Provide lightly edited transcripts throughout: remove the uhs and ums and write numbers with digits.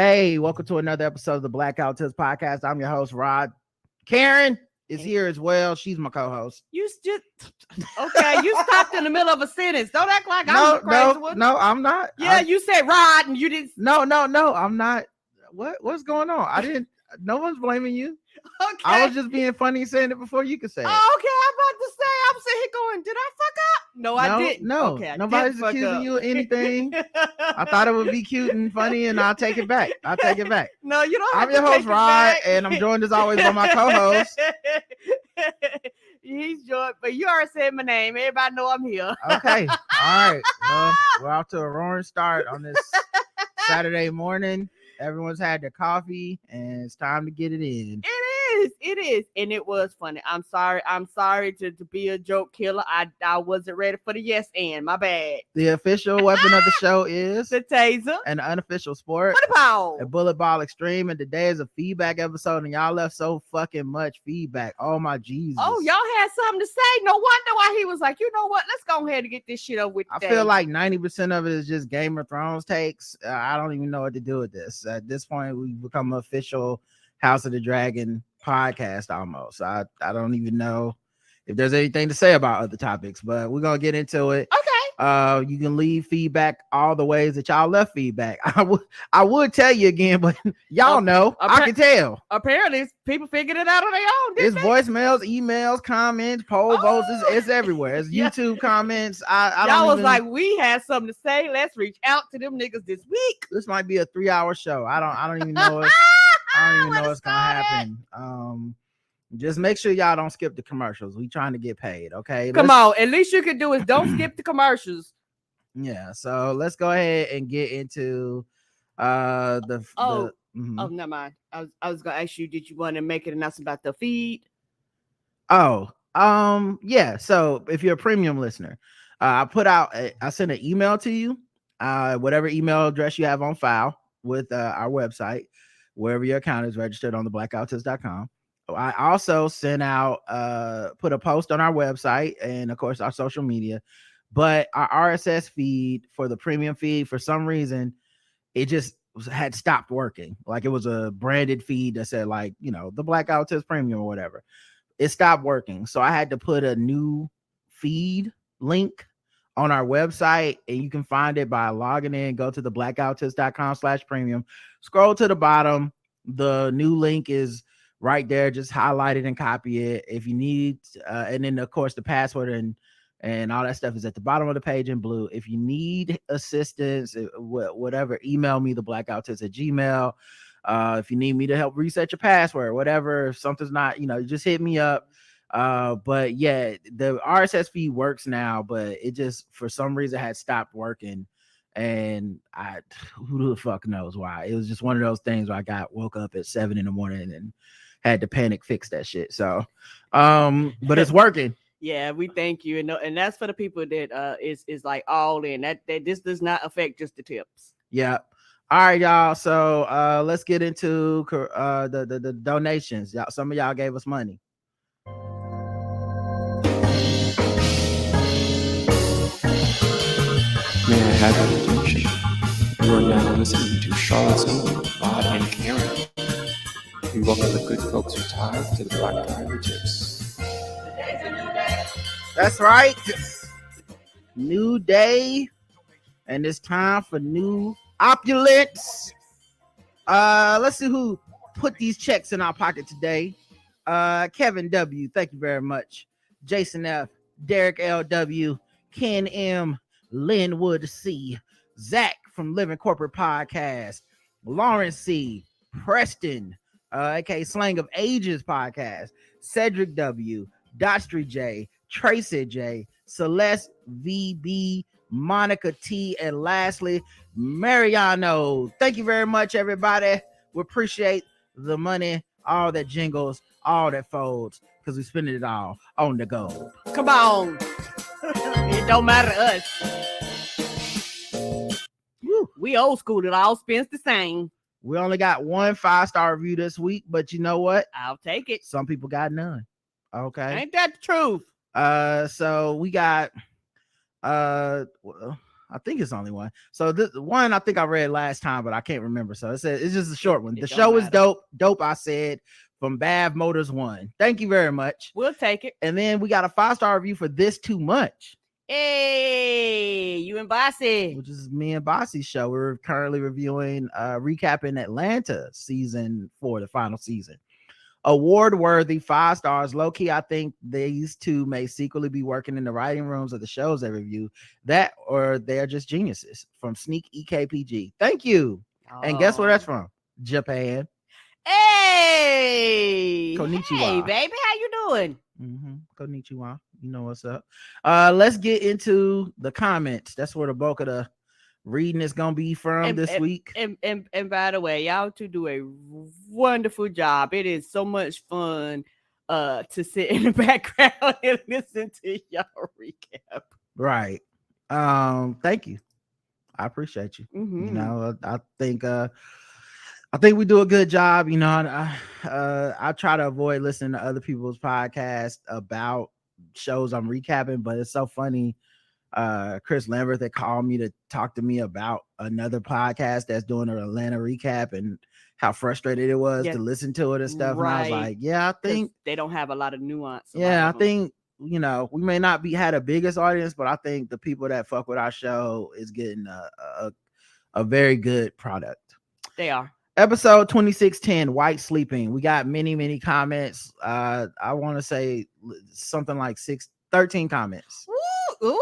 Hey, welcome to another episode of the Blackout Tips podcast. I'm your host, Rod. Karen is here as well. She's my co-host. You just okay. You stopped in the middle of a sentence. Don't act like I'm the crazy one. No, I'm not. Yeah, you said Rod, and you didn't. No, I'm not. What's going on? I didn't. No one's blaming you. Okay. I was just being funny saying it before you could say it. Oh, okay. I'm about to say. I'm sitting here going, did I fuck up? No, I didn't. No, okay, nobody's accusing you of anything. I thought it would be cute and funny, and I'll take it back. No, you don't. I'm your host, Rod, and I'm joined as always by my co-host. He's joined, but you already said my name. Everybody know I'm here. Okay, all right. Well, we're off to a roaring start on this Saturday morning. Everyone's had their coffee, and it's time to get it in. It is, and it was funny. I'm sorry to be a joke killer. I wasn't ready for the yes and my bad. The official weapon of the show is the taser, and the unofficial sport, a bullet ball extreme. And today is a feedback episode, and y'all left so fucking much feedback. Oh my Jesus! Oh, y'all had something to say. No wonder why he was like, you know what? Let's go ahead and get this shit over with. I feel like 90% of it is just Game of Thrones takes. I don't even know what to do with this. At this point, we've become an official House of the Dragon podcast almost. I don't even know if there's anything to say about other topics, but we're gonna get into it. Okay. You can leave feedback all the ways that y'all left feedback. I would tell you again, but y'all know. I can tell. Apparently people figured it out on their own. It's voicemails, emails, comments, poll votes. It's everywhere. It's YouTube comments. Y'all was like, we had something to say. Let's reach out to them niggas this week. This might be a 3-hour show. I don't even know it. I don't even know what's gonna happen. Just make sure y'all don't skip the commercials. We trying to get paid, okay? Come on, at least you can do is don't skip the commercials. Yeah, so let's go ahead and get into never mind. I was gonna ask you, did you want to make an announcement about the feed? Yeah. So if you're a premium listener, I sent an email to you, whatever email address you have on file with our website, wherever your account is registered on the blackouttips.com. I also sent out, put a post on our website and of course our social media, but our RSS feed for the premium feed, for some reason, it just had stopped working. Like it was a branded feed that said like, the Blackout Tips Premium or whatever. It stopped working. So I had to put a new feed link on our website, and you can find it by logging in. Go to the blackouttips.com/premium. Scroll to the bottom. The new link is right there. Just highlight it and copy it if you need. And then of course the password and all that stuff is at the bottom of the page in blue. If you need assistance, whatever, email me, theblackouttips@gmail. If you need me to help reset your password, whatever, if something's not, just hit me up. But yeah, the RSS feed works now, but it just for some reason had stopped working, and who the fuck knows why. It was just one of those things where I woke up at 7 a.m. and had to panic fix that shit. So but it's working. Yeah, we thank you, and that's for the people that is like all in. That this does not affect just the tips. Yeah. All right, y'all. So let's get into the donations. Y'all, some of y'all gave us money. May I have your attention? You are now listening to Charlotte's Own, Rod and Karen. We welcome the good folks who tied to the Black Diamond Tips. That's right. New day, and it's time for new opulence. Let's see who put these checks in our pocket today. Kevin W, thank you very much. Jason F, Derek LW, Ken M, Linwood C, Zach from Living Corporate Podcast, Lawrence C, Preston, aka Slang of Ages Podcast, Cedric W, Dostry J, Tracy J, Celeste VB, Monica T, and lastly, Mariano. Thank you very much, everybody. We appreciate the money, all that jingles, all that folds, because we spending it all on the gold. Come on. It don't matter to us. Woo. We old school. It all spins the same. We only got 1 5-star review this week, but you know what? I'll take it. Some people got none. Okay. Ain't that the truth? So we got I think it's only one. So this one I think I read last time, but I can't remember. So it says it's just a short one. The show is dope. Dope, I said, from Bav Motors 1. Thank you very much. We'll take it. And then we got a 5-star review for This Too Much. Hey, you and Bossy. Which is me and Bossy's show. We're currently reviewing, recapping Atlanta season 4, the final season. Award-worthy, 5 stars. Low-key, I think these two may secretly be working in the writing rooms of the shows they review. That or they're just geniuses. From Sneak EKPG. Thank you. Oh. And guess where that's from? Japan. Hey. Konnichiwa. Hey, baby. How you doing? Konnichiwa. You know what's up. Let's get into the comments. That's where the bulk of the reading is gonna be from this week. And by the way, y'all two do a wonderful job. It is so much fun to sit in the background and listen to y'all recap. Right. Thank you. I appreciate you. You know, I think we do a good job. You know, I try to avoid listening to other people's podcasts about shows I'm recapping, but it's so funny. Chris Lambert that called me to talk to me about another podcast that's doing an Atlanta recap and how frustrated it was to listen to it and stuff. Right. And I was like, yeah, I think they don't have a lot of nuance. Yeah, I think, you know, we may not had a biggest audience, but I think the people that fuck with our show is getting a very good product. They are. Episode 2610, White Sleeping. We got many comments. I want to say something like 13 comments. Ooh,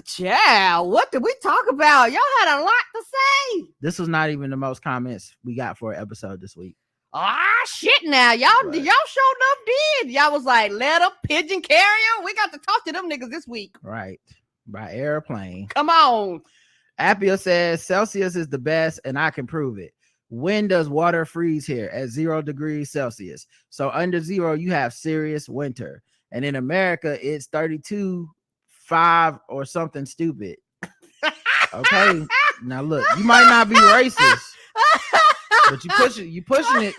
child, what did we talk about? Y'all had a lot to say. This was not even the most comments we got for an episode this week. Shit now. Y'all showed up did. Y'all was like, let a pigeon carrier. We got to talk to them niggas this week. Right. By airplane. Come on. Appia says Celsius is the best and I can prove it. When does water freeze here? At 0 degrees Celsius. So under 0, you have serious winter. And in America, it's 32.5 or something stupid. Okay. Now look, you might not be racist, but you pushing it.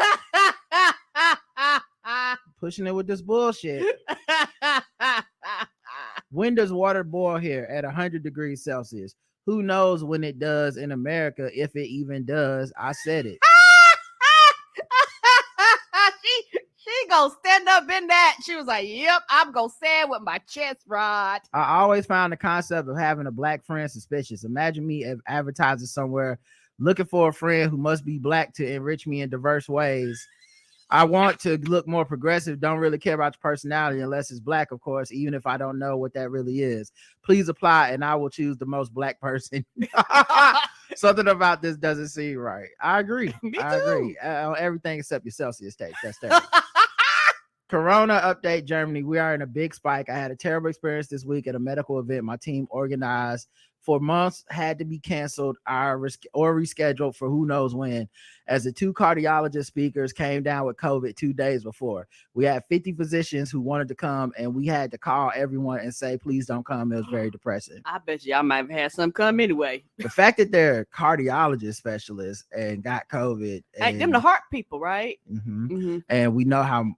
Pushing it with this bullshit. When does water boil here? At 100 degrees Celsius. Who knows when it does in America, if it even does. I said it. She gonna stand up in that. She was like, yep, I'm gonna say it with my chest rod. I always found the concept of having a black friend suspicious. Imagine me advertising somewhere looking for a friend who must be black to enrich me in diverse ways. I want to look more progressive. Don't really care about your personality unless it's black, of course, even if I don't know what that really is. Please apply and I will choose the most black person. Something about this doesn't seem right. I agree. I agree. On everything except your Celsius take. That's terrible. Corona update, Germany. We are in a big spike. I had a terrible experience this week at a medical event my team organized for months, had to be canceled or rescheduled for who knows when, as the 2 cardiologist speakers came down with COVID 2 days before. We had 50 physicians who wanted to come, and we had to call everyone and say, please don't come. It was very depressing. I bet y'all might have had some come anyway. The fact that they're cardiologist specialists and got COVID. And them the heart people, right? And we know how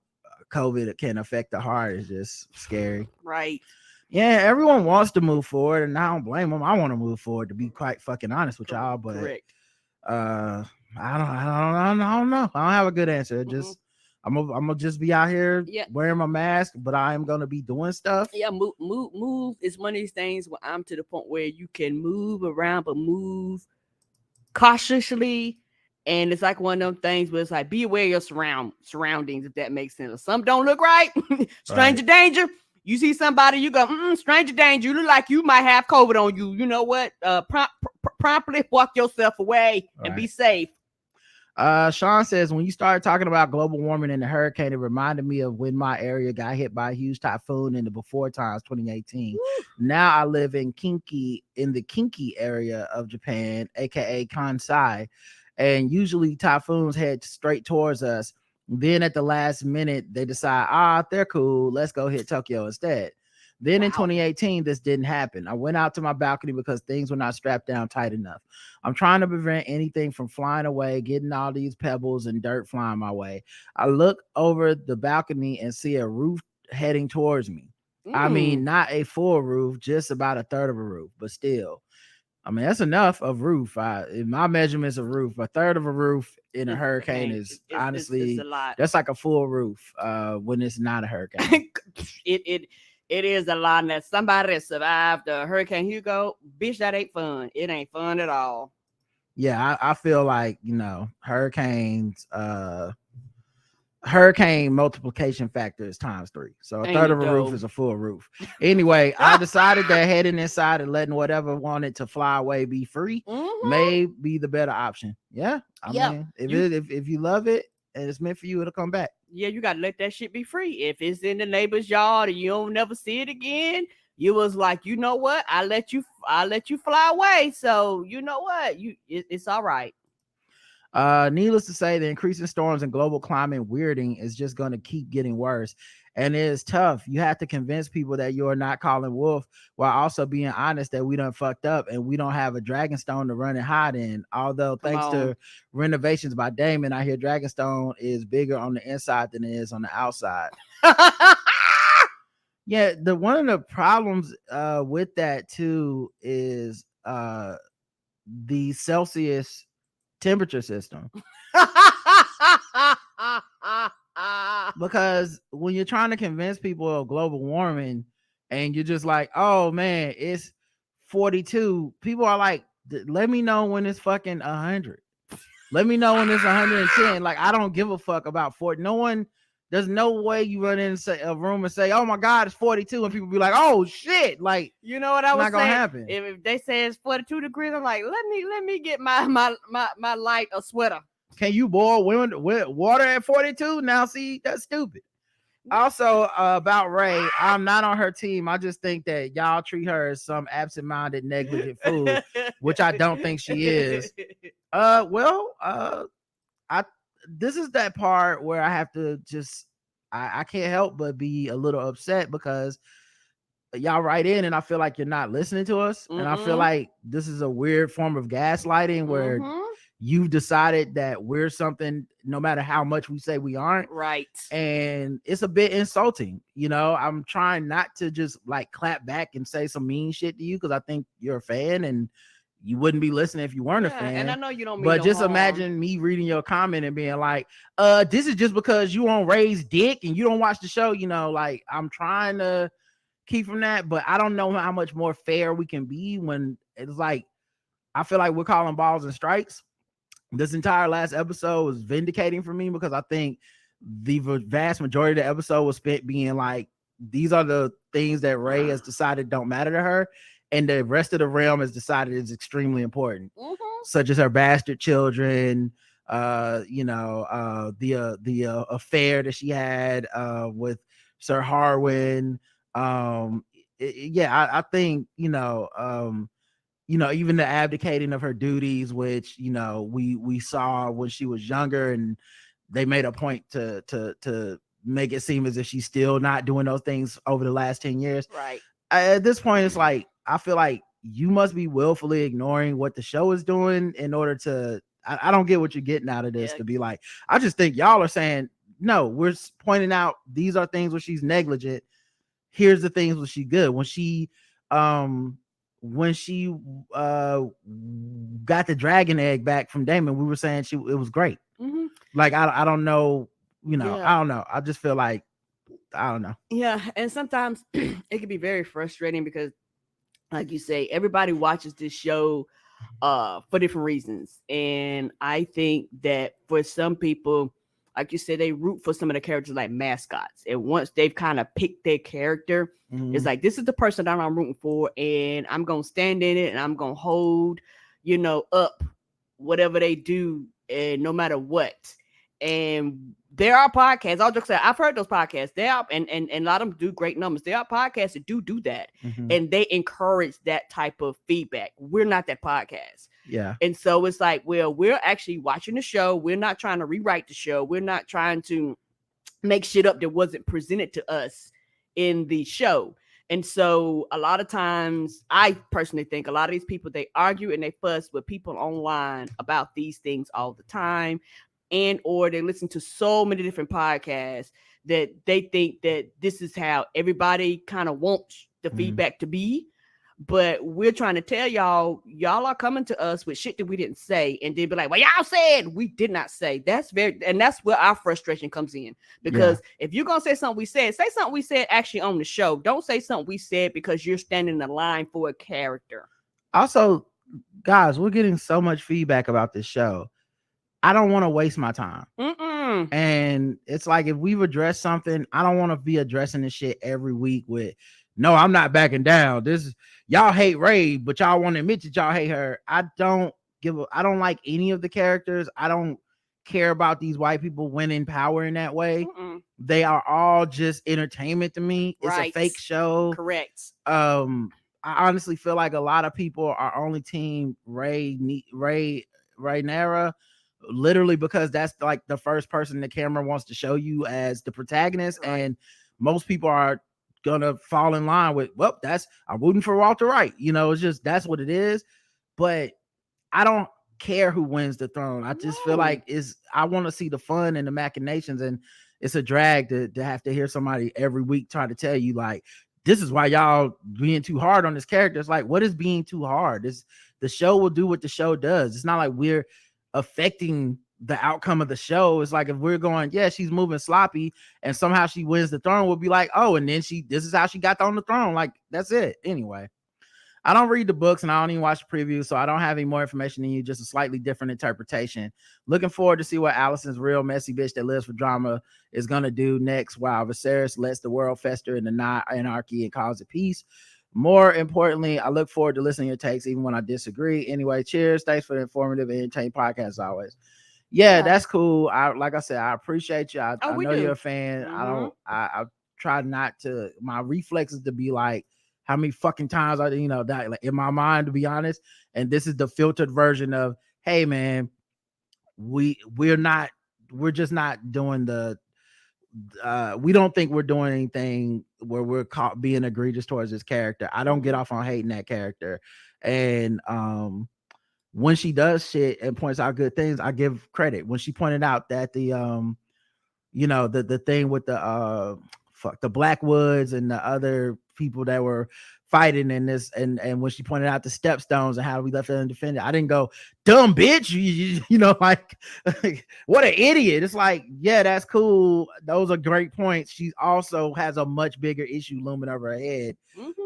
COVID can affect the heart is just scary. Right. Yeah, everyone wants to move forward, and I don't blame them. I want to move forward, to be quite fucking honest with y'all, but I don't know. I don't have a good answer. Just I'm gonna just be out here wearing my mask, but I am gonna be doing stuff. Yeah, move is one of these things where I'm to the point where you can move around, but move cautiously. And it's like one of them things where it's like, be aware of your surroundings, if that makes sense. Some don't look right. Stranger danger. You see somebody, you go, stranger danger. You look like you might have COVID on you. You know what? Promptly walk yourself away and be safe. Sean says, when you started talking about global warming and the hurricane, it reminded me of when my area got hit by a huge typhoon in the before times, 2018. Woo. Now I live in the Kinki area of Japan, aka Kansai. And usually typhoons head straight towards us. Then at the last minute, they decide, they're cool. Let's go hit Tokyo instead. Then in 2018, this didn't happen. I went out to my balcony because things were not strapped down tight enough. I'm trying to prevent anything from flying away, getting all these pebbles and dirt flying my way. I look over the balcony and see a roof heading towards me. I mean, not a full roof, just about a third of a roof, but still. I mean, that's enough of roof. In my measurements of roof, a third of a roof in a It's- hurricane hey, is it's honestly a lot. that's like a full roof. When it's not a hurricane. It is a lot. And that somebody that survived Hurricane Hugo, bitch, that ain't fun. It ain't fun at all. Yeah, I feel like hurricane multiplication factor is times 3. So a Ain't third it of a roof though? is a full roof. Anyway, I decided that heading inside and letting whatever wanted to fly away be free may be the better option. Yeah. I Yeah, mean, you- if you love it and it's meant for you, it'll come back. Yeah, you gotta let that shit be free. If it's in the neighbor's yard and you don't never see it again, you was like, you know what? I let you fly away. So you know what? It's all right. Needless to say, the increasing storms and global climate weirding is just going to keep getting worse. And it is tough. You have to convince people that you're not calling wolf while also being honest that we done fucked up and we don't have a Dragonstone to run and hide in. Although, thanks to renovations by Damon, I hear Dragonstone is bigger on the inside than it is on the outside. Yeah, one of the problems with that too is the Celsius temperature system. Because when you're trying to convince people of global warming and you're just like, oh man, it's 42, people are like, let me know when it's fucking 100. Let me know when it's 110. Like, I don't give a fuck about 40. There's no way you run into a room and say, oh my God, it's 42. And people be like, oh shit. Like, you know what I was not gonna saying? happen. If they say it's 42 degrees, I'm like, let me get my light a sweater. Can you boil water at 42? Now, see, that's stupid. Also, about Ray, I'm not on her team. I just think that y'all treat her as some absent-minded, negligent fool, which I don't think she is. This is that part where I have to just, I can't help but be a little upset because y'all write in and I feel like you're not listening to us. And I feel like this is a weird form of gaslighting where you've decided that we're something no matter how much we say we aren't. Right. And it's a bit insulting. I'm trying not to just like clap back and say some mean shit to you because I think you're a fan and you wouldn't be listening if you weren't a fan. And I know you don't mean but no just harm. Imagine me reading your comment and being like, this is just because you on Ray's dick and you don't watch the show. Like, I'm trying to keep from that, but I don't know how much more fair we can be when it's like, I feel like we're calling balls and strikes. This entire last episode was vindicating for me because I think the vast majority of the episode was spent being like, these are the things that Ray has decided don't matter to her, and the rest of the realm has decided is extremely important, such as her bastard children, the affair that she had with Sir Harwin. I think even the abdicating of her duties, which we saw when she was younger, and they made a point to make it seem as if she's still not doing those things over the last 10 years. Right. At this point, it's like, I feel like you must be willfully ignoring what the show is doing in order to, I don't get what you're getting out of this, to be like, I just think y'all are saying, no, we're pointing out these are things where she's negligent. Here's the things where she's good. When she got the dragon egg back from Damon, we were saying it was great. Like, I don't know, I don't know. I just feel like, I don't know. Yeah, and sometimes it can be very frustrating because, like you say, everybody watches this show for different reasons. And I think that for some people, like you said, they root for some of the characters like mascots. And once they've kind of picked their character, it's like, this is the person that I'm rooting for, and I'm going to stand in it, and I'm going to hold, up whatever they do, and no matter what. And there are podcasts, all jokes aside, I've heard those podcasts. They are, and a lot of them do great numbers. There are podcasts that do that, and they encourage that type of feedback. We're not that podcast. Yeah. And so it's like, well, we're actually watching the show. We're not trying to rewrite the show. We're not trying to make shit up that wasn't presented to us in the show. And so a lot of times, I personally think a lot of these people, they argue and they fuss with people online about these things all the time. And or they listen to so many different podcasts that they think that this is how everybody kind of wants the feedback to be. But we're trying to tell y'all are coming to us with shit that we didn't say, and then be like, well, y'all said we did not say. That's where our frustration comes in. Because if you're gonna say something we said, say something we said actually on the show. Don't say something we said because you're standing in the line for a character. Also, guys, we're getting so much feedback about this show. I don't want to waste my time. And it's like, if we've addressed something, I don't want to be addressing this shit every week with, no, I'm not backing down. This is, y'all hate Ray, but y'all want to admit that y'all hate her. I don't like any of the characters. I don't care about these white people winning power in that way. They are all just entertainment to me. It's a fake show. Correct. I honestly feel like a lot of people are only team Rhaenyra, literally because that's like the first person the camera wants to show you as the protagonist, and most people are gonna fall in line with, well, I'm rooting for Walter White. It's just, that's what it is. But I don't care who wins the throne. I just feel like I want to see the fun and the machinations, and it's a drag to have to hear somebody every week try to tell you like, this is why y'all being too hard on this character. It's like, what is being too hard? The show will do what the show does. It's not like we're affecting the outcome of the show. It's like, if we're going, yeah, she's moving sloppy and somehow she wins the throne, we'll be like, oh, and then this is how she got on the throne. Like, that's it. Anyway, I don't read the books and I don't even watch the previews, so I don't have any more information than you, just a slightly different interpretation. Looking forward to see what Allison's real messy bitch that lives for drama is going to do next, while Viserys lets the world fester in the anarchy and cause a peace. More importantly, I look forward to listening to your takes, even when I disagree. Anyway, cheers. Thanks for the informative and entertaining podcast as always. Yeah, that's cool. Like I said, I appreciate you. I know you're a fan. I try not to, my reflex is to be like, how many fucking times that, like, in my mind, to be honest. And this is the filtered version of, hey man, we're just not doing we don't think we're doing anything where we're caught being egregious towards this character. I don't get off on hating that character. And when she does shit and points out good things, I give credit. When she pointed out that the thing with the Blackwoods and the other people that were fighting in this, and when she pointed out the stepstones and how we left it undefended, I didn't go, dumb bitch, like what an idiot. It's like, yeah, that's cool. Those are great points. She also has a much bigger issue looming over her head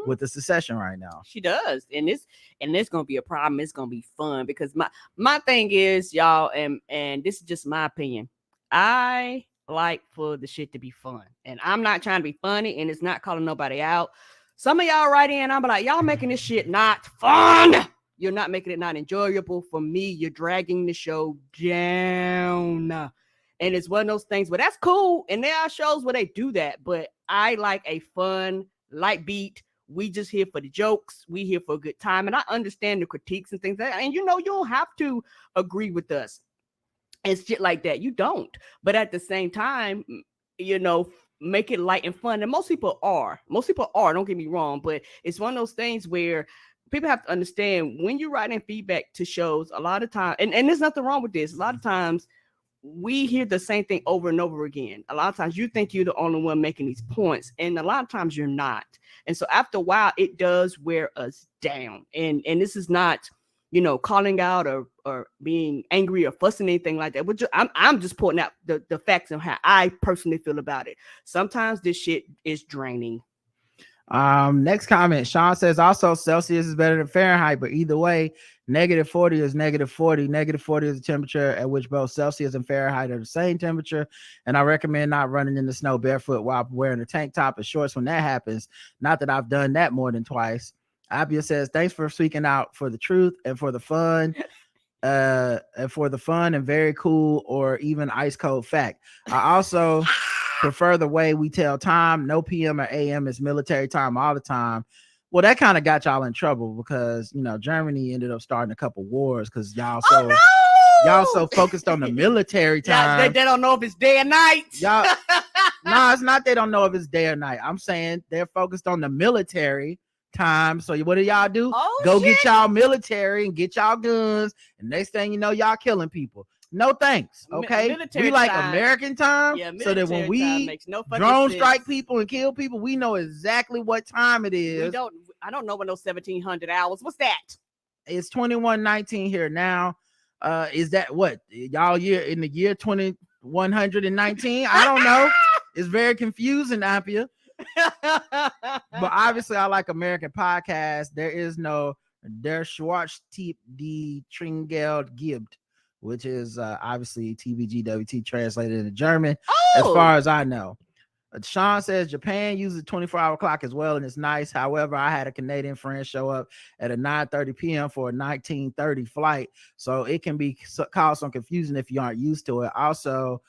with the secession right now. She does, and it's gonna be a problem. It's gonna be fun, because my thing is, y'all, and this is just my opinion, I like for the shit to be fun, and I'm not trying to be funny, and it's not calling nobody out. Some of y'all write in, I'm like, y'all making this shit not fun. You're not making it not enjoyable. For me, you're dragging the show down, and it's one of those things. But that's cool, and there are shows where they do that, but I like a fun light beat. We just here for the jokes. We here for a good time, and I understand the critiques and things like that. And you don't have to agree with us and shit like that. You don't. But at the same time, make it light and fun. And most people are. Don't get me wrong, but it's one of those things where people have to understand, when you're writing feedback to shows, a lot of times, and there's nothing wrong with this. A lot of times we hear the same thing over and over again. A lot of times you think you're the only one making these points, and a lot of times you're not. And so after a while, it does wear us down. And this is not, calling out or being angry or fussing, anything like that. I'm just pointing out the facts and how I personally feel about it. Sometimes this shit is draining. Next comment, Sean says, also Celsius is better than Fahrenheit, but either way, -40 is -40. -40 is the temperature at which both Celsius and Fahrenheit are the same temperature, and I recommend not running in the snow barefoot while wearing a tank top and shorts when that happens. Not that I've done that more than twice. Abia says, thanks for speaking out for the truth and for the fun. And very cool or even ice cold fact. I also prefer the way we tell time. No PM or AM is military time all the time. Well, that kind of got y'all in trouble because Germany ended up starting a couple wars because y'all so focused on the military time. Yeah, they don't know if it's day or night. Y'all, no, it's not. They don't know if it's day or night. I'm saying they're focused on the military time. So what do y'all do? Go get y'all military and get y'all guns, and next thing you know, y'all killing people. No thanks. Okay, military we like time. American time, Yeah, so that when military time we makes no fucking drone sense. strike people and kill people, we know exactly what time it is. I don't know what those 1700 hours. What's that? It's 2119 here now. Is that what y'all year in the year 2119? I don't know. It's very confusing, Appia. But obviously, I like American podcasts. There is no Der Schwarz die Tringeld gibt, which is obviously TVGWT translated into German, as far as I know. Sean says Japan uses a 24-hour clock as well, and it's nice. However, I had a Canadian friend show up at a 9:30 p.m. for a 19:30 flight, so it can cause some confusion if you aren't used to it. Also,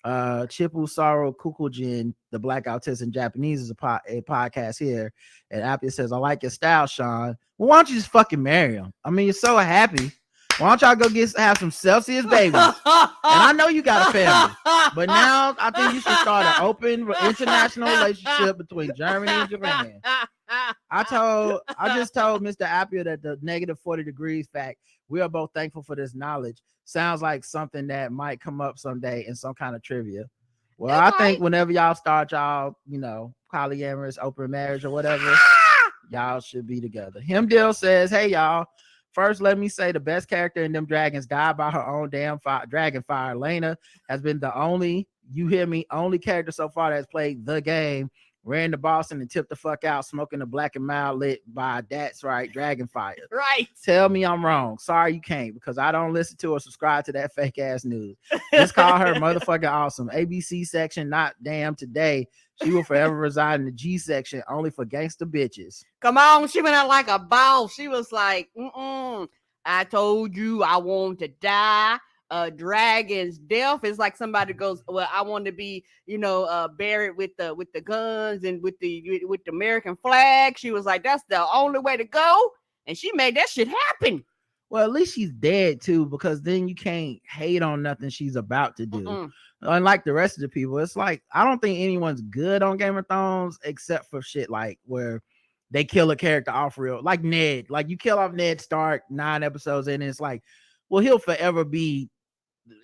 Chipu Saro Kukujin, the Black Autist in Japanese, is a podcast here. And Appia says, I like your style, Sean. Well, why don't you just fucking marry him? I mean, you're so happy. Why don't y'all go have some Celsius babies? And I know you got a family, but now I think you should start an open international relationship between Germany and Japan. I just told Mr. Appia that the negative 40 degrees fact, we are both thankful for this knowledge. Sounds like something that might come up someday in some kind of trivia. Well, I think whenever y'all start y'all, polyamorous open marriage or whatever, y'all should be together. Himdale says, hey, y'all. First, let me say the best character in them dragons died by her own damn dragon fire. Lena has been the only character so far that's played the game, ran to Boston and tipped the fuck out, smoking a black and mild lit by that's right, dragon fire. Right. Tell me I'm wrong. Sorry you can't, because I don't listen to or subscribe to that fake ass news. Just call her motherfucking awesome. ABC section, not damn today. She will forever reside in the G section, only for gangster bitches. Come on, she went out like a boss. She was like, I told you I want to die. Dragon's death is like somebody goes, well, I want to be, buried with the guns and with the American flag. She was like, that's the only way to go, and she made that shit happen. Well, at least she's dead too, because then you can't hate on nothing she's about to do. Unlike the rest of the people, it's like I don't think anyone's good on Game of Thrones except for shit like where they kill a character off real, like Ned. Like you kill off Ned Stark 9 episodes in, and it's like, well, he'll forever be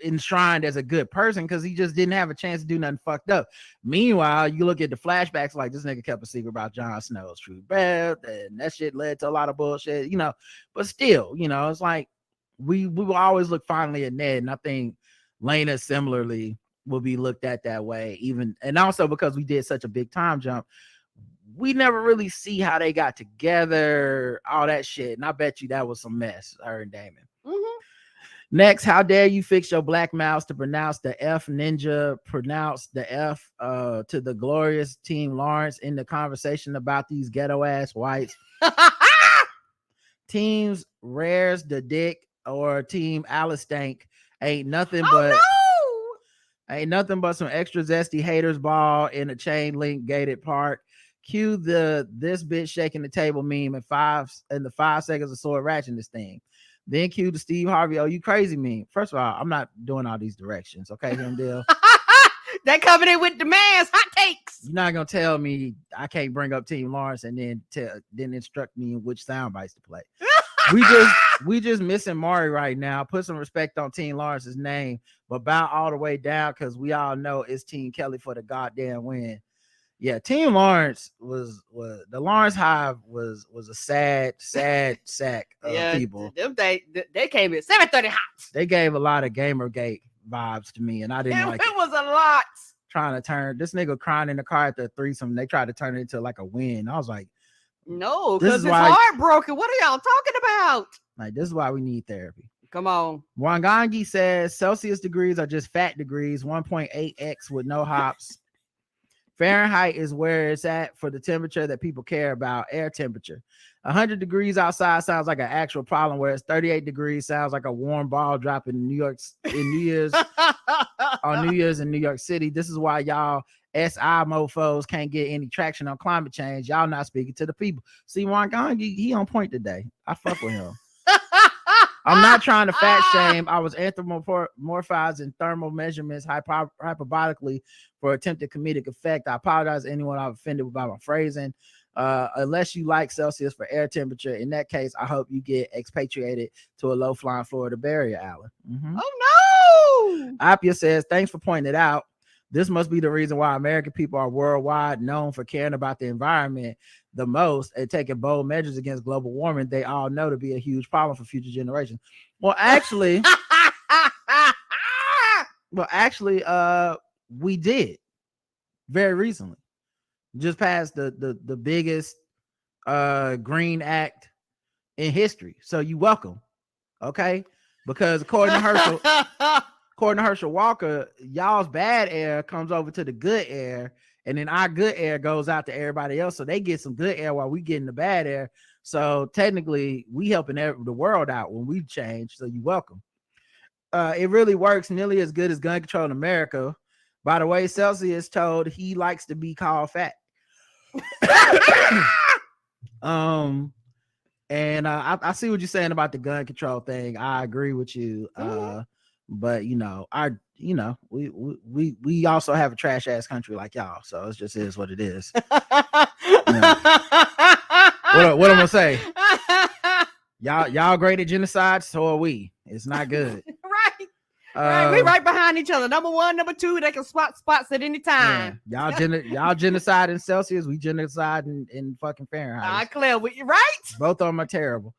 enshrined as a good person because he just didn't have a chance to do nothing fucked up. Meanwhile, you look at the flashbacks, like this nigga kept a secret about Jon Snow's true birth, and that shit led to a lot of bullshit, but still, it's like we will always look fondly at Ned, and I think Lena similarly will be looked at that way, even, and also because we did such a big time jump, we never really see how they got together, all that shit, and I bet you that was some mess, her and Damon. Next, how dare you fix your black mouse to pronounce the F ninja, pronounce the F to the glorious Team Lawrence in the conversation about these ghetto ass whites. Teams Rares the Dick or Team Alice Stank ain't nothing but some extra zesty haters ball in a chain link gated park. Cue the this bitch shaking the table meme in the 5 seconds of sword ratcheting this thing. Then cue the Steve Harvey, oh, you crazy meme. First of all, I'm not doing all these directions, okay, Himdale? They coming in with demands, hot takes. You're not gonna tell me I can't bring up Team Lawrence and then instruct me in which sound bites to play. we just missing Maury right now. Put some respect on Team Lawrence's name, but bow all the way down because we all know it's Team Kelly for the goddamn win. Yeah, Team Lawrence was the Lawrence Hive was a sad sack of people. They came in 7:30 hot. They gave a lot of Gamergate vibes to me, and I didn't like it. It was a lot. Trying to turn this nigga crying in the car at the threesome. They tried to turn it into like a win. I was like, no, because it's heartbroken. What are y'all talking about? Like, this is why we need therapy. Come on. Wangangi says Celsius degrees are just fat degrees, 1.8x with no hops. Fahrenheit is where it's at for the temperature that people care about, air temperature. 100 degrees outside sounds like an actual problem, whereas 38 degrees sounds like a warm ball drop in New Year's on New Year's in New York City. This is why y'all SI mofos can't get any traction on climate change. Y'all not speaking to the people. See, Wangangi, he on point today. I fuck with him. I'm not trying to fat shame. I was anthropomorphizing thermal measurements hyperbolically for attempted comedic effect. I apologize to anyone I've offended about my phrasing. Unless you like Celsius for air temperature, in that case, I hope you get expatriated to a low-flying Florida barrier island. Oh Woo! Appia says, thanks for pointing it out. This must be the reason why American people are worldwide known for caring about the environment the most and taking bold measures against global warming. They all know to be a huge problem for future generations. Well, actually, we did very recently. Just passed the biggest green act in history. So you welcome. Okay? Because according to Herschel Walker, y'all's bad air comes over to the good air, and then our good air goes out to everybody else. So they get some good air while we getting the bad air. So technically, we helping the world out when we change. So you welcome. It really works nearly as good as gun control in America. By the way, Celsius told he likes to be called fat. And I see what you're saying about the gun control thing. I agree with you. But we also have a trash ass country like y'all, so it just is what it is. What I'm gonna say? Y'all great at genocide, so are we. It's not good. Right, we right behind each other. Number one, number two, they can swap spots at any time. Yeah. Y'all genocide in Celsius, we genocide in fucking Fahrenheit. Claire, you right? Both of them are terrible.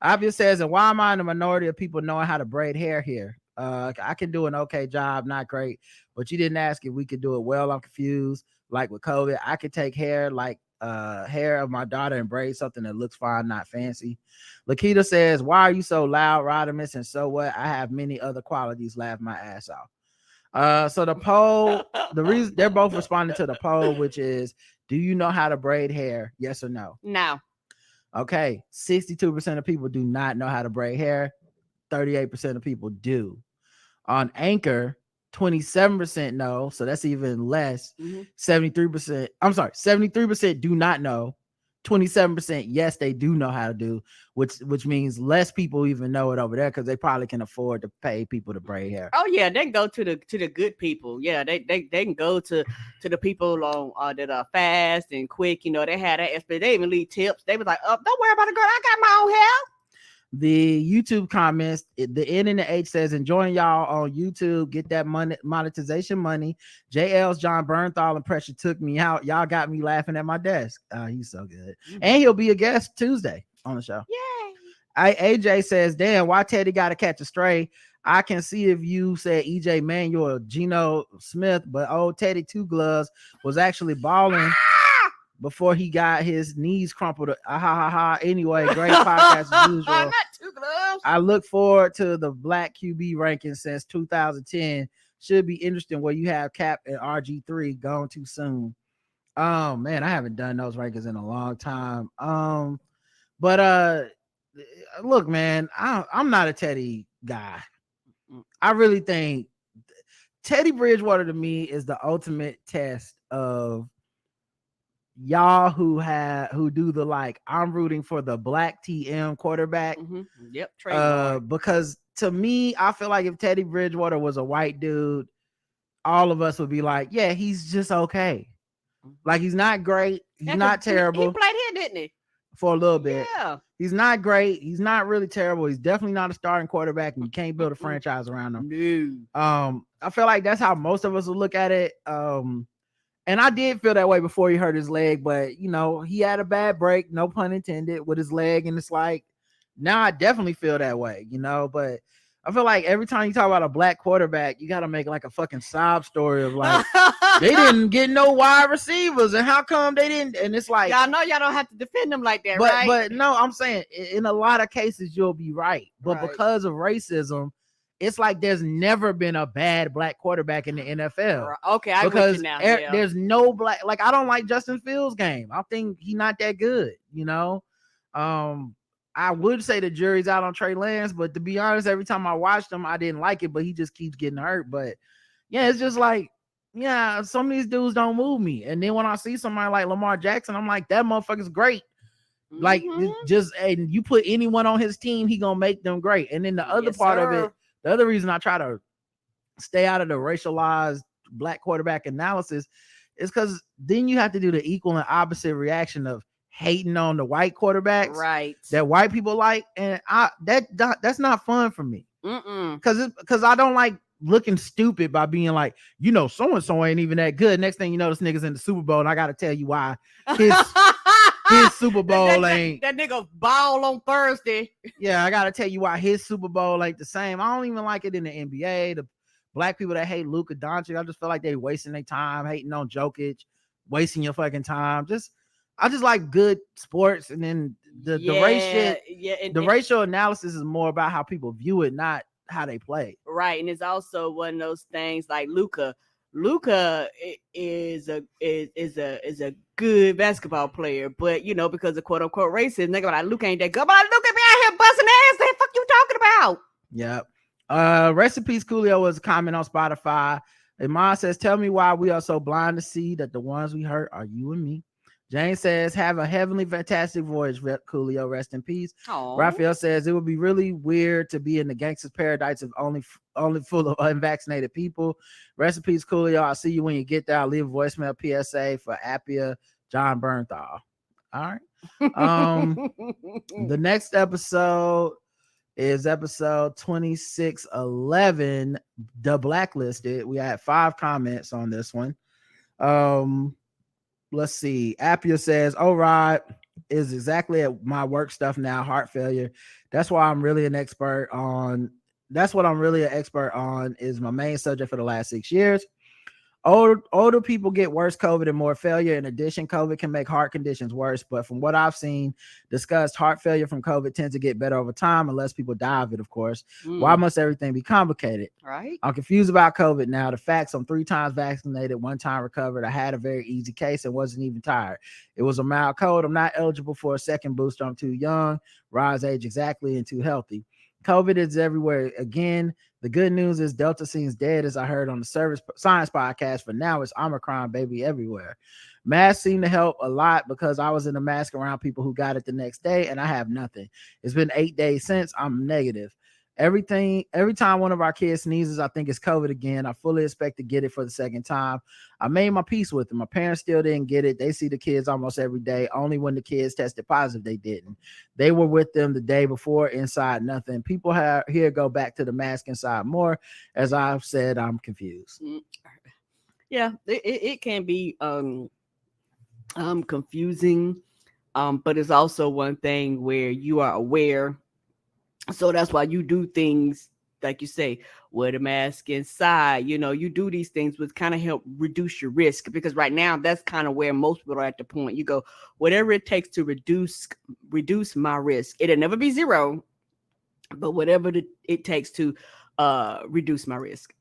Obvious says, and why am I in the minority of people knowing how to braid hair here? I can do an okay job, not great, but you didn't ask if we could do it well. I'm confused. Like with COVID, I could take hair like hair of my daughter and braid something that looks fine, not fancy. Lakita says, why are you so loud, Rodimus? And so what? I have many other qualities. Laugh my ass off. So the poll, the reason they're both responding to the poll, which is, do you know how to braid hair? Yes or no? No. Okay. 62% of people do not know how to braid hair. 38% of people do. On Anchor, 27% no, so that's even less. 73% do not know. 27% yes, they do know how to do, which means less people even know it over there because they probably can afford to pay people to braid hair. Oh yeah, they can go to the good people. Yeah, they can go to the people on that are fast and quick. You know, they had that. They even leave tips. They was like, "Oh, don't worry about it, girl. I got my own hair." The YouTube comments, the N and the H says, enjoying y'all on YouTube. Get that monetization money. JL's John Bernthal impression took me out. Y'all got me laughing at my desk. He's so good. And he'll be a guest Tuesday on the show. Yay. AJ says, damn, why Teddy got to catch a stray? I can see if you said EJ Manuel, Geno Smith, but old Teddy Two Gloves was actually balling before he got his knees crumpled. Anyway, great podcast as usual. Not Two Gloves. I look forward to the black QB ranking since 2010. Should be interesting where you have Cap and RG3 gone too soon. Oh man, I haven't done those rankings in a long time. But look, man, I'm not a Teddy guy. I really think Teddy Bridgewater to me is the ultimate test of y'all who do the like I'm rooting for the black TM quarterback. Yep. Because to me, I feel like if Teddy Bridgewater was a white dude, all of us would be like, yeah, he's just okay. Like he's not great, he's not terrible. He played here, didn't he? For a little bit. Yeah. He's not great. He's not really terrible. He's definitely not a starting quarterback, and you can't build a franchise around him. No. I feel like that's how most of us will look at it. And I did feel that way before he hurt his leg, but you know, he had a bad break, no pun intended, with his leg. And it's like, now I definitely feel that way, you know, but I feel like every time you talk about a black quarterback, you got to make like a fucking sob story of like, they didn't get no wide receivers and how come they didn't? And it's like, y'all know y'all don't have to defend them like that, right? But no, I'm saying in a lot of cases, you'll be right. But because of racism, it's like there's never been a bad black quarterback in the NFL. Okay, I because with you now. There's no black. Like I don't like Justin Fields' game. I think he's not that good. You know, I would say the jury's out on Trey Lance, but to be honest, every time I watched him, I didn't like it. But he just keeps getting hurt. But yeah, it's just like, yeah, some of these dudes don't move me. And then when I see somebody like Lamar Jackson, I'm like, that motherfucker's great. Like just, and you put anyone on his team, he gonna make them great. And then the other part of it. The other reason I try to stay out of the racialized black quarterback analysis is because then you have to do the equal and opposite reaction of hating on the white quarterbacks, right? That white people like, and that's not fun for me. Because I don't like looking stupid by being like, you know, so and so ain't even that good. Next thing you know, this nigga's in the Super Bowl, and I got to tell you why his Super Bowl ain't that nigga ball on Thursday. Yeah, I got to tell you why his Super Bowl ain't the same. I don't even like it in the NBA. The black people that hate Luka Doncic, I just feel like they wasting their time hating on Jokic, wasting your fucking time. I just like good sports, and then the race shit. Yeah, the racial analysis is more about how people view it, not how they play. Right, and it's also one of those things like Luka. Luka is a good basketball player, but you know, because of quote unquote racism, nigga like Luka ain't that good. But Luka be out here busting ass. What the fuck you talking about? Yep. Rest in peace, Coolio was a comment on Spotify. Iman says, "Tell me why we are so blind to see that the ones we hurt are you and me." Jane says, "Have a heavenly, fantastic voyage, Coolio. Rest in peace." Aww. Raphael says, "It would be really weird to be in the gangster's paradise of only full of unvaccinated people." Rest in peace, Coolio. I'll see you when you get there. I'll leave a voicemail PSA for Appia John Bernthal. All right. The next episode is episode 2611, The Blacklisted. We had 5 comments on this one. Let's see. Appia says, "Oh, Rod is exactly at my work stuff now. Heart failure. That's what I'm really an expert on is my main subject for the last 6 years. Older people get worse COVID and more failure. In addition, COVID can make heart conditions worse. But from what I've seen discussed, heart failure from COVID tends to get better over time unless people die of it, of course. Why must everything be complicated? Right. I'm confused about COVID now. The facts, I'm 3 times vaccinated, 1 time recovered. I had a very easy case and wasn't even tired. It was a mild cold. I'm not eligible for a second booster. I'm too young, rise age exactly, and too healthy. COVID is everywhere again. The good news is Delta seems dead, as I heard on the Science podcast. For now, it's Omicron, baby, everywhere. Masks seem to help a lot because I was in a mask around people who got it the next day, and I have nothing. It's been 8 days since. I'm negative. Every time one of our kids sneezes, I think it's COVID again. I fully expect to get it for the second time. I made my peace with them. My parents still didn't get it. They see the kids almost every day. Only when the kids tested positive, they didn't. They were with them the day before, inside nothing. People here go back to the mask inside more. As I've said, I'm confused. Yeah, it can be confusing, but it's also one thing where you are aware. So that's why you do things like you say, wear the mask inside. You know, you do these things which kind of help reduce your risk, because right now that's kind of where most people are at the point. You go, whatever it takes to reduce my risk. It'll never be 0, but whatever it takes to reduce my risk.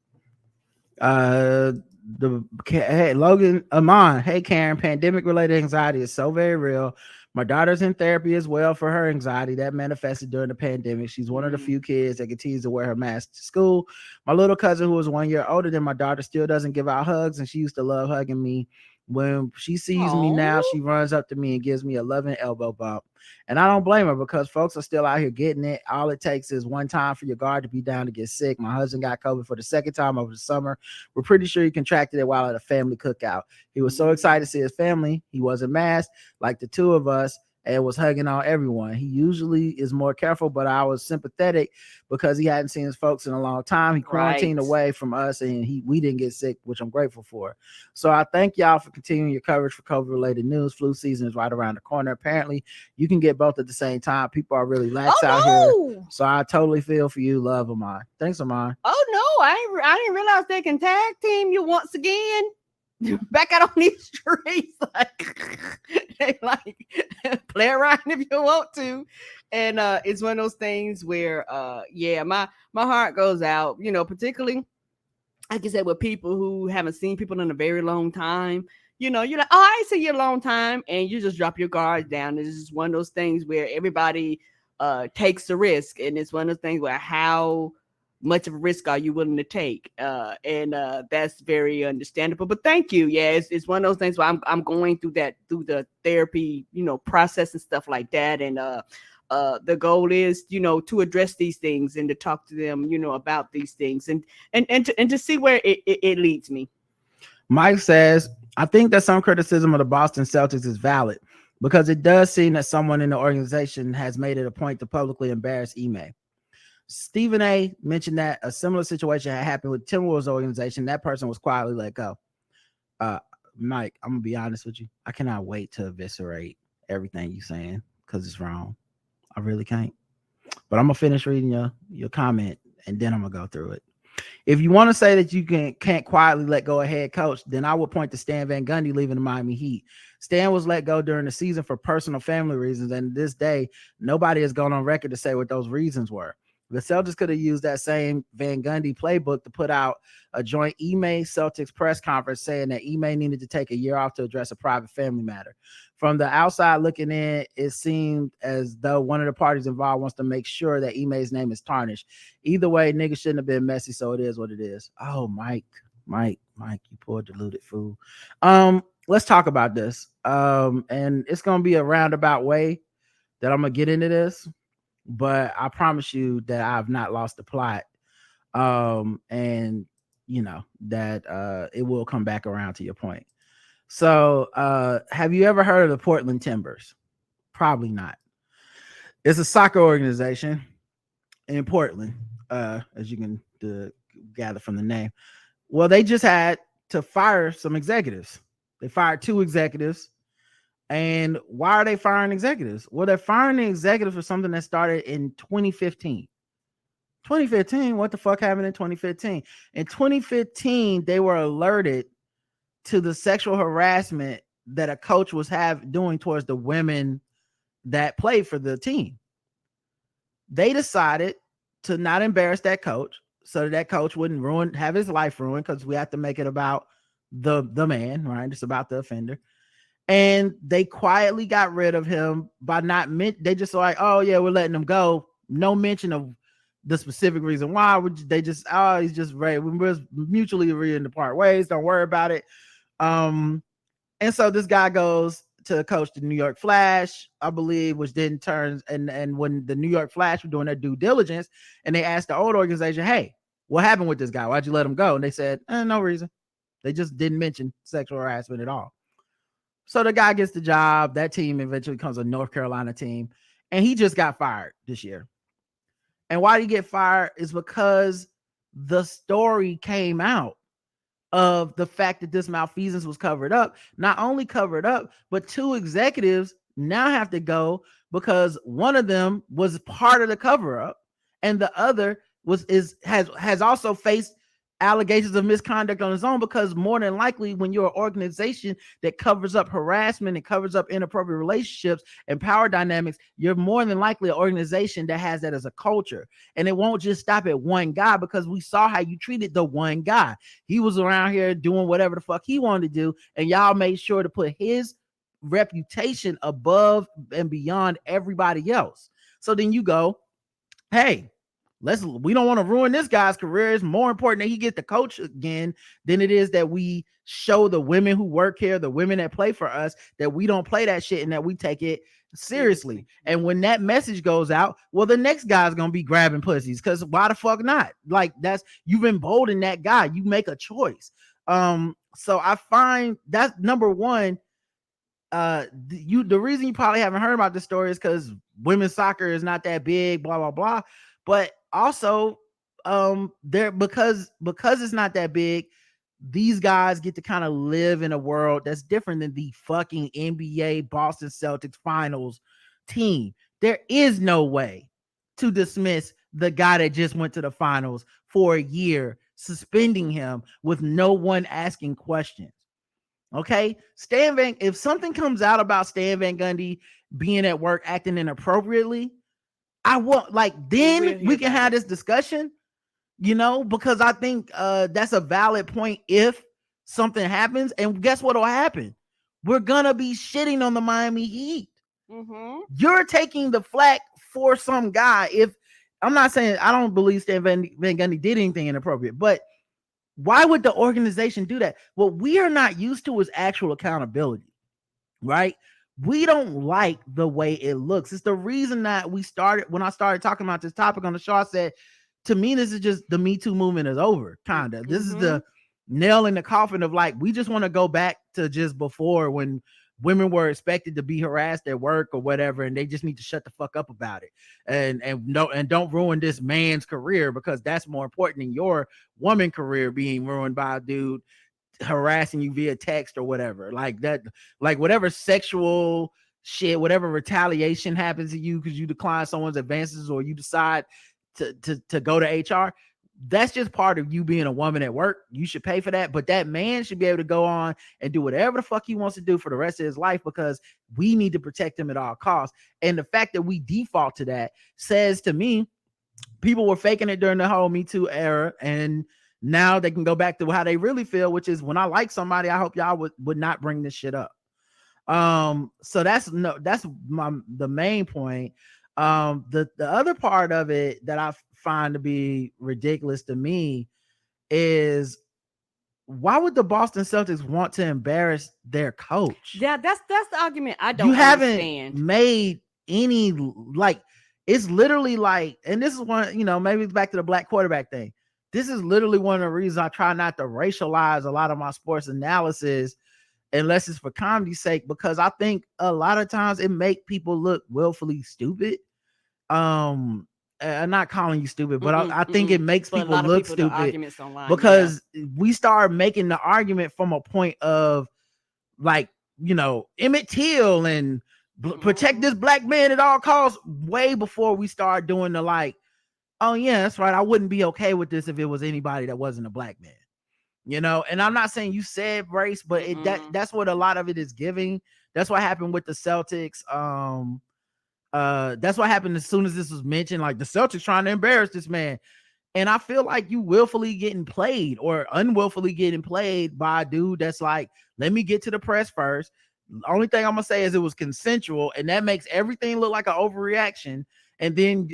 Hey, Logan Amon, hey Karen, pandemic related anxiety is so very real. My daughter's in therapy as well for her anxiety that manifested during the pandemic. She's one of the few kids that continues to wear her mask to school. My little cousin, who is 1 year older than my daughter, still doesn't give out hugs, and she used to love hugging me. When she sees me now, she runs up to me and gives me a loving elbow bump. And I don't blame her, because folks are still out here getting it. All it takes is one time for your guard to be down to get sick. My husband got COVID for the second time over the summer. We're pretty sure he contracted it while at a family cookout. He was so excited to see his family. He wasn't masked like the 2 of us, and was hugging on everyone. He usually is more careful, but I was sympathetic because he hadn't seen his folks in a long time. He quarantined away from us, and we didn't get sick, which I'm grateful for. So I thank y'all for continuing your coverage for COVID-related news. Flu season is right around the corner. Apparently, you can get both at the same time. People are really lax out here. So I totally feel for you. Love, Amon. Thanks, Amon. Oh, no. I didn't realize they can tag team you once again. Back out on these streets, like play around if you want to. And it's one of those things where my heart goes out, you know, particularly like you said, with people who haven't seen people in a very long time. You know, you're like, oh, I ain't seen you a long time, and you just drop your guards down. It's just one of those things where everybody takes the risk, and it's one of those things where how much of a risk are you willing to take? And that's very understandable. But thank you. Yeah, it's one of those things where I'm going through the therapy, you know, process and stuff like that. And the goal is, you know, to address these things and to talk to them, you know, about these things and to see where it leads me. Mike says, I think that some criticism of the Boston Celtics is valid, because it does seem that someone in the organization has made it a point to publicly embarrass Ime. Stephen A mentioned that a similar situation had happened with Timberwolves organization. That person was quietly let go. Mike, I'm gonna be honest with you. I cannot wait to eviscerate everything you're saying because it's wrong. I really can't. But I'm gonna finish reading your comment and then I'm gonna go through it. If you want to say that you can't quietly let go of head coach, then I would point to Stan Van Gundy leaving the Miami Heat. Stan was let go during the season for personal family reasons, and this day, nobody has gone on record to say what those reasons were. The Celtics could have used that same Van Gundy playbook to put out a joint Ime Celtics press conference saying that Ime needed to take a year off to address a private family matter. From the outside looking in, it seemed as though one of the parties involved wants to make sure that Ime's name is tarnished. Either way, niggas shouldn't have been messy, so it is what it is. Oh, Mike, you poor deluded fool. Let's talk about this. And it's gonna be a roundabout way that I'm gonna get into this, but I promise you that I've not lost the plot. And you know that it will come back around to your point. So have you ever heard of the Portland Timbers? Probably not. It's a soccer organization in Portland, as you can gather from the name. Well, they just had to fire some executives. They fired 2 executives. And why are they firing executives? Well, they're firing the executives for something that started in 2015. 2015? What the fuck happened in 2015? In 2015, they were alerted to the sexual harassment that a coach was doing towards the women that played for the team. They decided to not embarrass that coach so that coach wouldn't have his life ruined, because we have to make it about the man, right? It's about the offender. And they quietly got rid of him by they just like, oh yeah, we're letting him go. No mention of the specific reason why. They just, he's just right. We're mutually agreeing to part ways. Don't worry about it. And so this guy goes to coach the New York Flash, I believe, which then turns and when the New York Flash were doing their due diligence and they asked the old organization, hey, what happened with this guy? Why'd you let him go? And they said, no reason. They just didn't mention sexual harassment at all. So the guy gets the job. That team eventually becomes a North Carolina team, and he just got fired this year. And why did he get fired is because the story came out of the fact that this malfeasance was covered up. Not only covered up, but 2 executives now have to go because one of them was part of the cover up, and the other has also faced allegations of misconduct on his own, because more than likely when you're an organization that covers up harassment and covers up inappropriate relationships and power dynamics, you're more than likely an organization that has that as a culture. And it won't just stop at one guy, because we saw how you treated the one guy. He was around here doing whatever the fuck he wanted to do, and y'all made sure to put his reputation above and beyond everybody else. So then you go, hey, we don't want to ruin this guy's career. It's more important that he get the coach again than it is that we show the women who work here, the women that play for us, that we don't play that shit and that we take it seriously. And when that message goes out, well, the next guy's gonna be grabbing pussies, because why the fuck not? Like, you've emboldened that guy. You make a choice. So I find that's number one. The reason you probably haven't heard about this story is because women's soccer is not that big, blah blah blah. But also, because it's not that big, these guys get to kind of live in a world that's different than the fucking NBA Boston Celtics finals team. There is no way to dismiss the guy that just went to the finals for a year, suspending him with no one asking questions. Okay, if something comes out about Stan Van Gundy being at work acting inappropriately, I want, then we can have this discussion, because I think that's a valid point. If something happens, and guess what will happen? We're gonna be shitting on the Miami Heat. Mm-hmm. You're taking the flack for some guy. If I'm not saying I don't believe Stan Van Gundy did anything inappropriate, but why would the organization do that? What we are not used to is actual accountability, right? We don't like the way it looks. It's the reason that when I started talking about this topic on the show, I said, to me, this is just the Me Too movement is over, kind of. This is the nail in the coffin of we just want to go back to just before when women were expected to be harassed at work or whatever, and they just need to shut the fuck up about it, and don't ruin this man's career, because that's more important than your woman career being ruined by a dude harassing you via text or whatever, like that, like whatever sexual shit, whatever retaliation happens to you because you decline someone's advances or you decide to go to HR. That's just part of you being a woman at work. You should pay for that, but that man should be able to go on and do whatever the fuck he wants to do for the rest of his life, because we need to protect him at all costs. And the fact that we default to that says to me, people were faking it during the whole Me Too era, and now they can go back to how they really feel, which is, when I like somebody, I hope y'all would not bring this shit up. So that's the main point. The other part of it that I find to be ridiculous to me is, why would the Boston Celtics want to embarrass their coach? Yeah, that's the argument I don't understand. Made any, like, it's literally like, and this is one, maybe it's back to the black quarterback thing. This is literally one of the reasons I try not to racialize a lot of my sports analysis unless it's for comedy's sake, because I think a lot of times it make people look willfully stupid. I'm not calling you stupid, but I think it makes people look stupid because we start making the argument from a point of, like, Emmett Till and protect this black man at all costs, way before we start doing the, like, oh yeah, that's right, I wouldn't be okay with this if it was anybody that wasn't a black man. And I'm not saying you said race, but that's what a lot of it is giving. That's what happened with the Celtics. That's what happened as soon as this was mentioned, like the Celtics trying to embarrass this man. And I feel like you willfully getting played or unwillfully getting played by a dude that's like, let me get to the press first. The only thing I'm gonna say is it was consensual, and that makes everything look like an overreaction. And then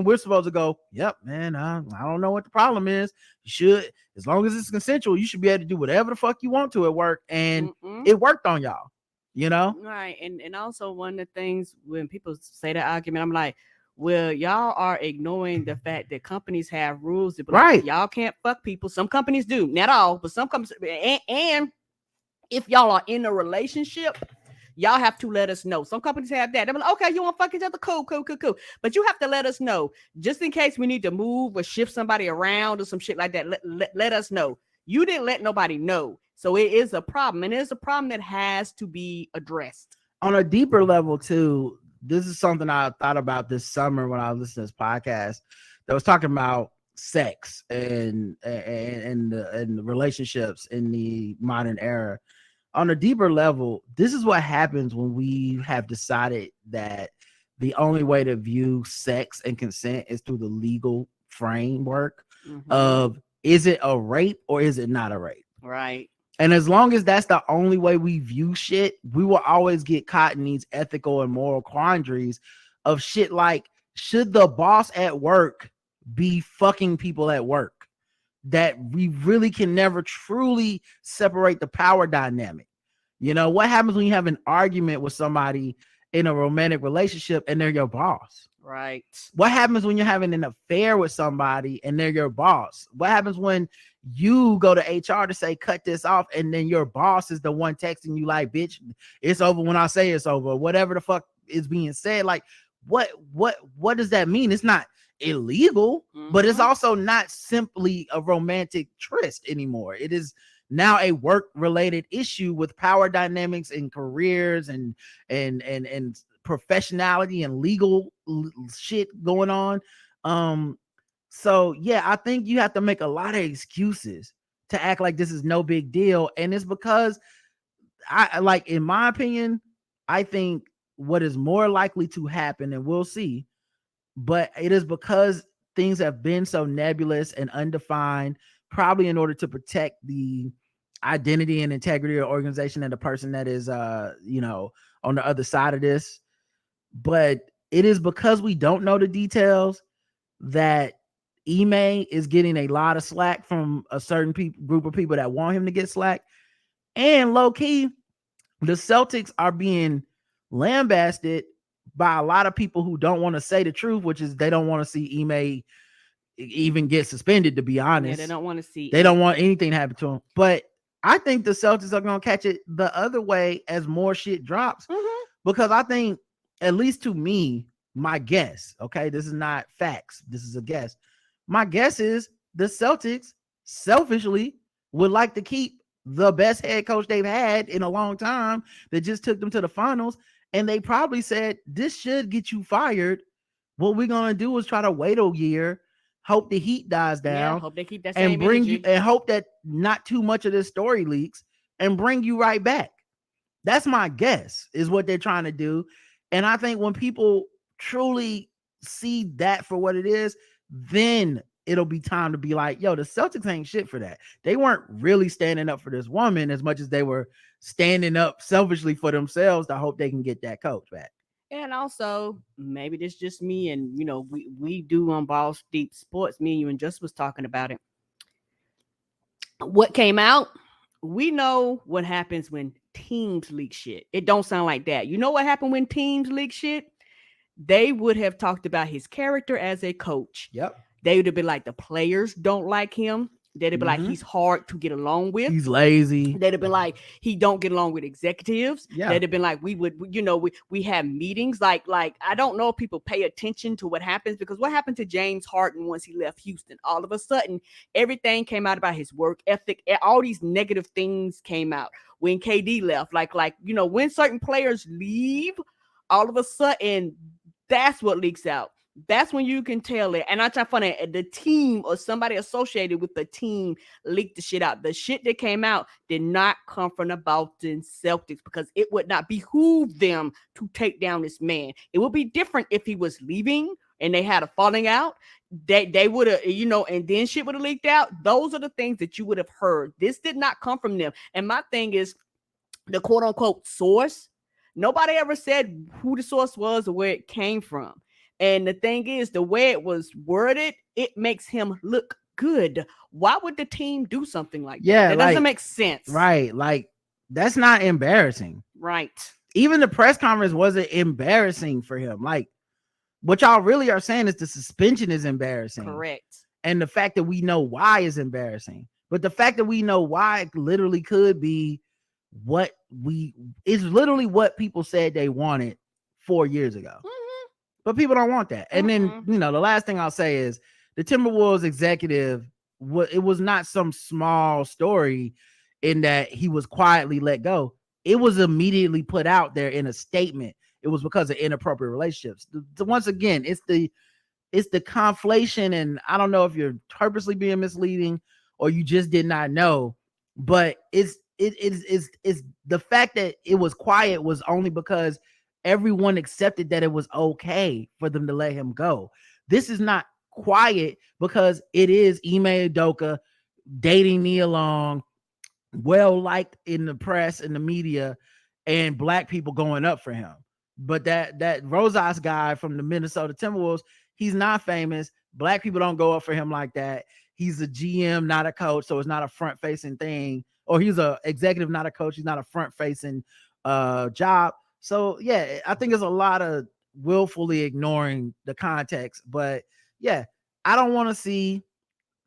we're supposed to go, yep, man, I don't know what the problem is. You should, as long as it's consensual, you should be able to do whatever the fuck you want to at work. And it worked on y'all, Right. And also, one of the things when people say that argument, I'm like, well, y'all are ignoring the fact that companies have rules. Right. Y'all can't fuck people. Some companies do, not all, but some companies. And if y'all are in a relationship, y'all have to let us know. Some companies have that. They're like, okay, you want to fuck each other? Cool. But you have to let us know, just in case we need to move or shift somebody around or some shit like that. Let us know. You didn't let nobody know. So it is a problem. And it's a problem that has to be addressed. On a deeper level, too, this is something I thought about this summer when I was listening to this podcast that was talking about sex and the relationships in the modern era. On a deeper level, this is what happens when we have decided that the only way to view sex and consent is through the legal framework of, is it a rape or is it not a rape? Right. And as long as that's the only way we view shit, we will always get caught in these ethical and moral quandaries of shit like, should the boss at work be fucking people at work? That we really can never truly separate the power dynamic. What happens when you have an argument with somebody in a romantic relationship and they're your boss? Right. What happens when you're having an affair with somebody and they're your boss? What happens when you go to HR to say, cut this off, and then your boss is the one texting you like, bitch, it's over when I say it's over, whatever the fuck is being said? Like, what does that mean? It's not illegal, but it's also not simply a romantic tryst anymore. It is now a work-related issue with power dynamics and careers and professionality and legal shit going on. So yeah, I think you have to make a lot of excuses to act like this is no big deal. And it's because in my opinion, I think what is more likely to happen, and we'll see, but it is because things have been so nebulous and undefined, probably in order to protect the identity and integrity of the organization and the person that is, on the other side of this. But it is because we don't know the details that Ime is getting a lot of slack from a certain group of people that want him to get slack. And low key, the Celtics are being lambasted by a lot of people who don't want to say the truth, which is they don't want to see Ime even get suspended, to be honest. Yeah, they don't want to see. They don't want anything to happen to him. But I think the Celtics are gonna catch it the other way as more shit drops. Because I think, at least to me, my guess, okay, this is not facts, this is a guess. My guess is the Celtics selfishly would like to keep the best head coach they've had in a long time that just took them to the finals. And they probably said, this should get you fired. What we're going to do is try to wait a year, hope the heat dies down, hope they keep that and same bring energy. you, and hope that not too much of this story leaks, and bring you right back. That's my guess, is what they're trying to do. And I think when people truly see that for what it is, then it'll be time to be like, yo, the Celtics ain't shit for that. They weren't really standing up for this woman as much as they were standing up selfishly for themselves to hope they can get that coach back. And also, maybe this just me, and you know, we do on Balls Deep Sports, me and you and just was talking about it. What came out, we know what happens when teams leak shit. It don't sound like that. You know what happened when teams leak shit? They would have talked about his character as a coach. Yep. They would have been like, the players don't like him. They'd have been like, he's hard to get along with. He's lazy. They'd have been like, he don't get along with executives. Yeah. They'd have been like, we have meetings. Like I don't know if people pay attention to what happens, because what happened to James Harden once he left Houston? All of a sudden, everything came out about his work ethic. All these negative things came out when KD left. Like when certain players leave, all of a sudden, that's what leaks out. That's when you can tell it. And I'm trying to find it. The team or somebody associated with the team leaked the shit out. The shit that came out did not come from the Boston Celtics, because it would not behoove them to take down this man. It would be different if he was leaving and they had a falling out. They would have, and then shit would have leaked out. Those are the things that you would have heard. This did not come from them. And my thing is, the quote unquote source, nobody ever said who the source was or where it came from. And the thing is, the way it was worded, it makes him look good. Why would the team do something like that? That doesn't make sense. Right. Like, that's not embarrassing. Right. Even the press conference wasn't embarrassing for him. Like, what y'all really are saying is the suspension is embarrassing. Correct. And the fact that we know why is embarrassing. But the fact that we know why literally could be is literally what people said they wanted 4 years ago. But people don't want that. And then, the last thing I'll say is the Timberwolves executive, it was not some small story in that he was quietly let go. It was immediately put out there in a statement. It was because of inappropriate relationships. Once again, it's the conflation, and I don't know if you're purposely being misleading or you just did not know, but it's the fact that it was quiet was only because everyone accepted that it was okay for them to let him go. This is not quiet because it is Ime Udoka dating Nia Long, well liked in the press and the media, and black people going up for him. But that Rosas guy from the Minnesota Timberwolves, he's not famous. Black people don't go up for him like that. He's a GM, not a coach, so it's not a front-facing thing. Or he's a executive, not a coach. He's not a front-facing job. So, yeah, I think there's a lot of willfully ignoring the context. But, yeah, I don't want to see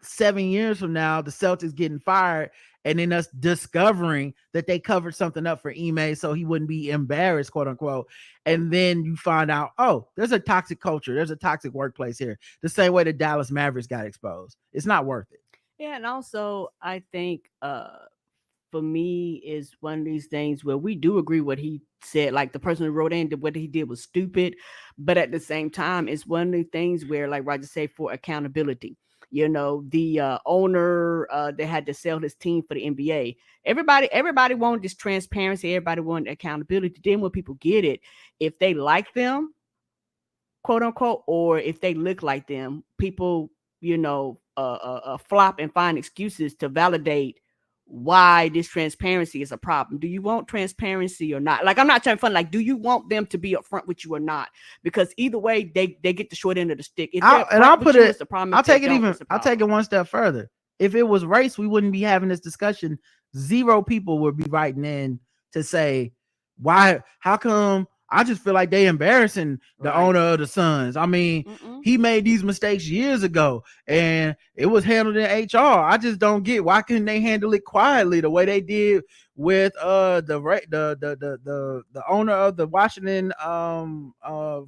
7 years from now the Celtics getting fired and then us discovering that they covered something up for Ime so he wouldn't be embarrassed, quote unquote. And then you find out, oh, there's a toxic culture. There's a toxic workplace here. The same way the Dallas Mavericks got exposed. It's not worth it. Yeah, and also I think for me is one of these things where we do agree what he said, like the person who wrote in, what he did was stupid, but at the same time, it's one of the things where, like Roger said, for accountability, the owner that had to sell his team for the NBA, everybody wanted this transparency, everybody wanted accountability. Then when people get it, if they like them, quote unquote, or if they look like them, people, flop and find excuses to validate why this transparency is a problem. Do you want transparency or not? Like, I'm not trying to fun. Like, do you want them to be upfront with you or not? Because either way, they get the short end of the stick. I'll take it one step further. If it was race, we wouldn't be having this discussion. 0 people would be writing in to say, how come I just feel like they embarrassing the Right. owner of the Suns. I mean, he made these mistakes years ago, and it was handled in HR. I just don't get why couldn't they handle it quietly the way they did with the owner of the Washington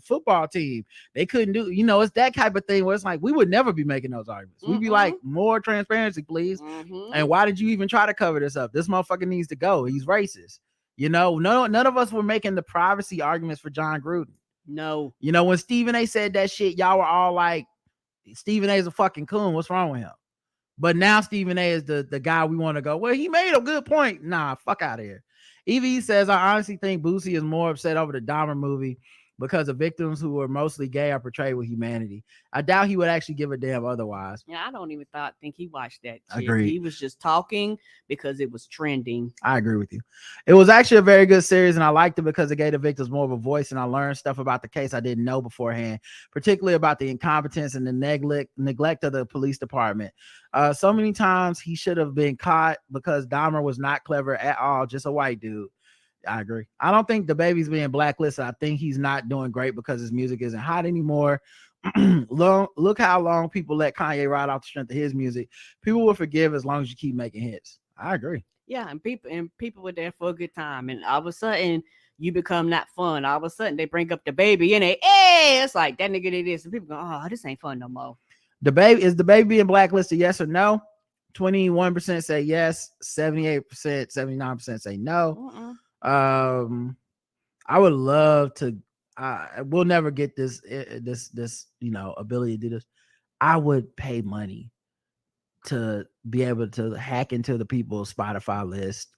football team. They couldn't do, it's that type of thing where it's like we would never be making those arguments. We'd be like, more transparency, please. And why did you even try to cover this up? This motherfucker needs to go. He's racist. None of us were making the privacy arguments for John Gruden. No. When Stephen A said that shit, y'all were all like, Stephen A is a fucking coon. What's wrong with him? But now Stephen A is the guy we want to go, well, he made a good point. Nah, fuck out of here. Evie says, I honestly think Boosie is more upset over the Dahmer movie because the victims who were mostly gay are portrayed with humanity. I doubt he would actually give a damn otherwise. Yeah, I don't even think he watched that shit. Agreed. He was just talking because it was trending. I agree with you. It was actually a very good series, and I liked it because it gave the victims more of a voice, and I learned stuff about the case I didn't know beforehand, particularly about the incompetence and the neglect of the police department. So many times he should have been caught because Dahmer was not clever at all, just a white dude. I agree. I don't think the baby's being blacklisted. I think he's not doing great because his music isn't hot anymore. Look how long people let Kanye ride off the strength of his music. People will forgive as long as you keep making hits. I agree. Yeah, and people were there for a good time, and all of a sudden you become not fun. All of a sudden they bring up the baby and it's like that nigga did this, and people go, oh, this ain't fun no more. Is the baby being blacklisted? Yes or no? 21% say yes, 78%, 79% say no. I would love to. We'll never get this ability to do this. I would pay money to be able to hack into the people's Spotify list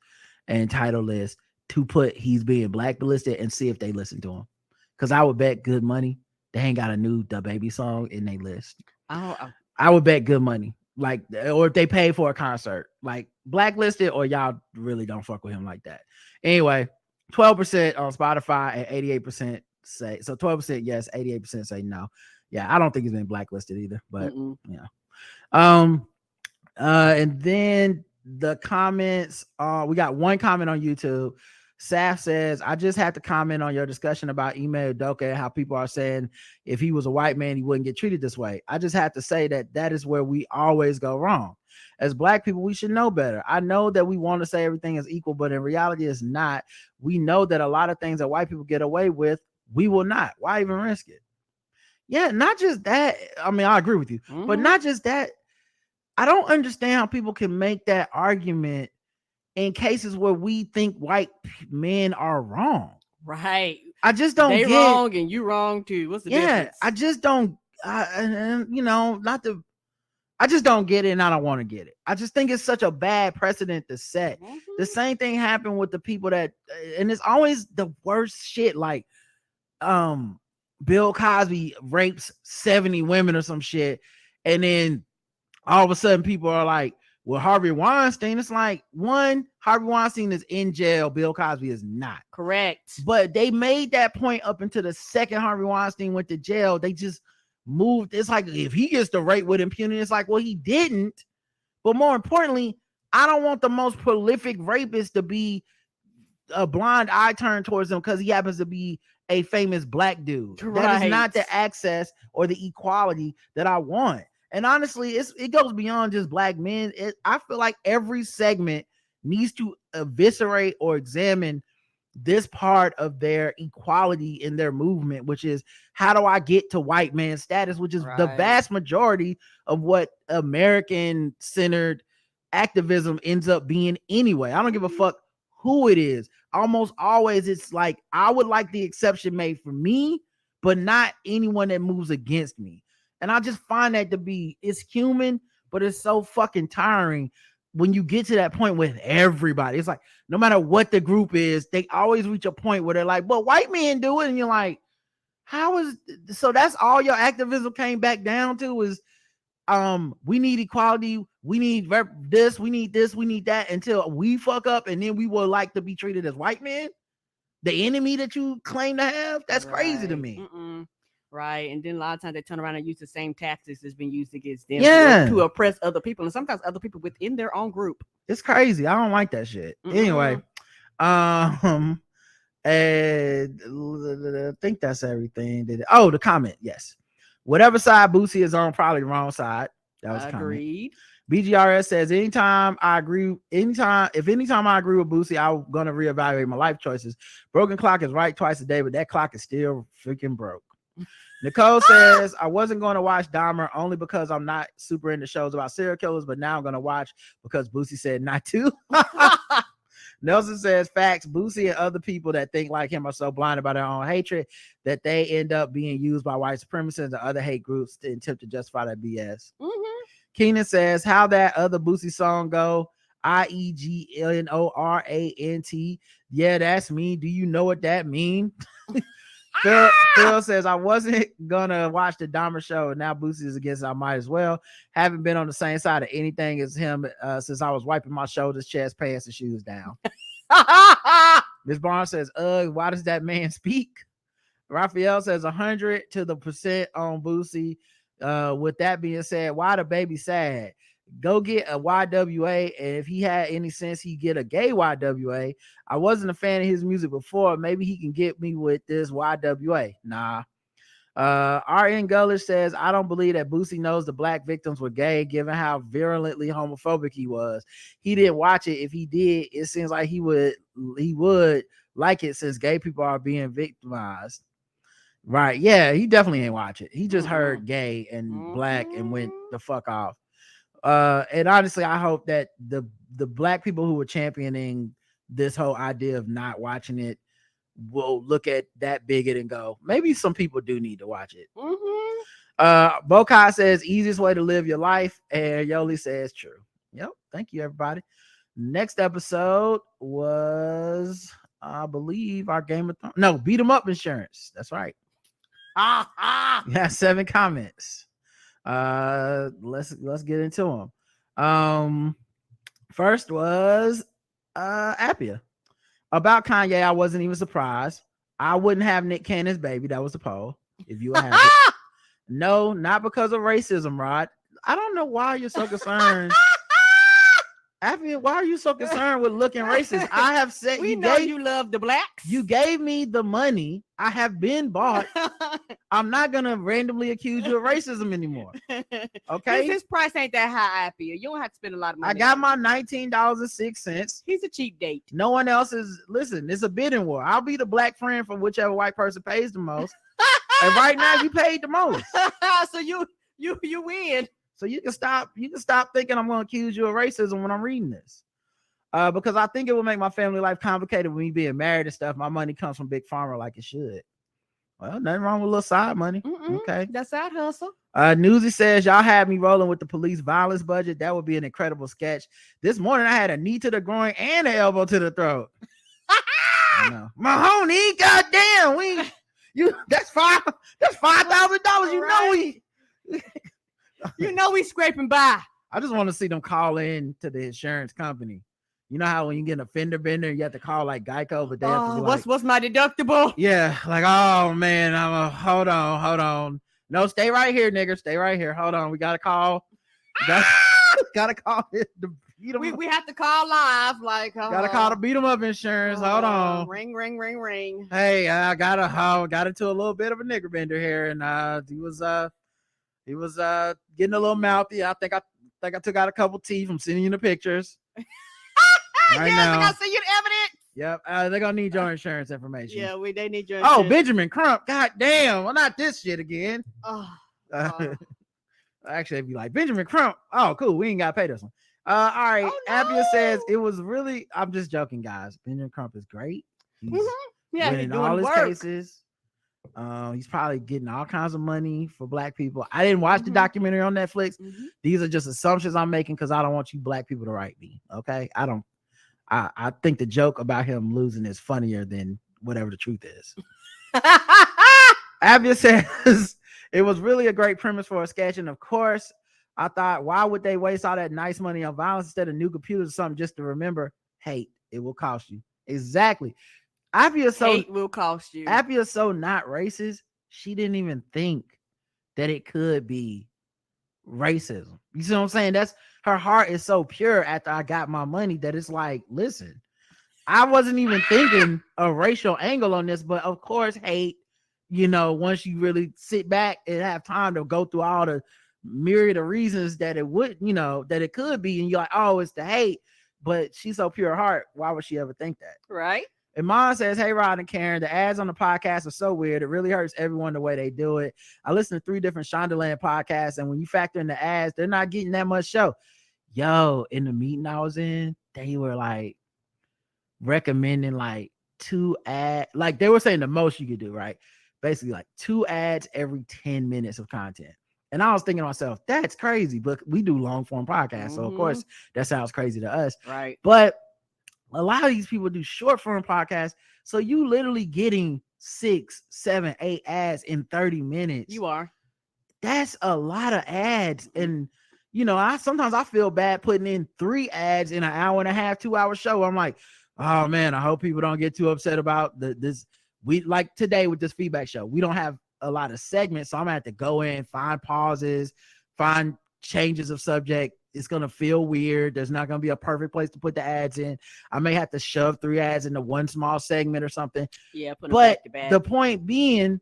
and title list to put he's being blacklisted and see if they listen to him. Because I would bet good money they ain't got a new Da Baby song in their list. I would bet good money. Like, or if they pay for a concert, like blacklisted, or y'all really don't fuck with him like that. Anyway, 12% on Spotify and 88% say so. 12% yes, 88% say no. Yeah, I don't think he's been blacklisted either. But and then the comments. We got one comment on YouTube. Saf says, I just have to comment on your discussion about Ime Udoka and how people are saying if he was a white man, he wouldn't get treated this way. I just have to say that is where we always go wrong. As Black people, we should know better. I know that we want to say everything is equal, but in reality, it's not. We know that a lot of things that white people get away with, we will not. Why even risk it? Yeah, not just that. I mean, I agree with you, but not just that. I don't understand how people can make that argument in cases where we think white men are wrong. Right. I just don't get wrong and you wrong too. What's the difference? I just don't, I just don't get it, and I don't want to get it. I just think it's such a bad precedent to set. The same thing happened with the people that, and it's always the worst shit. Like, Bill Cosby rapes 70 women or some shit, and then all of a sudden people are like, well, Harvey Weinstein, it's like, one, Harvey Weinstein is in jail. Bill Cosby is not. Correct. But they made that point up until the second Harvey Weinstein went to jail. They just moved. It's like, if he gets the rape with impunity, it's like, well, he didn't. But more importantly, I don't want the most prolific rapist to be a blind eye turned towards him because he happens to be a famous Black dude. Right. That is not the access or the equality that I want. And honestly, it goes beyond just Black men. I feel like every segment needs to eviscerate or examine this part of their equality in their movement, which is, how do I get to white man status, which is the vast majority of what American-centered activism ends up being anyway. I don't give a fuck who it is. Almost always it's like, I would like the exception made for me, but not anyone that moves against me. And I just find that to be, it's human, but it's so fucking tiring when you get to that point with everybody. It's like, no matter what the group is, they always reach a point where they're like, well, white men do it. And you're like, so that's all your activism came back down to is, we need equality. We need this, we need that until we fuck up. And then we would like to be treated as white men, the enemy that you claim to have. That's crazy to me. Right. And then a lot of times they turn around and use the same tactics that's been used against them to oppress other people, and sometimes other people within their own group. It's crazy. I don't like that shit. Anyway, And I think that's everything. The comment, yes. Whatever side Boosie is on, probably the wrong side. That was a comment. Agreed. BGRS says, anytime I agree with Boosie, I'm gonna reevaluate my life choices. Broken clock is right twice a day, but that clock is still freaking broke. Nicole says, I wasn't going to watch Dahmer only because I'm not super into shows about serial killers, but now I'm going to watch because Boosie said not to. Nelson says, facts, Boosie and other people that think like him are so blinded by their own hatred that they end up being used by white supremacists and other hate groups to attempt to justify that BS. Mm-hmm. Keenan says, how that other Boosie song go? IEGNORANT. Yeah, that's me. Do you know what that mean? Phil says, I wasn't gonna watch the Dahmer show. Now Boosie is against it. I might as well. Haven't been on the same side of anything as him since I was wiping my shoulders, chest, pants, and shoes down. Ms. Barnes says, why does that man speak? Raphael says 100% on Boosie. With that being said, why the baby sad? Go get a YWA, and if he had any sense, he'd get a gay YWA. I wasn't a fan of his music before. Maybe he can get me with this YWA. Nah. RN Gullish says, I don't believe that Boosie knows the black victims were gay, given how virulently homophobic he was. He didn't watch it. If he did, it seems like he would like it since gay people are being victimized. Right. Yeah, he definitely ain't watch it. He just heard gay and black and went the fuck off. And honestly, I hope that the black people who were championing this whole idea of not watching it will look at that bigot and go, maybe some people do need to watch it. Bokai says, easiest way to live your life. And Yoli says, true. Yep. Thank you, everybody. Next episode was, I believe, our Game of Thrones. No, Beat 'em Up Insurance. That's right. Yeah, 7 comments. Let's get into them. First was Appia. About Kanye, I wasn't even surprised. I wouldn't have Nick Cannon's baby. That was the poll. If you would have it. No, not because of racism, Rod. I don't know why you're so concerned. Appia, why are you so concerned with looking racist? I have said you love the blacks. You gave me the money. I have been bought. I'm not gonna randomly accuse you of racism anymore. Okay, his price ain't that high, Appia. You don't have to spend a lot of money. I got my $19.06. He's a cheap date. No one else is. Listen, it's a bidding war. I'll be the black friend from whichever white person pays the most. And right now, you paid the most. So you win. So you can stop thinking I'm going to accuse you of racism when I'm reading this. Because I think it will make my family life complicated with me being married and stuff. My money comes from Big Pharma like it should. Well, nothing wrong with a little side money. Okay. That's side hustle. Newsy says, y'all had me rolling with the police violence budget. That would be an incredible sketch. This morning I had a knee to the groin and an elbow to the throat. I know. Mahoney, goddamn, that's $5,000. You know we scraping by. I just want to see them call in to the insurance company. You know how when you get a fender bender, you have to call like Geico, but they have to be like, what's my deductible? Yeah, like, oh man, hold on. No, stay right here, nigga. Stay right here. Hold on. We gotta call. Gotta call it. We have to call live. Like, gotta call to beat 'em up insurance. Hold on. Ring. Hey, I got into a little bit of a nigger bender here, and he was getting a little mouthy. I think I took out a couple teeth. I'm sending you the pictures. Right now. I got to see you the evidence. Yep. They're gonna need your insurance information. Yeah, they need your insurance. Oh, Benjamin Crump. God damn. Well, not this shit again. Actually, it'd be like Benjamin Crump. Oh, cool. We ain't got to pay this one. All right. Appia says it was really, I'm just joking, guys. Benjamin Crump is great. He's winning all his cases. He's probably getting all kinds of money for black people. I didn't watch the documentary on Netflix. These are just assumptions I'm making because I don't want you black people to write me. Okay. I think the joke about him losing is funnier than whatever the truth is. Appia says it was really a great premise for a sketch. And of course, I thought, why would they waste all that nice money on violence instead of new computers or something just to remember hate? It will cost you. Exactly. Hate will cost you. Appia's so not racist. She didn't even think that it could be racism. You see what I'm saying? That's her heart is so pure after I got my money that it's like, listen, I wasn't even thinking a racial angle on this, but of course, hate, once you really sit back and have time to go through all the myriad of reasons that it would, that it could be, and you're like, oh, it's the hate, but she's so pure heart. Why would she ever think that? Right. And Mom says, hey, Rod and Karen, the ads on the podcast are so weird. It really hurts everyone the way they do it. I listen to 3 different Shondaland podcasts, and when you factor in the ads, they're not getting that much show. Yo, in the meeting I was in, they were like recommending like 2 ads. Like they were saying the most you could do, right? Basically like 2 ads every 10 minutes of content. And I was thinking to myself, that's crazy, but we do long form podcasts. So of course that sounds crazy to us. Right. But a lot of these people do short form podcasts. So you literally getting 6, 7, 8 ads in 30 minutes. You are. That's a lot of ads. And sometimes I feel bad putting in 3 ads in an hour and a half, 2-hour show. I'm like, oh man, I hope people don't get too upset about this. We like today with this feedback show, we don't have a lot of segments. So I'm gonna have to go in, find pauses, find changes of subject. It's gonna feel weird. There's not gonna be a perfect place to put the ads in. I may have to shove 3 ads into one small segment or something. Yeah, put them but back to back. The point being,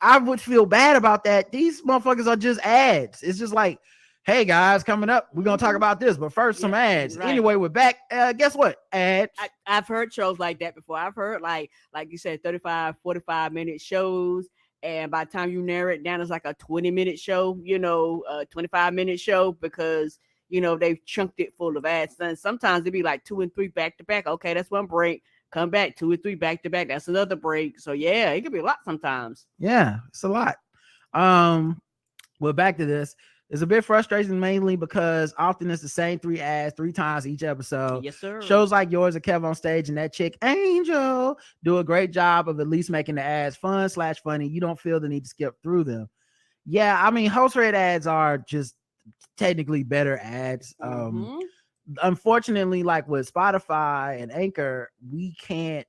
I would feel bad about that. These motherfuckers are just ads. It's just like, hey guys, coming up, we're gonna talk about this, but first some ads. Right. Anyway, we're back. Guess what? Ads. I've heard shows like that before. I've heard like you said, 35, 45-minute shows. And by the time you narrow it down, it's like a 20-minute show, a 25-minute show, because, they've chunked it full of ads. And sometimes it'd be like 2 and 3 back to back. Okay, that's one break. Come back, 2 or 3 back to back. That's another break. So yeah, it could be a lot sometimes. Yeah, it's a lot. Well, back to this. It's a bit frustrating, mainly because often it's the same 3 ads 3 times each episode. Yes, sir. Shows like yours and Kev on Stage and that chick Angel do a great job of at least making the ads fun/funny. You don't feel the need to skip through them. Yeah, I mean, host rate ads are just technically better ads. Unfortunately, like with Spotify and Anchor, we can't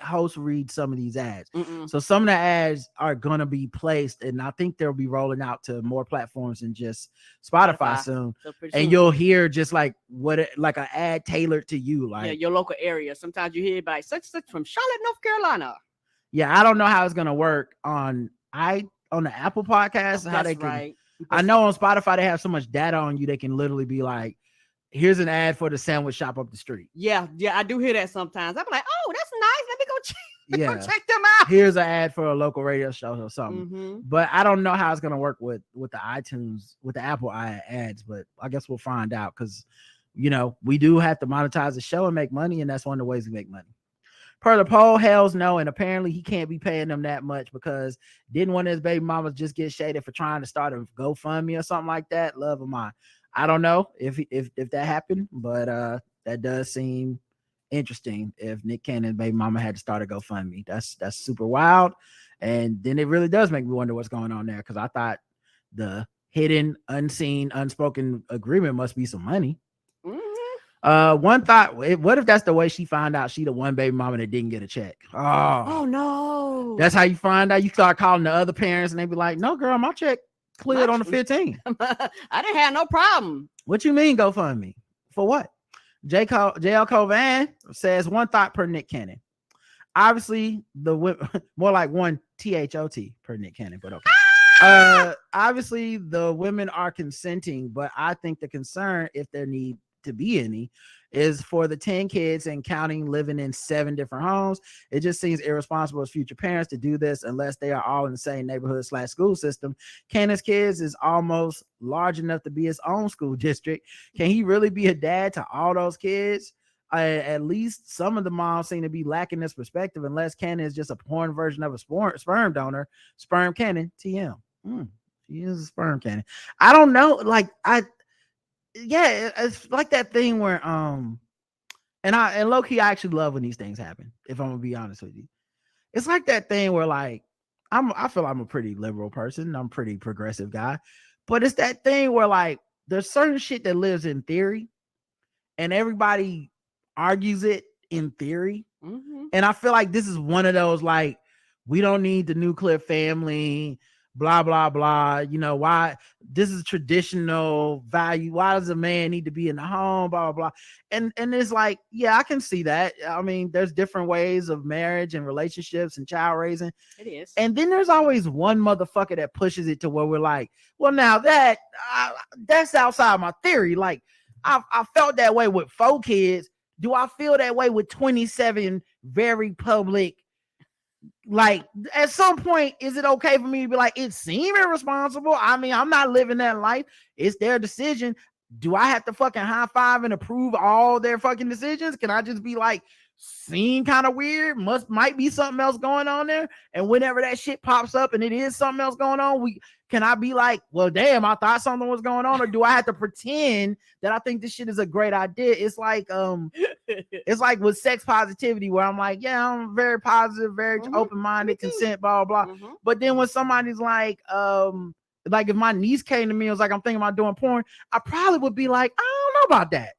host read some of these ads. So some of the ads are gonna be placed, and I think they'll be rolling out to more platforms than just Spotify soon. So and you'll hear just like like an ad tailored to you, like your local area. Sometimes you hear by such from Charlotte, North Carolina. Yeah, I don't know how it's gonna work on the Apple Podcast. How they can. Right. I know on Spotify they have so much data on you, they can literally be like, here's an ad for the sandwich shop up the street. Yeah, I do hear that sometimes. I'm like, oh, that's nice. Let me go check them out. Here's an ad for a local radio show or something. But I don't know how it's gonna work with the iTunes, with the Apple ads. But I guess we'll find out, because we do have to monetize the show and make money, and that's one of the ways we make money. Per the poll, hells no, and apparently he can't be paying them that much, because didn't one of his baby mamas just get shaded for trying to start a GoFundMe or something like that? Love of mine. I don't know if that happened, but that does seem interesting. If Nick Cannon's baby mama had to start a GoFundMe, that's super wild. And then it really does make me wonder what's going on there, because I thought the hidden, unseen, unspoken agreement must be some money. One thought, what if that's the way she found out she the one baby mama that didn't get a check? Oh no. That's how you find out. You start calling the other parents and they be like, no girl, my check cleared on the 15th. I didn't have no problem. What you mean GoFundMe? For what? JL Covan says, one thought per Nick Cannon. Obviously, more like one THOT per Nick Cannon, but okay. Obviously, the women are consenting, but I think the concern, if there need to be any, is for the 10 kids and counting living in 7 different homes. It just seems irresponsible as future parents to do this unless they are all in the same neighborhood / school system. Cannon's kids is almost large enough to be his own school district. Can he really be a dad to all those kids? At least some of the moms seem to be lacking this perspective, unless Cannon is just a porn version of a sperm donor. Sperm Cannon, TM. He is a sperm cannon. I don't know. Like, it's like that thing where and low-key, I actually love when these things happen, if I'm gonna be honest with you. It's like that thing where, like, I feel I'm a pretty liberal person, I'm a pretty progressive guy, but it's that thing where, like, there's certain shit that lives in theory and everybody argues it in theory. And I feel like this is one of those, like, we don't need the nuclear family, blah blah blah. You know, why this is traditional value? Why does a man need to be in the home? Blah blah blah. And it's like, yeah, I can see that. I mean, there's different ways of marriage and relationships and child raising. It is. And then there's always one motherfucker that pushes it to where we're like, well, now that's outside my theory. Like, I felt that way with 4 kids. Do I feel that way with 27 very public? Like, at some point, is it okay for me to be like, it seemed irresponsible? I mean, I'm not living that life. It's their decision. Do I have to fucking high five and approve all their fucking decisions? Can I just be like, seem kind of weird? Might be something else going on there. And whenever that shit pops up and it is something else going on, can I be like, well, damn, I thought something was going on? Or do I have to pretend that I think this shit is a great idea? It's like with sex positivity, where I'm like, yeah, I'm very positive, very open-minded, consent, blah blah blah. But then when somebody's like if my niece came to me and was like, I'm thinking about doing porn, I probably would be like, I don't know about that.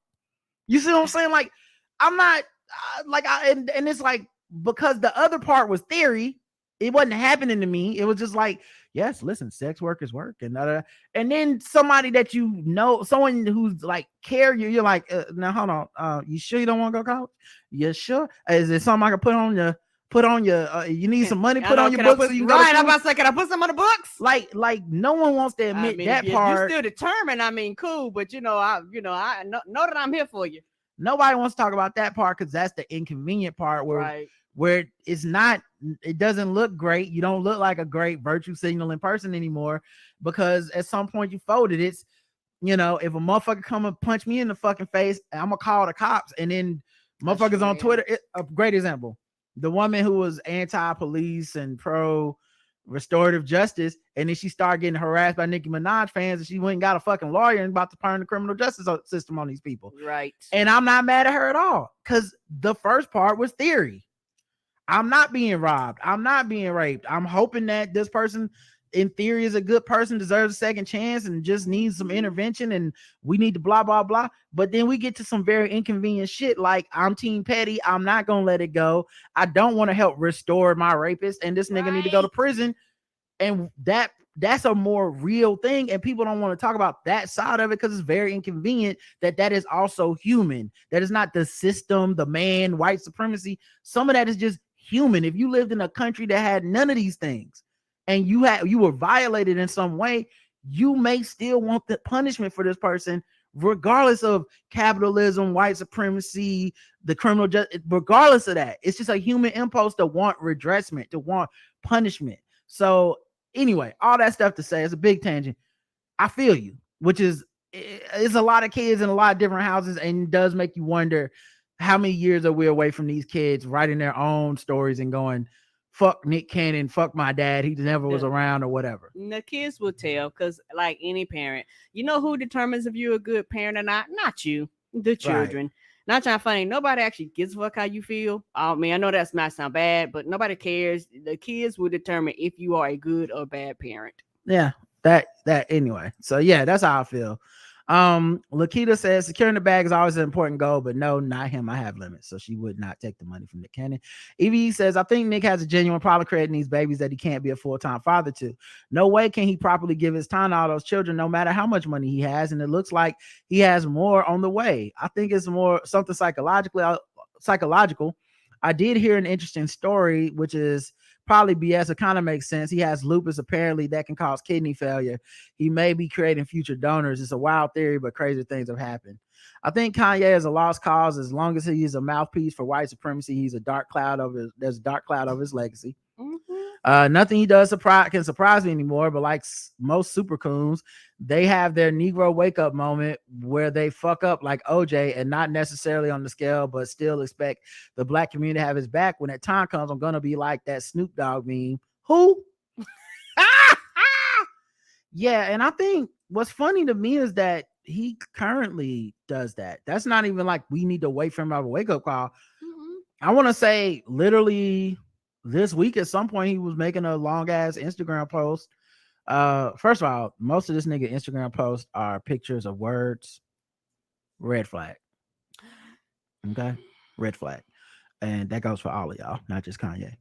You see what I'm saying? Like, I'm not and it's like, because the other part was theory, it wasn't happening to me. It was just like, yes, listen, sex work is work. And then somebody that you know, someone who's like care you, you're like, now hold on, you sure you don't want to go to college? You sure? Is there something I can put on your you need some money put on your books so you can go to school? I'm about to say, can I put some on the books? Like no one wants to admit that part. You're still determined. I mean, cool, but I know that I'm here for you. Nobody wants to talk about that part, because that's the inconvenient part where it's not, it doesn't look great. You don't look like a great virtue signaling person anymore, because at some point you folded. It's, if a motherfucker come and punch me in the fucking face, I'm gonna call the cops. And then motherfuckers on Twitter, a great example, the woman who was anti-police and pro restorative justice, and then she started getting harassed by Nicki Minaj fans, and she went and got a fucking lawyer and about to turn the criminal justice system on these people. Right. And I'm not mad at her at all, because the first part was theory. I'm not being robbed. I'm not being raped. I'm hoping that this person, in theory, is a good person, deserves a second chance, and just needs some intervention, and we need to blah blah blah. But then we get to some very inconvenient shit like, I'm Team Petty, I'm not gonna let it go, I don't want to help restore my rapist, and this nigga need to go to prison. And that's a more real thing, and people don't want to talk about that side of it, because it's very inconvenient that is also human. That is not the system, the man, white supremacy. Some of that is just human. If you lived in a country that had none of these things, and you were violated in some way, you may still want the punishment for this person, regardless of capitalism, white supremacy, the criminal justice. Regardless of that, it's just a human impulse to want redressment, to want punishment. So anyway, all that stuff to say, it's a big tangent. I feel you, which is, it's a lot of kids in a lot of different houses, and it does make you wonder, how many years are we away from these kids writing their own stories and going, fuck Nick Cannon, fuck my dad, he never was around, or whatever. The kids will tell, because like any parent, you know who determines if you're a good parent or not? Not you, the children. Right. Not trying to funny. Nobody actually gives a fuck how you feel. I mean, I know that's not sound bad, but nobody cares. The kids will determine if you are a good or bad parent. Yeah, that anyway. So yeah, that's how I feel. Lakita says securing the bag is always an important goal, but no, not him. I have limits, so she would not take the money from Nick Cannon. Evie says, I think Nick has a genuine problem creating these babies that he can't be a full-time father to. No way can he properly give his time to all those children, no matter how much money he has, and it looks like he has more on the way. I think it's more something psychological. I did hear an interesting story, which is probably BS. It kind of makes sense. He has lupus, apparently, that can cause kidney failure. He may be creating future donors. It's a wild theory, but crazy things have happened. I think Kanye is a lost cause. As long as he is a mouthpiece for white supremacy, there's a dark cloud over his legacy. Nothing he does can surprise me anymore, but like most super coons, they have their Negro wake up moment where they fuck up like OJ, and not necessarily on the scale, but still expect the black community to have his back. When that time comes, I'm gonna be like that Snoop Dogg meme. Who? Yeah, and I think what's funny to me is that he currently does that. That's not even like we need to wait for him to have a wake up call. I want to say literally this week at some point he was making a long ass Instagram post. First of all, most of this nigga Instagram posts are pictures of words. Red flag. Okay, red flag, and that goes for all of y'all, not just Kanye.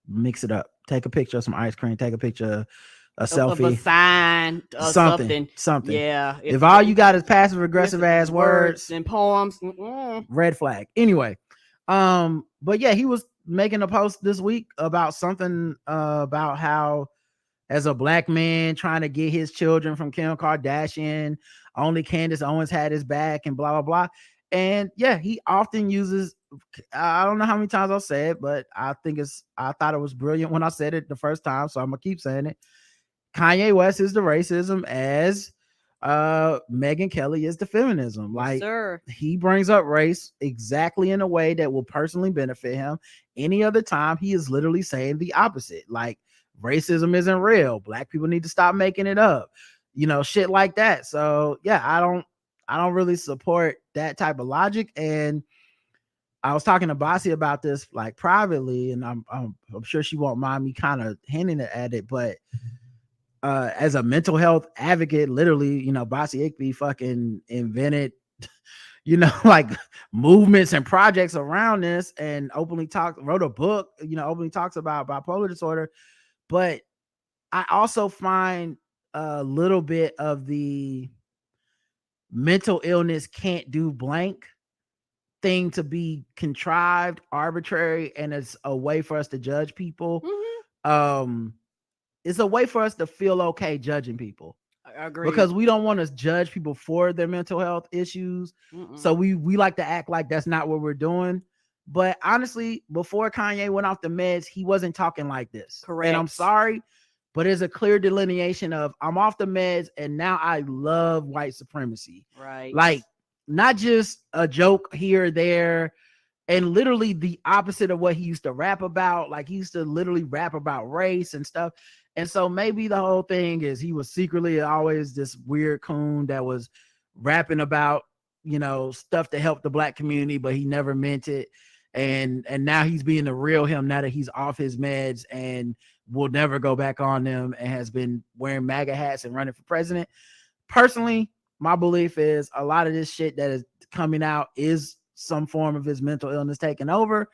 Mix it up. Take a picture of some ice cream. Take a picture a of a selfie, sign or something. Yeah. If all you got is passive aggressive ass words and poems, red flag. Anyway, but yeah, he was making a post this week about something about how, as a black man trying to get his children from Kim Kardashian, only Candace Owens had his back, and blah blah blah. And yeah, he often uses, I don't know how many times I'll say it, but I thought it was brilliant when I said it the first time, so I'm gonna keep saying it. Kanye West is the racism as Megyn Kelly is the feminism. Like, sir. he brings up race exactly in a way that will personally benefit him. Any other time, he is literally saying the opposite. Like, racism isn't real. Black people need to stop making it up. Shit like that. So yeah, I don't really support that type of logic. And I was talking to Bossy about this like privately, and I'm sure she won't mind me kind of hinting at it, but as a mental health advocate, literally, Bossy Igby fucking invented, like movements and projects around this, and wrote a book, openly talks about bipolar disorder. But I also find a little bit of the mental illness can't do blank thing to be contrived, arbitrary, and it's a way for us to judge people. It's a way for us to feel okay judging people. I agree. Because we don't want to judge people for their mental health issues. So we like to act like that's not what we're doing. But honestly, before Kanye went off the meds, he wasn't talking like this. Correct. And I'm sorry, but there's a clear delineation of, I'm off the meds and now I love white supremacy. Right. Like, not just a joke here or there, and literally the opposite of what he used to rap about. Like, he used to literally rap about race and stuff. And so maybe the whole thing is he was secretly always this weird coon that was rapping about, stuff to help the black community, but he never meant it. And now he's being the real him now that he's off his meds and will never go back on them, and has been wearing MAGA hats and running for president. Personally, my belief is a lot of this shit that is coming out is some form of his mental illness taking over.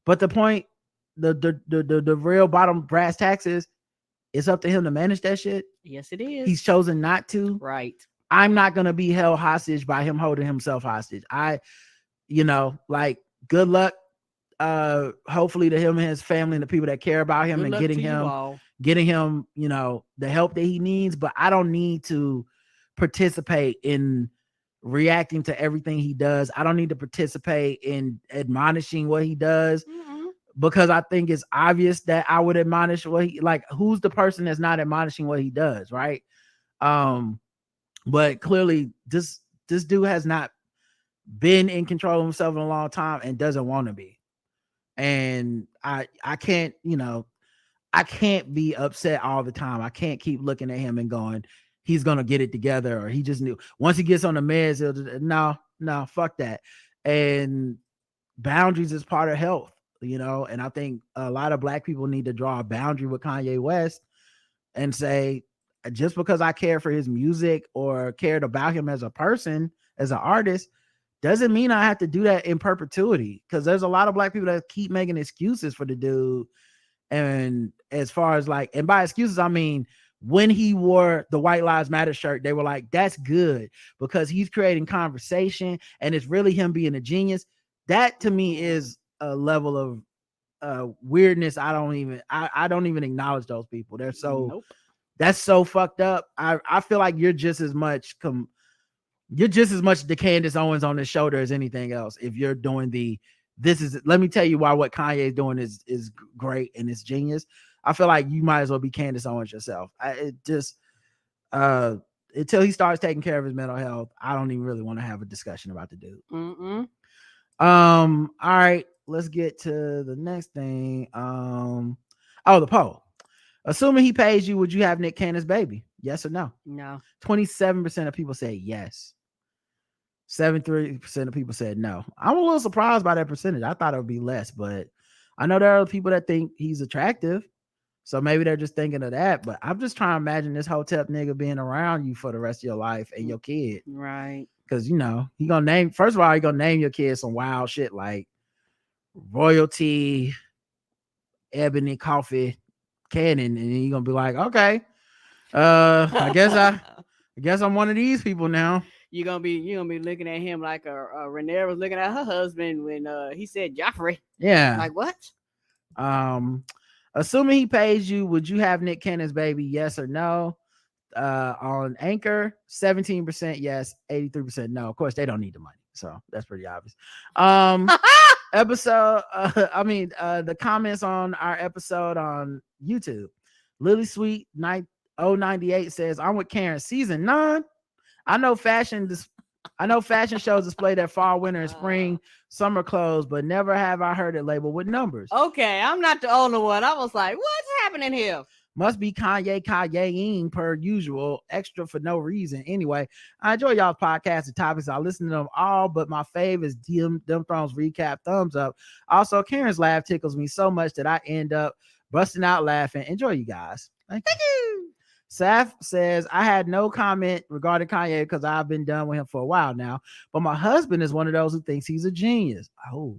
But the point, the real bottom brass tacks is, it's up to him to manage that shit. Yes, it is. He's chosen not to. Right. I'm not going to be held hostage by him holding himself hostage. Good luck. Hopefully to him and his family and the people that care about him, and getting him, the help that he needs. But I don't need to participate in reacting to everything he does. I don't need to participate in admonishing what he does. Because I think it's obvious that I would admonish who's the person that's not admonishing what he does, right? But clearly this dude has not been in control of himself in a long time and doesn't want to be. And I can't, I can't be upset all the time. I can't keep looking at him and going, he's gonna get it together, or he just knew once he gets on the meds, no, fuck that. And boundaries is part of health. And I think a lot of black people need to draw a boundary with Kanye West and say, just because I care for his music or cared about him as a person, as an artist, doesn't mean I have to do that in perpetuity. Because there's a lot of black people that keep making excuses for the dude. And as far as and by excuses, I mean, when he wore the White Lives Matter shirt, they were like, that's good because he's creating conversation and it's really him being a genius. That to me is a level of weirdness. I don't even acknowledge those people. They're so that's so fucked up. I feel like you're just as much the Candace Owens on his shoulder as anything else. If you're doing let me tell you why what Kanye is doing is great and it's genius. I feel like you might as well be Candace Owens yourself. Until he starts taking care of his mental health, I don't even really want to have a discussion about the dude. All right, let's get to the next thing. The poll. Assuming he pays you, would you have Nick Cannon's baby? Yes or no? No. 27% of people say yes. 73% of people said no. I'm a little surprised by that percentage. I thought it would be less, but I know there are people that think he's attractive. So maybe they're just thinking of that. But I'm just trying to imagine this Hotep nigga being around you for the rest of your life and your kid. Right. Because, he gonna name your kid some wild shit like Royalty, Ebony Coffee Cannon. And then you're gonna be like, okay, I guess I'm one of these people now. you're gonna be looking at him like Renee was looking at her husband when he said Joffrey. Yeah. Like what? Assuming he pays you, would you have Nick Cannon's baby? Yes or no? On Anchor, 17% yes, 83% no. Of course, they don't need the money, so that's pretty obvious. Episode, the comments on our episode on YouTube. Lily Sweet 098 says, "I'm with Karen. Season 9. I know fashion shows display their fall, winter, and spring, summer clothes, but never have I heard it labeled with numbers. Okay, I'm not the only one. I was like, what's happening here? Must be Kanyeing per usual, extra for no reason. Anyway, I enjoy y'all's podcast and topics. I listen to them all, but my fave is Them Thrones recap. Thumbs up. Also, Karen's laugh tickles me so much that I end up busting out laughing. Enjoy you guys. Thank you. Saf says, I had no comment regarding Kanye because I've been done with him for a while now, but my husband is one of those who thinks he's a genius. Oh,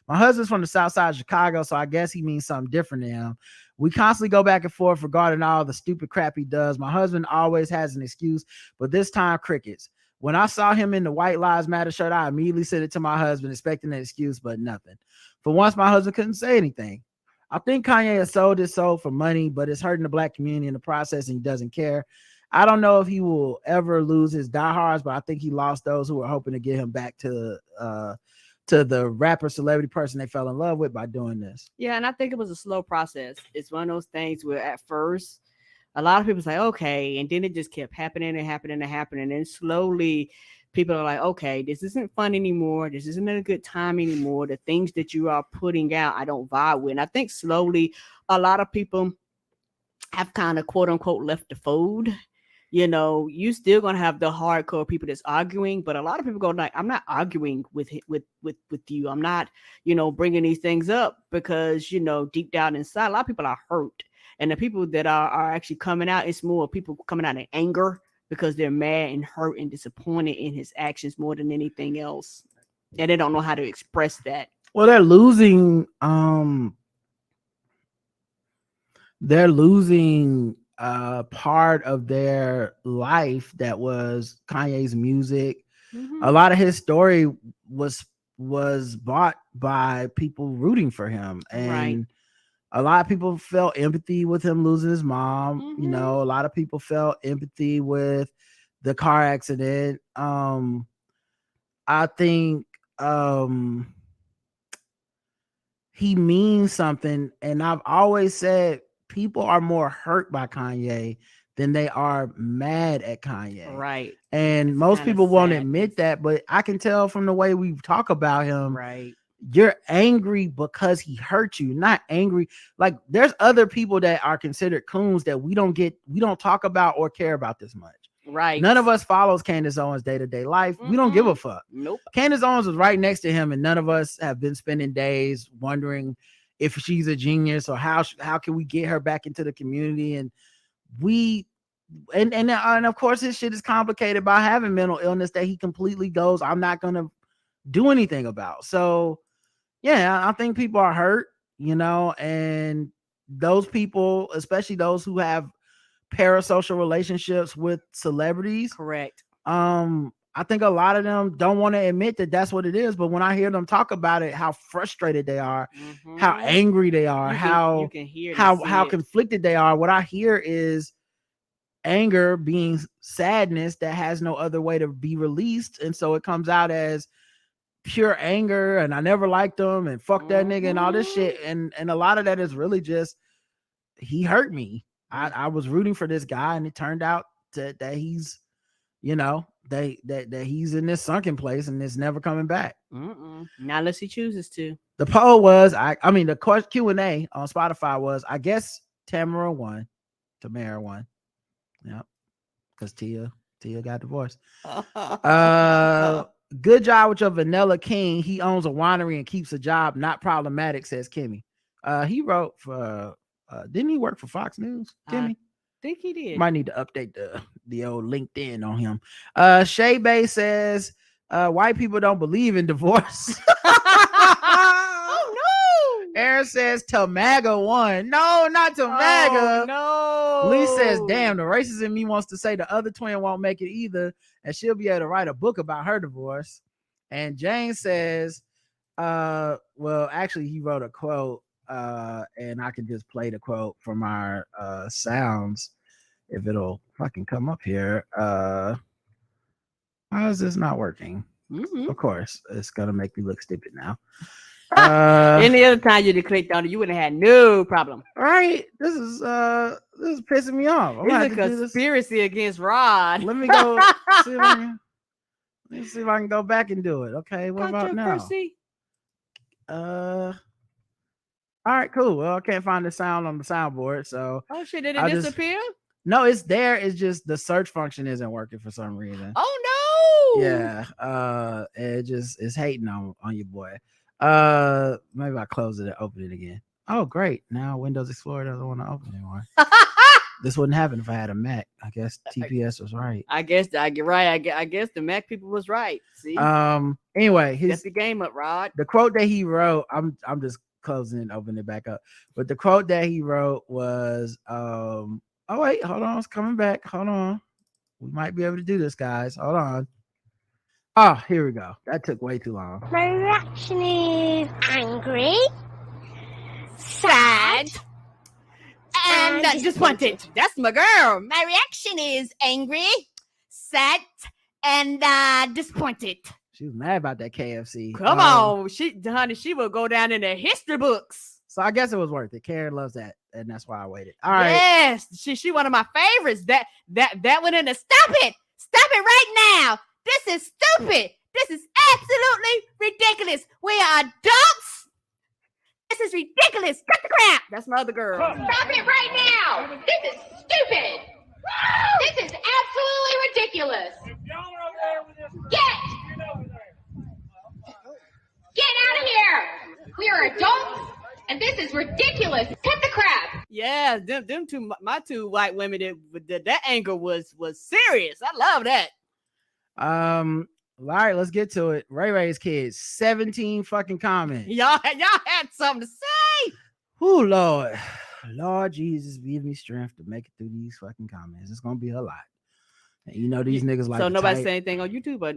my husband's from the south side of Chicago, so I guess he means something different to him. We constantly go back and forth regarding all the stupid crap he does. My husband always has an excuse, but this time crickets. When I saw him in the White Lives Matter shirt, I immediately sent it to my husband, expecting an excuse, but nothing. For once, my husband couldn't say anything. I think Kanye has sold his soul for money, but it's hurting the black community in the process, and he doesn't care. I don't know if he will ever lose his diehards, but I think he lost those who were hoping to get him back to the rapper celebrity person they fell in love with by doing this. Yeah, and I think it was a slow process. It's one of those things where at first a lot of people say, okay, and then it just kept happening and happening and happening. And slowly people are like, okay, this isn't fun anymore. This isn't a good time anymore. The things that you are putting out, I don't vibe with. And I think slowly a lot of people have kind of quote unquote left the fold. You know, you still gonna have the hardcore people that's arguing, but a lot of people go like, I'm not arguing with you. I'm not, bringing these things up because, deep down inside, a lot of people are hurt. And the people that are actually coming out, it's more people coming out in anger because they're mad and hurt and disappointed in his actions more than anything else. And they don't know how to express that. Well, they're losing part of their life that was Kanye's music. Mm-hmm. A lot of his story was bought by people rooting for him, and a lot of people felt empathy with him losing his mom. Mm-hmm. A lot of people felt empathy with the car accident. I think he means something, and I've always said people are more hurt by Kanye than they are mad at Kanye. Right. And most people won't admit that, but I can tell from the way we talk about him. Right. You're angry because he hurt you, not angry. Like there's other people that are considered coons that we don't talk about or care about this much. Right. None of us follows Candace Owens' day-to-day life. Mm-hmm. We don't give a fuck. Nope. Candace Owens was right next to him, and none of us have been spending days wondering if she's a genius or how can we get her back into the community. And and of course his shit is complicated by having mental illness that he completely goes, I'm not gonna do anything about. So yeah, I think people are hurt, and those people, especially those who have parasocial relationships with celebrities. Correct. I think a lot of them don't want to admit that that's what it is, but when I hear them talk about it, how frustrated they are, mm-hmm. how angry they are, how conflicted they are, what I hear is anger being sadness that has no other way to be released, and so it comes out as pure anger, and I never liked them, and fuck that nigga, and all this shit, and a lot of that is really just he hurt me. I was rooting for this guy, and it turned out that he's, that he's in this sunken place and it's never coming back. Not unless he chooses to. The poll was, the Q&A on Spotify was, I guess Tamara won. Yep, because Tia got divorced. Good job with your Vanilla King. He owns a winery and keeps a job. Not problematic, says Kimmy. He wrote for didn't he work for Fox News, Kimmy? Think he did. Might need to update the old LinkedIn on him. Shay Bay says white people don't believe in divorce. Oh no! Aaron says Tamaga won. No, not Tamaga. Oh, no. Lee says, damn, the racist in me wants to say the other twin won't make it either, and she'll be able to write a book about her divorce. And Jane says, well, actually, he wrote a quote, and I can just play the quote from our sounds if it'll fucking come up here. How is this not working? Of course, it's gonna make me look stupid now. Any other time you'd have clicked on it, you wouldn't have had no problem. Right? This is pissing me off. It's a conspiracy against Rod. Let me go see if I can, let me see if I can go back and do it. Okay, what about now? All right, cool. Well, I can't find the sound on the soundboard, so oh shit, did it disappear? No, it's there. It's just the search function isn't working for some reason. Oh no! Yeah, it just is hating on your boy. Maybe I close it and open it again. Oh, great! Now Windows Explorer doesn't want to open anymore. This wouldn't happen if I had a Mac. I guess TPS was right. I guess I get right. I guess the Mac people was right. See. Anyway, Step the game up, Rod. The quote that he wrote. I'm just closing and opening it back up. But the quote that he wrote was oh wait, hold on, it's coming back. Hold on. We might be able to do this, guys. Hold on. Oh, here we go. That took way too long. My reaction is angry, sad, and disappointed. That's my girl. My reaction is angry, sad, and disappointed. She was mad about that KFC. Come on, she will go down in the history books. So I guess it was worth it. Karen loves that, and that's why I waited. All right. Yes, she one of my favorites. That went in the stop it right now. This is stupid. This is absolutely ridiculous. We are adults. This is ridiculous. Cut the crap. That's my other girl. Stop it right now. This is stupid. This is absolutely ridiculous. Get out of here. We are adults. And this is ridiculous. Cut the crap. Yeah, them two, my two white women. That angle was serious. I love that. All right, let's get to it. Ray Ray's kids, 17 fucking comments. Y'all had something to say. Oh Lord Jesus, give me strength to make it through these fucking comments. It's gonna be a lot. And you know these niggas like. So nobody say anything on YouTube, but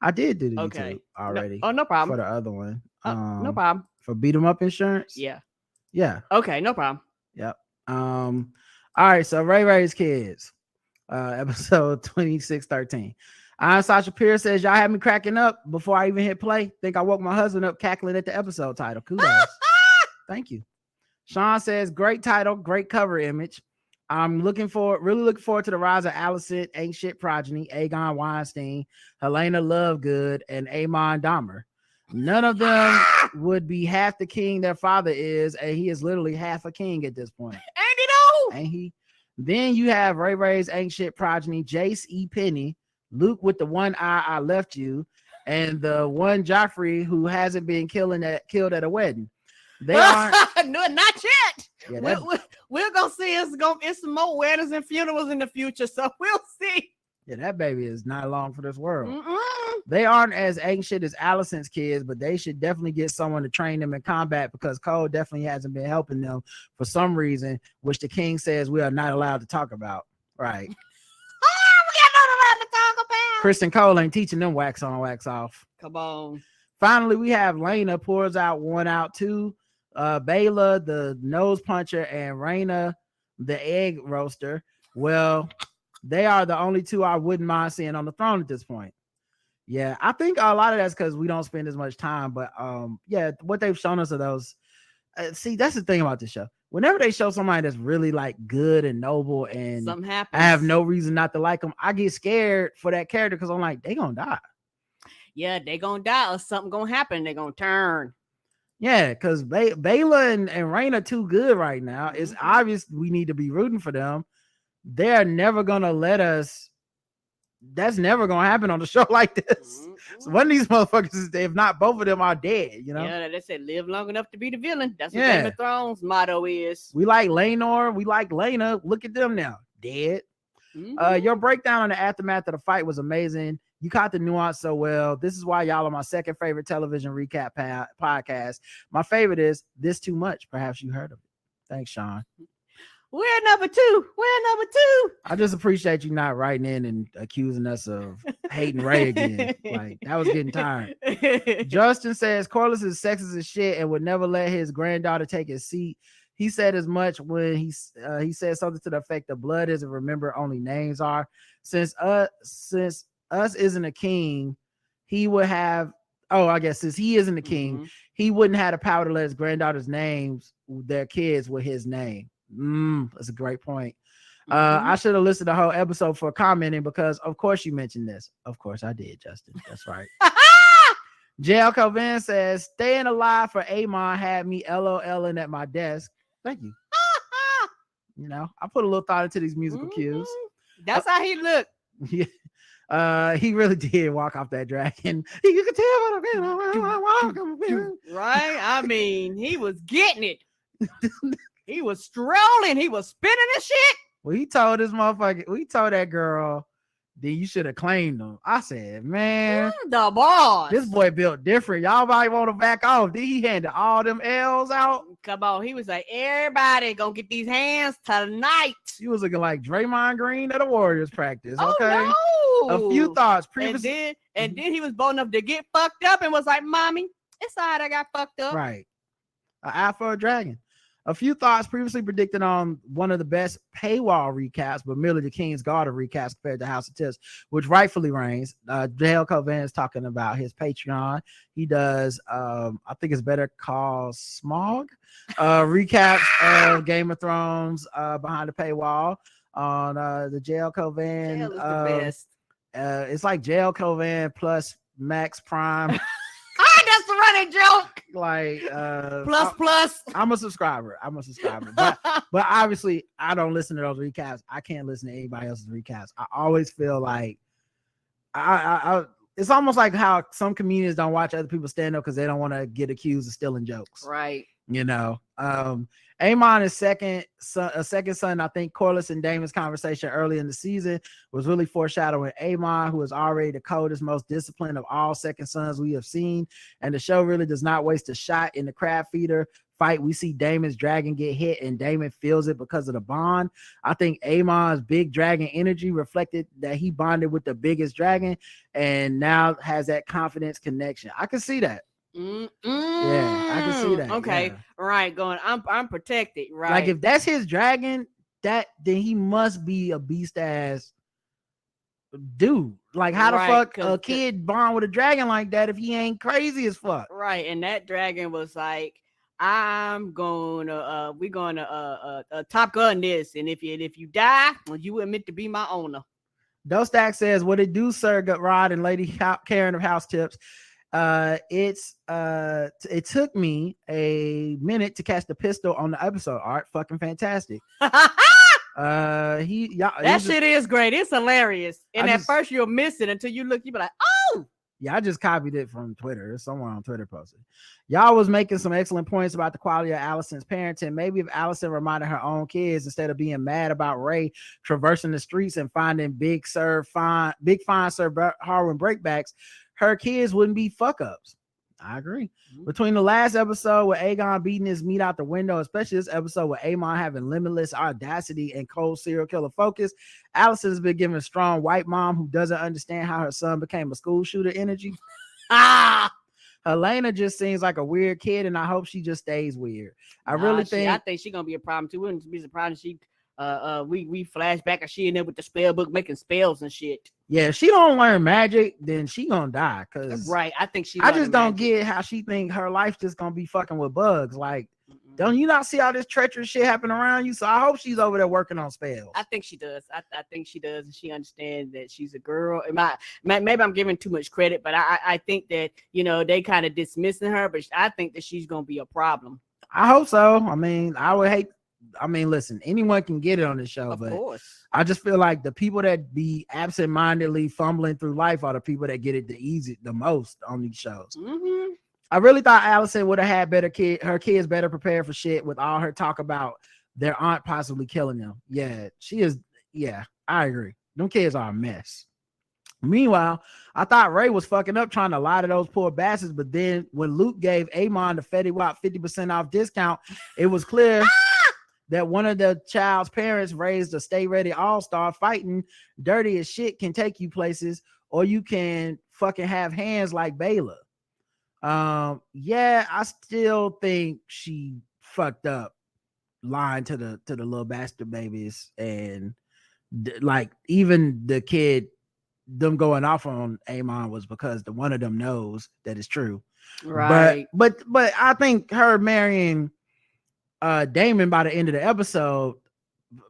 I did do the YouTube already. No problem. For the other one. No problem. For Beat 'em Up Insurance? Yeah. Okay, no problem. Yep. All right, so Ray Ray's kids, episode 2613. Sasha Pierce says, y'all had me cracking up before I even hit play. Think I woke my husband up cackling at the episode title. Kudos. Thank you. Sean says, great title, great cover image. I'm really looking forward to the rise of Allison, Ain't Shit Progeny, Aegon Weinstein, Helena Lovegood, and Amon Dahmer. None of them would be half the king their father is, and he is literally half a king at this point. Ain't he though? Ain't he? Then you have Ray Ray's Ain't Shit Progeny, Jace E. Penny, Luke with the one eye I left you, and the one Joffrey who hasn't been killed at a wedding. They aren't. No, not yet. Yeah, we're gonna see. It's some more weddings and funerals in the future, so we'll see. Yeah, that baby is not long for this world. Mm-mm. They aren't as ancient as Allison's kids, but they should definitely get someone to train them in combat because Cole definitely hasn't been helping them for some reason, which the king says we are not allowed to talk about. Right. We are not allowed to talk about. Kristen Cole ain't teaching them wax on, wax off. Come on. Finally, we have Lena pours out 1 out 2. Bayla, the nose puncher, and Raina, the egg roaster. Well, they are the only 2 I wouldn't mind seeing on the throne at this point. Yeah, I think a lot of that's because we don't spend as much time. But yeah, what they've shown us of those. See, that's the thing about this show. Whenever they show somebody that's really like good and noble and something happens, I have no reason not to like them, I get scared for that character because I'm like, they gonna die. Yeah, they gonna die or something gonna happen. They gonna turn. Yeah, because Bayla and Raina too good right now. It's obvious we need to be rooting for them. They're never gonna let us. That's never gonna happen on a show like this. Mm-hmm. So one of these motherfuckers, if not both of them, are dead. You know. Yeah, they said live long enough to be the villain. That's what Game of Thrones motto is. We like Laenor. We like Lena. Look at them now, dead. Mm-hmm. Your breakdown on the aftermath of the fight was amazing. You caught the nuance so well. This is why y'all are my second favorite television recap podcast. My favorite is This Too Much. Perhaps you heard of it. Thanks, Sean. We're number two. I just appreciate you not writing in and accusing us of hating Ray again. Like, that was getting tired. Justin says Corliss is sexist as shit and would never let his granddaughter take his seat. He said as much when he said something to the effect of blood isn't remember, only names are. Since us isn't a king, he would have. Oh, I guess since he isn't a king, he wouldn't have the power to let his granddaughter's names, their kids, with his name. That's a great point. I should have listened to the whole episode for commenting because, of course, you mentioned this. Of course, I did, Justin. That's right. JL Covan says, staying alive for Amon had me LOLing at my desk. Thank you. You know, I put a little thought into these musical cues. That's how he looked. Yeah. He really did walk off that dragon. You could tell. Right? I mean, he was getting it. He was strolling. He was spinning his shit. Well, he told that girl, then you should have claimed him. I said, man, the boss. This boy built different. Y'all might want to back off. Then he handed all them L's out. Come on. He was like, everybody gonna get these hands tonight. He was looking like Draymond Green at a Warriors practice. Oh, okay. no. A few thoughts previously. And then he was bold enough to get fucked up and was like, mommy, it's all right, I got fucked up. Right. An eye for a dragon. A few thoughts previously predicted on one of the best paywall recaps, but merely the King's Guard of recaps compared to House of Tips, which rightfully reigns. Dale Covan is talking about his Patreon. He does, I think it's Better Call Smog, recaps of Game of Thrones behind the paywall on the JL Covan. Jail is the best. It's like JL Covan plus Max Prime. That's the running joke. Like plus. I'm a subscriber. But obviously I don't listen to those recaps. I can't listen to anybody else's recaps. I always feel like I it's almost like how some comedians don't watch other people stand up because they don't want to get accused of stealing jokes. Right. You know, Amon is a second son. I think Corliss and Damon's conversation early in the season was really foreshadowing Amon, who is already the coldest, most disciplined of all second sons we have seen. And the show really does not waste a shot in the crab feeder fight. We see Damon's dragon get hit and Damon feels it because of the bond. I think Amon's big dragon energy reflected that he bonded with the biggest dragon and now has that confidence connection. I can see that. Yeah, I can see that. Okay, yeah. Right. Going, I'm protected. Right. Like if that's his dragon, then he must be a beast ass dude. Like how the fuck a kid bond with a dragon like that if he ain't crazy as fuck? Right. And that dragon was like, we're gonna Top Gun this, and if you die, well, you admit to be my owner. Dostak says, "What it do, Sir Rod and Lady Karen of House Tips? It took me a minute to catch the pistol on the episode art. Fucking fantastic." That shit is great. It's hilarious. And at first you'll miss it until you look, you be like, oh. Yeah, I just copied it from Twitter. Someone on Twitter posted. Y'all was making some excellent points about the quality of Allison's parenting. Maybe if Allison reminded her own kids instead of being mad about Ray traversing the streets and finding big fine Sir Harwin breakbacks, her kids wouldn't be fuck ups. I agree. Between the last episode with Aegon beating his meat out the window, especially this episode with Amon having limitless audacity and cold serial killer focus, Allison has been given a strong white mom who doesn't understand how her son became a school shooter energy. Helena just seems like a weird kid, and I hope she just stays weird. I think she's gonna be a problem too. Wouldn't be surprised if she we flash back and she in there with the spell book making spells and shit. Yeah, if she don't learn magic, then she gonna die. Cause right, I think she. I just don't get how she think her life just gonna be fucking with bugs. Like, don't you not see all this treacherous shit happen around you? So I hope she's over there working on spells. I think she does. I think she does, and she understands that she's a girl. Maybe I'm giving too much credit, but I think that they kind of dismissing her, but I think that she's gonna be a problem. I hope so. I mean, listen, anyone can get it on this show, but I just feel like the people that be absent-mindedly fumbling through life are the people that get it the most on these shows. I really thought Allison would have had her kids better prepared for shit with all her talk about their aunt possibly killing them. Yeah, she is. Yeah, I agree. Them kids are a mess. Meanwhile, I thought Ray was fucking up trying to lie to those poor bastards, but then when Luke gave Amon the Fetty Wap 50% off discount, it was clear that one of the child's parents raised a stay ready all-star. Fighting dirty as shit can take you places, or you can fucking have hands like Bayla. Yeah, I still think she fucked up lying to the little bastard babies, and like even the kid, them going off on Amon was because the one of them knows that it's true. Right. But I think her marrying Damon by the end of the episode,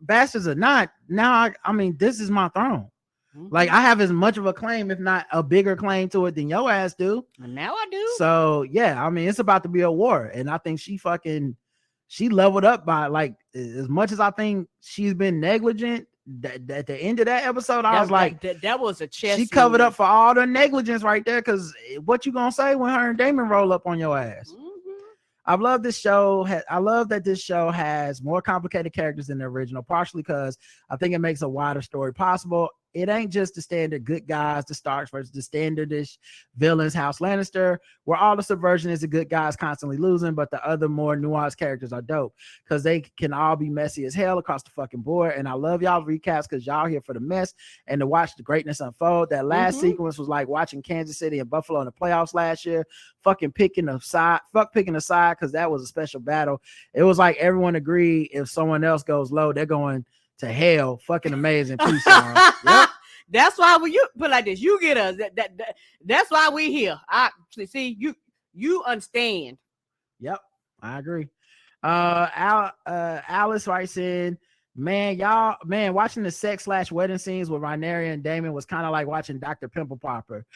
bastards are not now. I mean, this is my throne. Like, I have as much of a claim, if not a bigger claim to it than your ass do. And now I do. So yeah, I mean, it's about to be a war, and I think she leveled up by, like, as much as I think she's been negligent. At the end of that episode, I was like, that was a chess. She covered up for all the negligence right there. Because what you gonna say when her and Damon roll up on your ass? I love this show. I love that this show has more complicated characters than the original, partially because I think it makes a wider story possible. It ain't just the standard good guys, the Starks versus the standardish villains, House Lannister, where all the subversion is the good guys constantly losing, but the other more nuanced characters are dope because they can all be messy as hell across the fucking board. And I love y'all recaps because y'all here for the mess and to watch the greatness unfold. That last sequence was like watching Kansas City and Buffalo in the playoffs last year. Fuck picking a side because that was a special battle. It was like everyone agreed if someone else goes low, they're going to hell. Fucking amazing. Peace. Yep. That's why when you put like this, you get us. That's why we're here. I see you understand. Yep, I agree. Alice writes in, man, watching the sex/wedding scenes with Rhaenyra and Damon was kind of like watching Dr. Pimple Popper.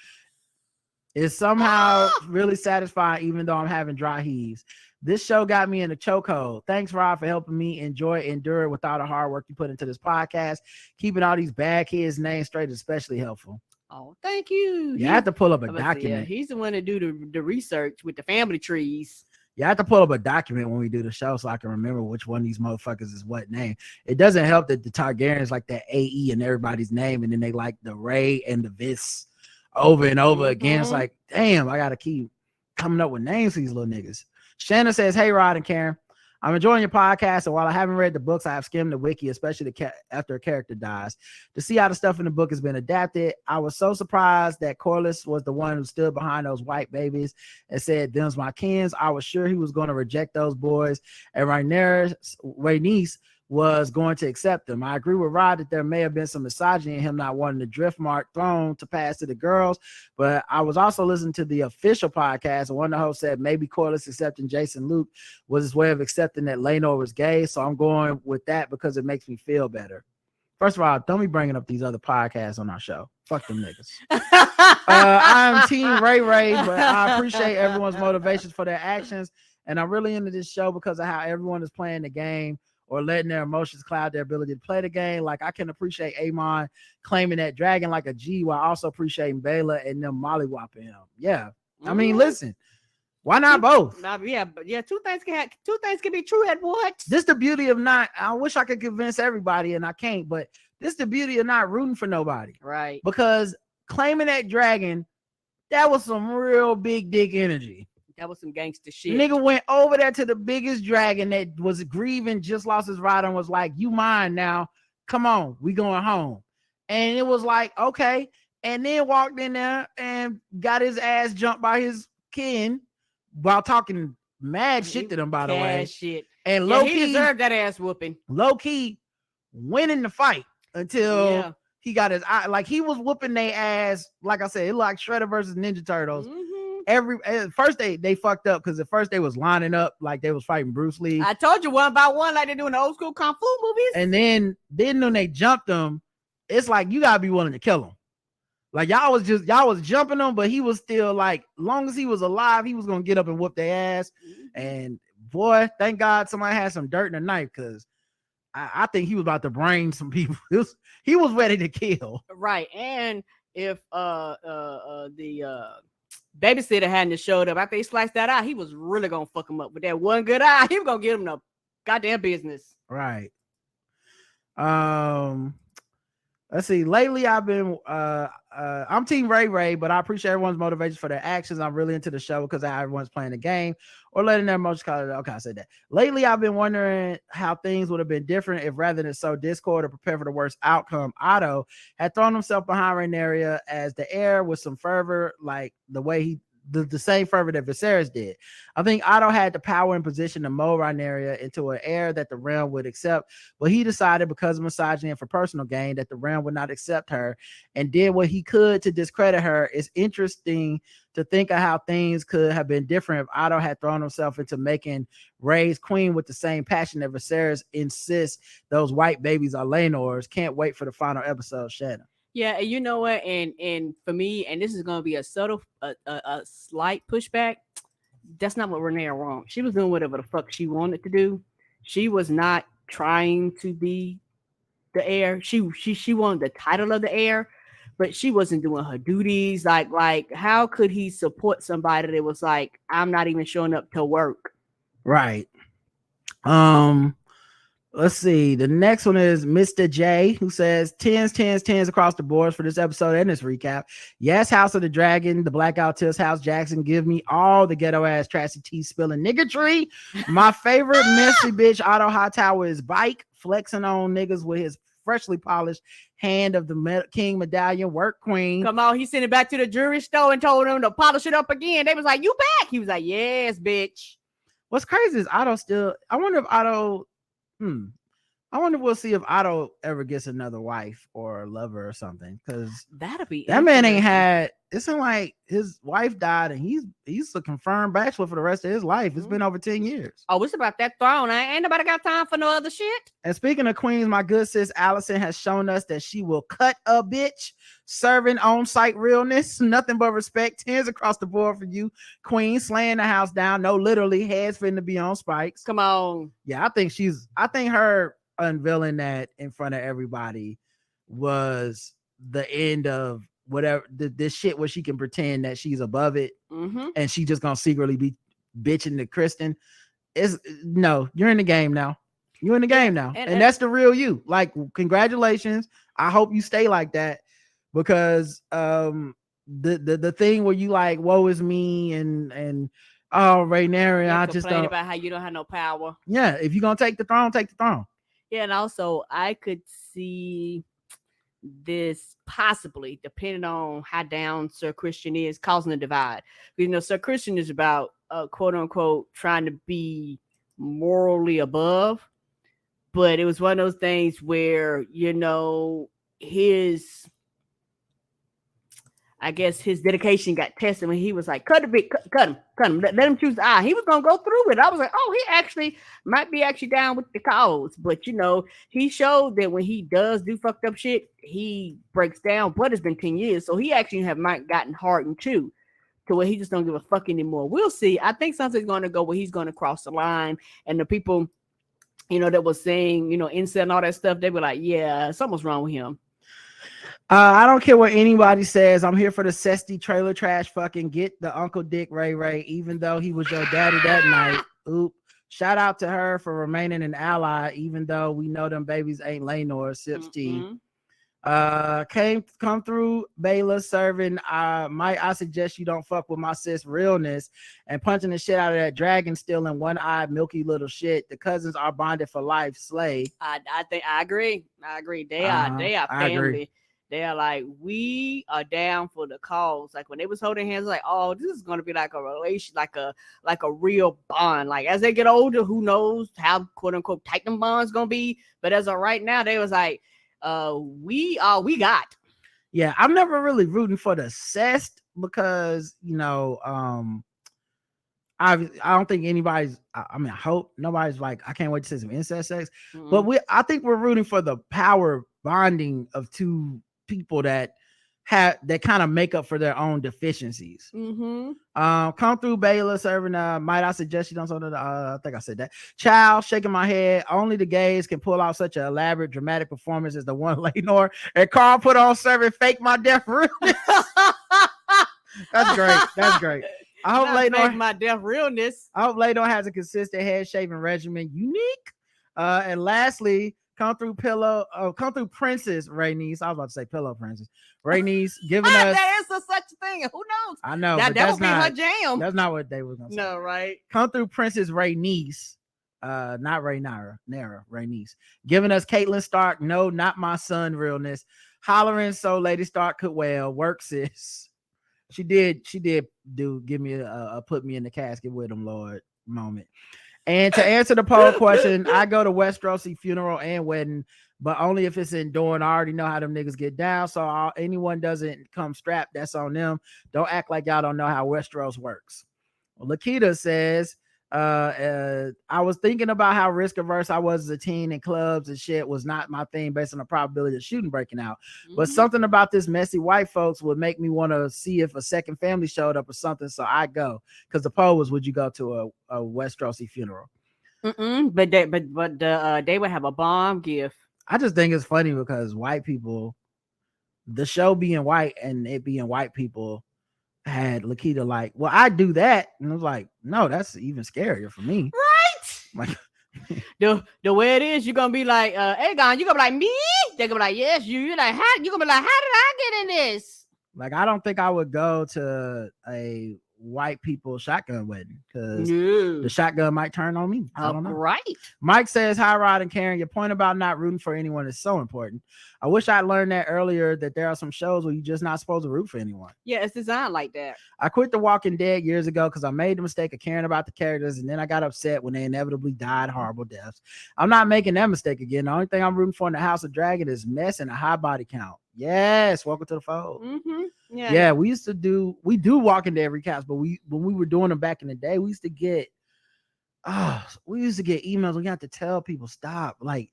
It's somehow really satisfying, even though I'm having dry heaves. This show got me in a chokehold. Thanks, Rob, for helping me endure it with all the hard work you put into this podcast. Keeping all these bad kids' names straight is especially helpful. Oh, thank you. You have to pull up a document. He's the one to do the research with the family trees. You have to pull up a document when we do the show so I can remember which one of these motherfuckers is what name. It doesn't help that the Targaryens like that AE in everybody's name, and then they like the Ray and the Vis over and over again. It's like, damn, I got to keep coming up with names for these little niggas. Shannon says, hey, Rod and Karen, I'm enjoying your podcast, and while I haven't read the books, I have skimmed the wiki, especially after a character dies, to see how the stuff in the book has been adapted. I was so surprised that Corlys was the one who stood behind those white babies and said, them's my kins. I was sure he was going to reject those boys, and Rhaenys was going to accept them. I agree with Rod that there may have been some misogyny in him not wanting the Driftmark throne to pass to the girls, but I was also listening to the official podcast, and one of the hosts said maybe Corlys accepting Jason Luke was his way of accepting that Laenor was gay, so I'm going with that because it makes me feel better. First of all, don't be bringing up these other podcasts on our show. Fuck them niggas. I'm Team Ray, but I appreciate everyone's motivations for their actions, and I'm really into this show because of how everyone is playing the game or letting their emotions cloud their ability to play the game. Like, I can appreciate Amon claiming that dragon like a G while also appreciating Bayla and them mollywopping him. Yeah. I mean, listen, why not both? Yeah, but yeah, two things can be true at once. This the beauty of not, I wish I could convince everybody and I can't, but this the beauty of not rooting for nobody. Right. Because claiming that dragon, that was some real big dick energy. That was some gangster shit. Nigga went over there to the biggest dragon that was grieving, just lost his rider, and was like, you mine now. Come on, we going home. And it was like, okay. And then walked in there and got his ass jumped by his kin while talking mad shit to them, by the way. Shit. And low he key deserved that ass whooping. Low key winning the fight until he got his eye. Like, he was whooping their ass. Like I said, it like Shredder versus Ninja Turtles. First they fucked up because at first they was lining up like they was fighting Bruce Lee. I told you one by one, like they do in the old school kung fu movies. And then when they jumped him, it's like you gotta be willing to kill him. Like y'all was jumping him, but he was still like, long as he was alive, he was gonna get up and whoop their ass. And boy, thank God somebody had some dirt and a knife, because I think he was about to brain some people. He was ready to kill. Right. And if the babysitter hadn't showed up after he sliced that eye, he was really gonna fuck him up with that one good eye. He was gonna get him the goddamn business. Right. Let's see. Lately, I've been I'm Team Ray Ray, but I appreciate everyone's motivation for their actions. I'm really into the show because everyone's playing the game or letting their emotions call it. Okay, I said that. Lately, I've been wondering how things would have been different if rather than sow discord or prepare for the worst outcome, Otto had thrown himself behind Rhaenyra as the heir with some fervor, like the way he the same fervor that Viserys did. I think Otto had the power and position to mold Rhaenyra into an heir that the realm would accept, but he decided because of misogyny and for personal gain that the realm would not accept her and did what he could to discredit her. It's interesting to think of how things could have been different if Otto had thrown himself into making Ray's queen with the same passion that Viserys insists those white babies are Laenor's. Can't wait for the final episode, Shannon. Yeah, and you know what? And for me, and this is gonna be a subtle, a slight pushback. That's not what Rhaenyra wrong. She was doing whatever the fuck she wanted to do. She was not trying to be the heir. She wanted the title of the heir, but she wasn't doing her duties. Like how could he support somebody that was like, I'm not even showing up to work? Right. Let's see. The next one is Mr. J, who says 10s across the boards for this episode and this recap. Yes, House of the Dragon, the Blackout Tills, House Jackson, give me all the ghetto ass trashy tea spilling niggatry. My favorite messy bitch Otto Hightower is bike flexing on niggas with his freshly polished hand of the King Medallion work queen. Come on, he sent it back to the jewelry store and told them to polish it up again. They was like, "You back?" He was like, "Yes, bitch." What's crazy is Otto still. I wonder if Otto. I wonder if we'll see if Otto ever gets another wife or a lover or something. Because that'll be that man ain't had. It's like his wife died and he's a confirmed bachelor for the rest of his life. It's been over 10 years. Oh, it's about that throne. Ain't nobody got time for no other shit. And speaking of queens, my good sis Allison has shown us that she will cut a bitch, serving on-site realness, nothing but respect. 10s across the board for you, queen, slaying the house down. No, literally, heads finna be on spikes. Come on. Yeah, I think her unveiling that in front of everybody was the end of whatever this shit where she can pretend that she's above it and she just gonna secretly be bitching to Kristen. You're in the game now. You're in the game now. And that's the real you. Like, congratulations. I hope you stay like that because the thing where you like, woe is me and oh, Rhaenyra, I just don't about how you don't have no power. Yeah, if you're gonna take the throne, take the throne. Yeah, and also I could see this possibly, depending on how down Sir Christian is, causing a divide. You know, Sir Christian is about quote unquote trying to be morally above, but it was one of those things where, you know, his dedication got tested when he was like, cut him, let him choose the eye. He was gonna go through it. I was like, oh, he actually might be down with the cause. But you know, he showed that when he does do fucked up shit, he breaks down. But it's been 10 years, so he actually might gotten hardened too, to where he just don't give a fuck anymore. We'll see. I think something's gonna go where he's gonna cross the line, and the people, you know, that was saying, you know, incel and all that stuff, they were like, yeah, something's wrong with him. I don't care what anybody says. I'm here for the cesty trailer trash. Fucking get the Uncle Dick Ray, even though he was your daddy that night. Oop. Shout out to her for remaining an ally, even though we know them babies ain't Laenor. Sips tea. Come through Bayla serving. Might I suggest you don't fuck with my sis realness and punching the shit out of that dragon still in one-eyed milky little shit. The cousins are bonded for life. Slay. I think I agree. They are family. They are like, we are down for the cause. Like when they was holding hands, like, oh, this is gonna be like a relation, like a real bond. Like as they get older, who knows how quote unquote tight them bonds gonna be. But as of right now, they was like, we got. Yeah, I'm never really rooting for the cest because you know, I don't think anybody's. I mean, I hope nobody's like, I can't wait to see some incest sex. But I think we're rooting for the power bonding of two people that kind of make up for their own deficiencies. Come through Bayla serving. Might I suggest you don't? I think I said that. Child, shaking my head. Only the gays can pull out such an elaborate, dramatic performance as the one Laenor and Carl put on serving fake my death realness. That's great. That's great. I hope Laenor my death realness. I hope Laenor has a consistent head shaving regimen, unique. And lastly, Come through Princess Rhaenys. I was about to say Pillow Princess Rhaenys, giving us. That is such a thing. Who knows? I know that but would be her jam. That's not what they were gonna say. No, right? Come through Princess Rhaenys, not Rhaenyra, Rhaenys, giving us Caitlyn Stark. No, not my son. Realness, hollering so Lady Stark could well work, sis. She did give me a put me in the casket with him, Lord moment. And to answer the poll question, I go to Westerosi funeral and wedding, but only if it's in Dorne. I already know how them niggas get down, so anyone doesn't come strapped, that's on them. Don't act like y'all don't know how Westeros works. Well, Lakita says, I was thinking about how risk averse I was as a teen, and clubs and shit was not my thing based on the probability of shooting breaking out. But something about this messy white folks would make me want to see if a second family showed up or something. So I go, because the poll was, would you go to a Westerosi funeral? But they would have a bomb gift. I just think it's funny because white people, the show being white and it being white people, had Lakita like, well, I do that, and I was like, no, that's even scarier for me, right? Like the way it is, you're gonna be like, Aegon, you're gonna be like, me? They're gonna be like, yes, you're like, how? You're gonna be like, how did I get in this? Like, I don't think I would go to a white people shotgun wedding because the shotgun might turn on me. I don't know. Right. Mike says, hi, Rod and Karen. Your point about not rooting for anyone is so important. I wish I'd learned that earlier, that there are some shows where you're just not supposed to root for anyone. Yeah, it's designed like that. I quit The Walking Dead years ago because I made the mistake of caring about the characters, and then I got upset when they inevitably died horrible deaths. I'm not making that mistake again. The only thing I'm rooting for in the House of Dragon is mess and a high body count. Yes, welcome to the fold. Yeah, we do Walking Dead recaps, but when we were doing them back in the day, we used to get emails. We got to tell people, stop. Like,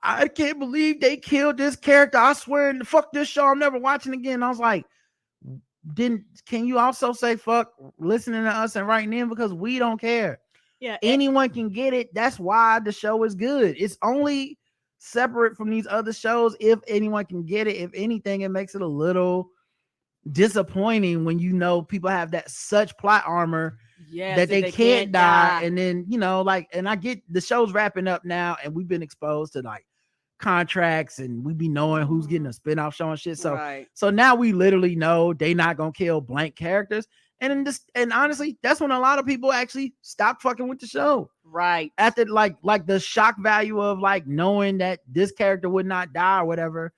I can't believe they killed this character. I swear, fuck this show. I'm never watching again. I was like, can you also say fuck listening to us and writing in, because we don't care. Yeah, anyone can get it. That's why the show is good. It's only separate from these other shows if anyone can get it. If anything, it makes it a little disappointing when you know people have that such plot armor that they can't die. And then, you know, like, and I get the show's wrapping up now, and we've been exposed to like contracts, and we be knowing who's getting a spinoff show and shit. So now we literally know they not gonna kill blank characters. And honestly, that's when a lot of people actually stop fucking with the show. Right. After like the shock value of like knowing that this character would not die or whatever,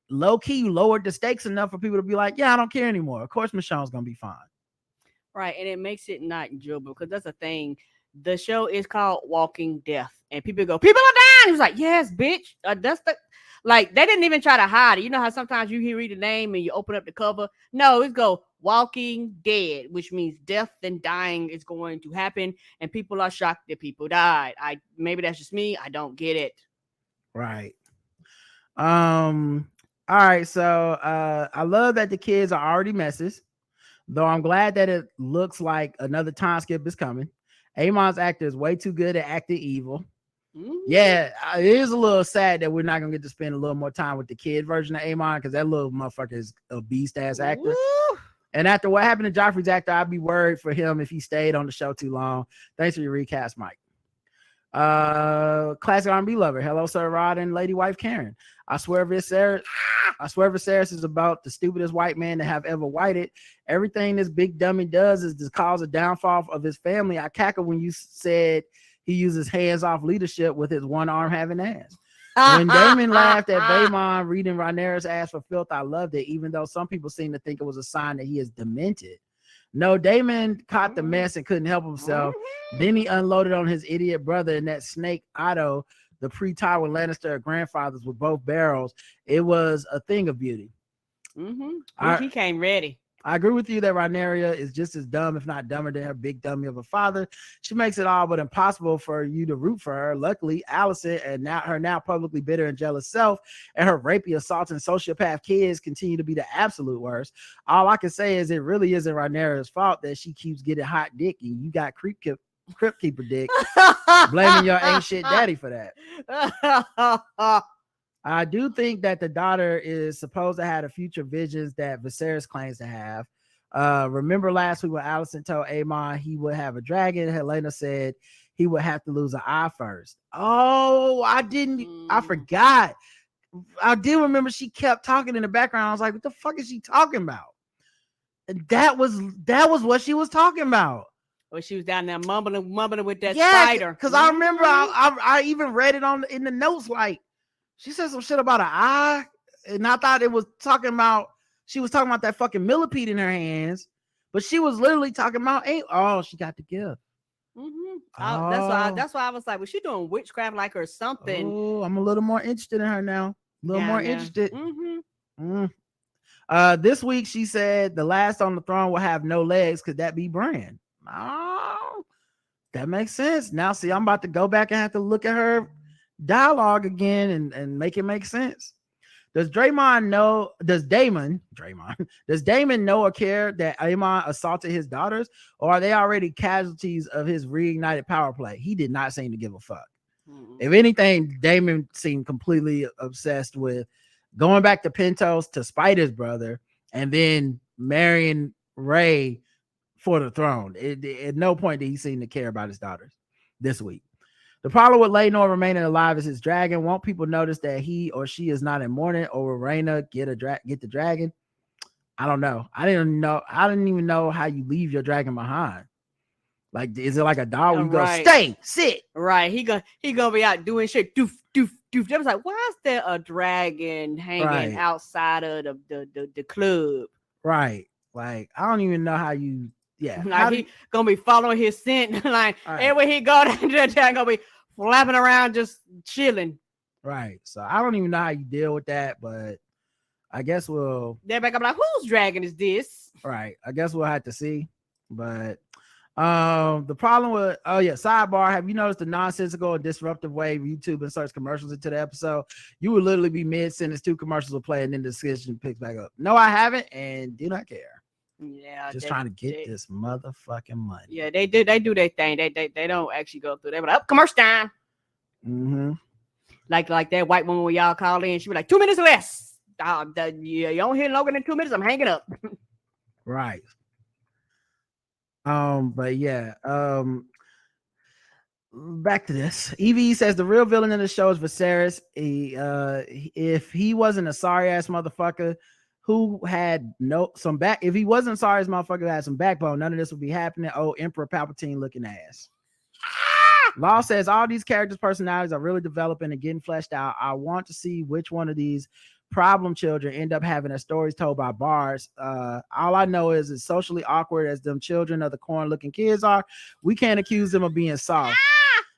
low key lowered the stakes enough for people to be like, yeah, I don't care anymore. Of course, Michonne's gonna be fine. Right. And it makes it not enjoyable, because that's the thing. The show is called Walking Death, and people go, people are dying. He was like, yes, bitch. That's the, like, they didn't even try to hide it. You know how sometimes you read the name and you open up the cover? No, it's go Walking Dead, which means death and dying is going to happen, and people are shocked that people died. Maybe that's just me. I don't get it. Right. All right. So I love that the kids are already messes, though I'm glad that it looks like another time skip is coming. Amon's actor is way too good at acting evil. Yeah, it is a little sad that we're not gonna get to spend a little more time with the kid version of Amon, because that little motherfucker is a beast ass actor. And after what happened to Joffrey's actor, I'd be worried for him if he stayed on the show too long. Thanks for your recast, Mike. Classic R&B lover. Hello, Sir Rod and Lady Wife Karen. I swear Viserys is about the stupidest white man to have ever whited. Everything this big dummy does is to cause a downfall of his family. I cackled when you said he uses hands-off leadership with his one arm having ass. When Daemon laughed at Vaemon reading Rhaenyra's ass for filth, I loved it, even though some people seem to think it was a sign that he is demented. No, Daemon caught the mess and couldn't help himself. Then he unloaded on his idiot brother and that snake Otto, the pre-Tywin Lannister grandfathers with both barrels. It was a thing of beauty. He came ready. I agree with you that Rhaenyra is just as dumb, if not dumber, than her big dummy of a father. She makes it all but impossible for you to root for her. Luckily, Alicent and her now publicly bitter and jealous self and her rapey, assaulting sociopath kids continue to be the absolute worst. All I can say is it really isn't Rhaenyra's fault that she keeps getting hot dick and you got Crypt Keeper dick, blaming your ain't shit daddy for that. I do think that the daughter is supposed to have the future visions that Viserys claims to have. Remember last week when Alicent told Aemon he would have a dragon, Helena said he would have to lose an eye first. Oh, I Mm. forgot. I did remember she kept talking in the background. I was like, what the fuck is she talking about? And that was what she was talking about. When she was down there mumbling with that Yes, spider. because I remember I even read it in the notes. Like, she said some shit about an eye, and I thought it was talking about, she was talking about that fucking millipede in her hands, but she was literally talking about she got the gift. Mm-hmm. Oh. That's why I was like, was she doing witchcraft like or something? Oh, I'm a little more interested in her now. A little more interested. Mm-hmm. This week she said the last on the throne will have no legs. Could that be Bran? Oh, that makes sense. Now, see, I'm about to go back and have to look at her dialogue again and make it make sense. Does Damon know or care that Aemon assaulted his daughters, or are they already casualties of his reignited power play? He did not seem to give a fuck. Mm-hmm. If anything, Daemon seemed completely obsessed with going back to Pentos to spite his brother and then marrying Rey for the throne. At no point did he seem to care about his daughters this week. The problem with Laenor remaining alive is his dragon. Won't people notice that he or she is not in mourning, or will Rhaena get the dragon? I don't know. I didn't even know how you leave your dragon behind. Like, is it like a dog where you go, stay, sit? Right. He gonna be out doing shit. Doof, doof, doof. I was like, why is there a dragon hanging outside of the club? Right. Like, I don't even know how you, Like, he gonna be following his scent. Like, everywhere he go, that dragon gonna be flapping around, just chilling. Right. So I don't even know how you deal with that, but I guess they're back up like, whose dragon is this? Right. I guess we'll have to see. But the problem with sidebar, have you noticed the nonsensical and disruptive way YouTube inserts commercials into the episode? You would literally be mid-sentence, 2 commercials will play and then the discussion picks back up. No, I haven't, and do not care. Yeah, just trying to get this motherfucking money. Yeah, they do their thing. They don't actually go through. They be like, commercial time. Mm-hmm. Like that white woman when y'all call in, she be like, 2 minutes less. You don't hear longer than 2 minutes, I'm hanging up. Right. But yeah, back to this. Evie says the real villain in the show is Viserys. If he wasn't a sorry ass motherfucker who had if he wasn't sorry as motherfucker who had some backbone, none of this would be happening. Oh, Emperor Palpatine looking ass. Law says all these characters' personalities are really developing and getting fleshed out. I want to see which one of these problem children end up having their stories told by bards. All I know is as socially awkward as them children of the corn looking kids are, we can't accuse them of being soft.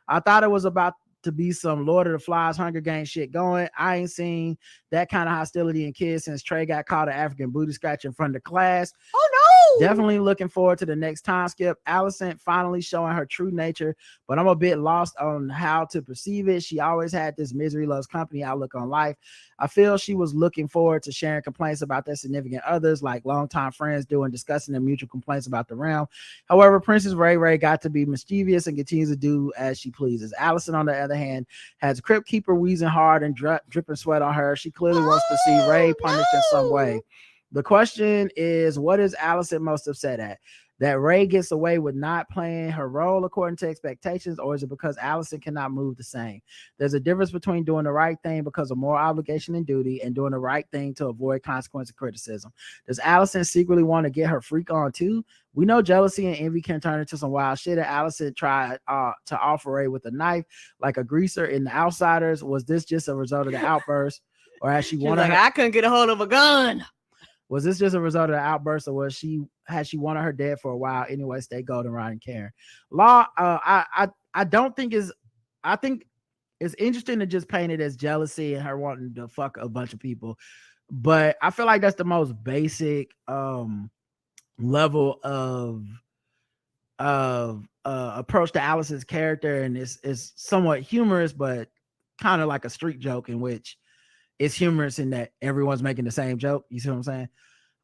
I thought it was about to be some Lord of the Flies Hunger Games shit going. I ain't seen that kind of hostility in kids since Trey got caught an African booty scratch in front of the class. Oh no! Definitely looking forward to the next time skip. Alicent finally showing her true nature, but I'm a bit lost on how to perceive it. She always had this misery loves company outlook on life. I feel she was looking forward to sharing complaints about their significant others, like longtime friends do, and discussing their mutual complaints about the realm. However, Princess Ray got to be mischievous and continues to do as she pleases. Alicent, on the other hand, has a crypt keeper wheezing hard and dripping sweat on her. She clearly wants to see Ray punished in some way. The question is, what is Alicent most upset at? That Ray gets away with not playing her role according to expectations, or is it because Alicent cannot move the same? There's a difference between doing the right thing because of moral obligation and duty and doing the right thing to avoid consequence and criticism. Does Alicent secretly want to get her freak on too? We know jealousy and envy can turn into some wild shit, and Alicent tried to offer Ray with a knife like a greaser in The Outsiders. Was this just a result of the outburst, or has she wanted I couldn't get a hold of a gun? Was this just a result of the outburst, or had she wanted her dead for a while anyway? Stay goldenrod and Karen. Law, I think it's interesting to just paint it as jealousy and her wanting to fuck a bunch of people, but I feel like that's the most basic level of approach to Alicent's character, and it's somewhat humorous, but kind of like a street joke in which it's humorous in that everyone's making the same joke. You see what I'm saying?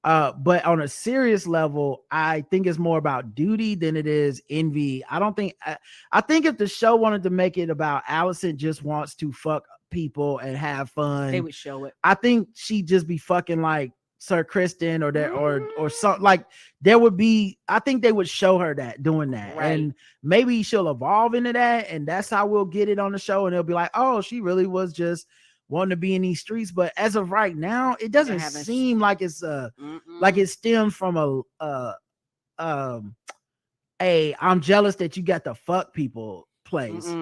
But on a serious level, I think it's more about duty than it is envy. I think if the show wanted to make it about Alicent just wants to fuck people and have fun, they would show it. I think she'd just be fucking like Sir Kristen or that or something like there would be. I think they would show her that doing that, Right. and maybe she'll evolve into that, and that's how we'll get it on the show, and it'll be like, oh, she really was just wanting to be in these streets. But as of right now, it doesn't seem like it's like it stems from I'm jealous that you got to fuck people place.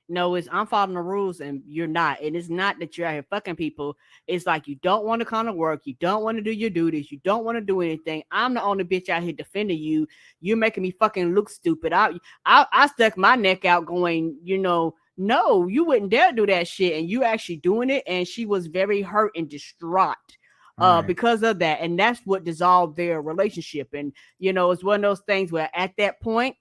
No, it's I'm following the rules and you're not. And it's not that you're out here fucking people. It's like you don't want to come to work. You don't want to do your duties. You don't want to do anything. I'm the only bitch out here defending you. You're making me fucking look stupid. I stuck my neck out going, no, you wouldn't dare do that shit. And you actually doing it. And she was very hurt and distraught because of that. And that's what dissolved their relationship. And, it's one of those things where at that point,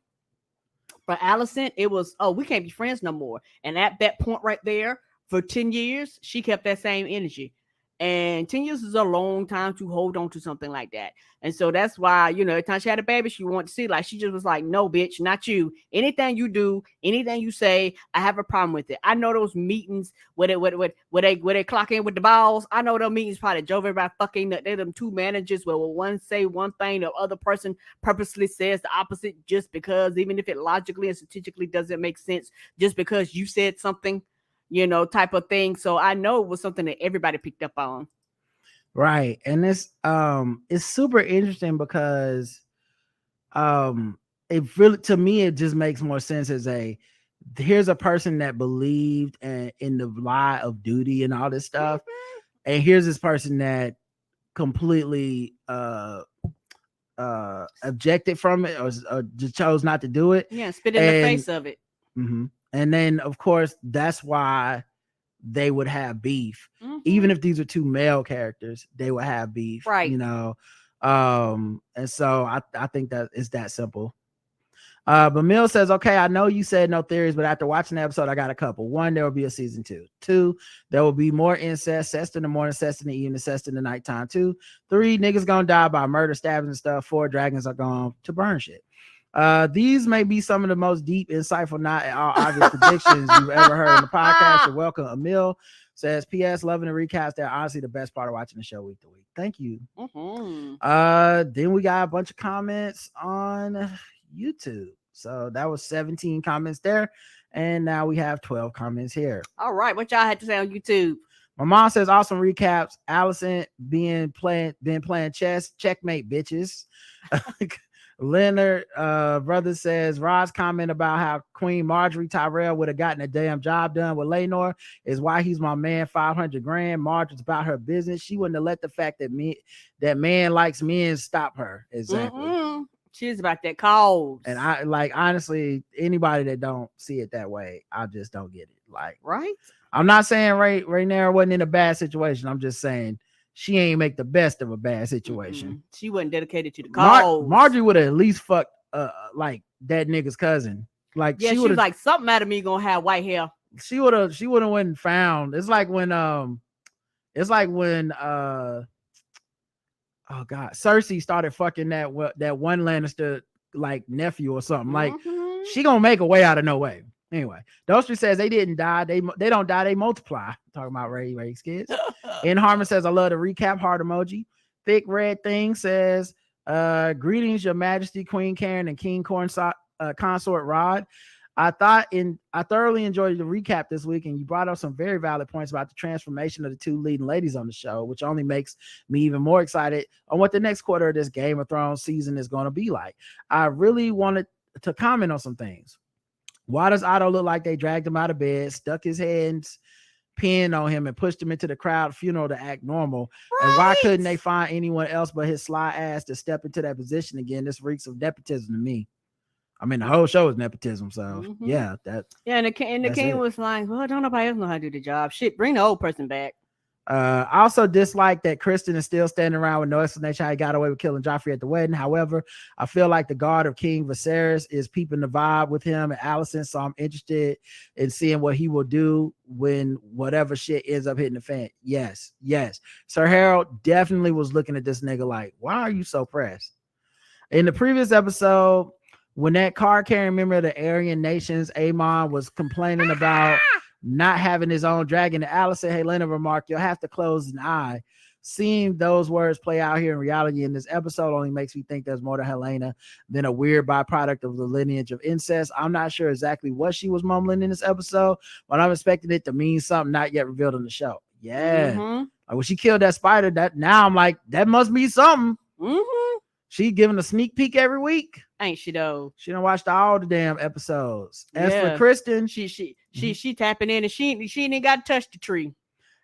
for Allison, it was, we can't be friends no more. And at that point right there, for 10 years, she kept that same energy. And 10 years is a long time to hold on to something like that. And so that's why, every time she had a baby, she wanted to see, like, she just was like, no, bitch, not you. Anything you do, anything you say, I have a problem with it. I know those meetings where they clock in with the balls. I know those meetings probably drove everybody fucking. They're them two managers where one say one thing, the other person purposely says the opposite just because, even if it logically and strategically doesn't make sense, just because you said something. Type of thing. So I know it was something that everybody picked up on. Right. And it's super interesting because it really, to me, it just makes more sense as here's a person that believed in the lie of duty and all this stuff. And here's this person that completely objected from it or just chose not to do it. Yeah, spit in the face of it. Mm-hmm. And then, of course, that's why they would have beef. Even if these are two male characters, they would have beef. Right. And so I think that it's that simple. But Mill says, okay, I know you said no theories, but after watching the episode, I got a couple. 1, there will be a season 2. 2, there will be more incest, cest in the morning, cest in the evening, cest in the nighttime. 2, 3, niggas gonna die by murder, stabbing and stuff. 4, dragons are going to burn shit. These may be some of the most deep, insightful, not at all obvious predictions you've ever heard in the podcast. You're welcome. Emil says, P.S. Loving the recaps. They're honestly the best part of watching the show week to week. Thank you. Then we got a bunch of comments on YouTube. So that was 17 comments there. And now we have 12 comments here. All right. What y'all had to say on YouTube? My mom says, awesome recaps. Allison been playing chess. Checkmate, bitches. Leonard brother says Rod's comment about how Queen Marjorie Tyrell would have gotten a damn job done with Lenore is why he's my man. $500,000. Marjorie's about her business. She wouldn't have let the fact that man likes men stop her. Exactly. She's about that cause. And I honestly, anybody that don't see it that way, I just don't get it. Like, right? I'm not saying Rainier wasn't in a bad situation. I'm just saying she ain't make the best of a bad situation. She wasn't dedicated to the cause. Marjorie would have at least fucked like that nigga's cousin. Like, yeah, she was like, something out of me gonna have white hair. She would have went and found. It's like when oh god, Cersei started fucking that one Lannister like nephew or something. Like, she gonna make a way out of no way. Anyway, Dostry says they didn't die. They don't die. They multiply. Talking about Ray's kids. And Harmon says, I love the recap. Heart emoji. Thick Red Thing says, greetings, Your Majesty, Queen Karen, and King Consort Rod. I thoroughly enjoyed the recap this week, and you brought up some very valid points about the transformation of the two leading ladies on the show, which only makes me even more excited on what the next quarter of this Game of Thrones season is going to be like. I really wanted to comment on some things. Why does Otto look like they dragged him out of bed, stuck his hands pinned on him, and pushed him into the crowd funeral to act normal? Right. And why couldn't they find anyone else but his sly ass to step into that position again? This reeks of nepotism to me. I mean, the whole show is nepotism, so yeah, that. Yeah, and the king was like, well, don't nobody else know how to do the job. Shit, bring the old person back. I also dislike that Kristen is still standing around with no explanation how he got away with killing Joffrey at the wedding. However, I feel like the guard of King Viserys is peeping the vibe with him and Allison, so I'm interested in seeing what he will do when whatever shit ends up hitting the fan. Yes. Sir Harold definitely was looking at this nigga like, why are you so pressed? In the previous episode, when that card-carrying member of the Aryan nations, Aemon, was complaining about not having his own dragon. And Allison Helena remarked, "You'll have to close an eye." Seeing those words play out here in reality in this episode only makes me think there's more to Helena than a weird byproduct of the lineage of incest. I'm not sure exactly what she was mumbling in this episode, but I'm expecting it to mean something not yet revealed in the show. Yeah. Like when she killed that spider, that now I'm like, that must be something. She giving a sneak peek every week. Ain't she though? She done watched all the damn episodes. As for Kristen, she tapping in and she ain't even got to touch the tree.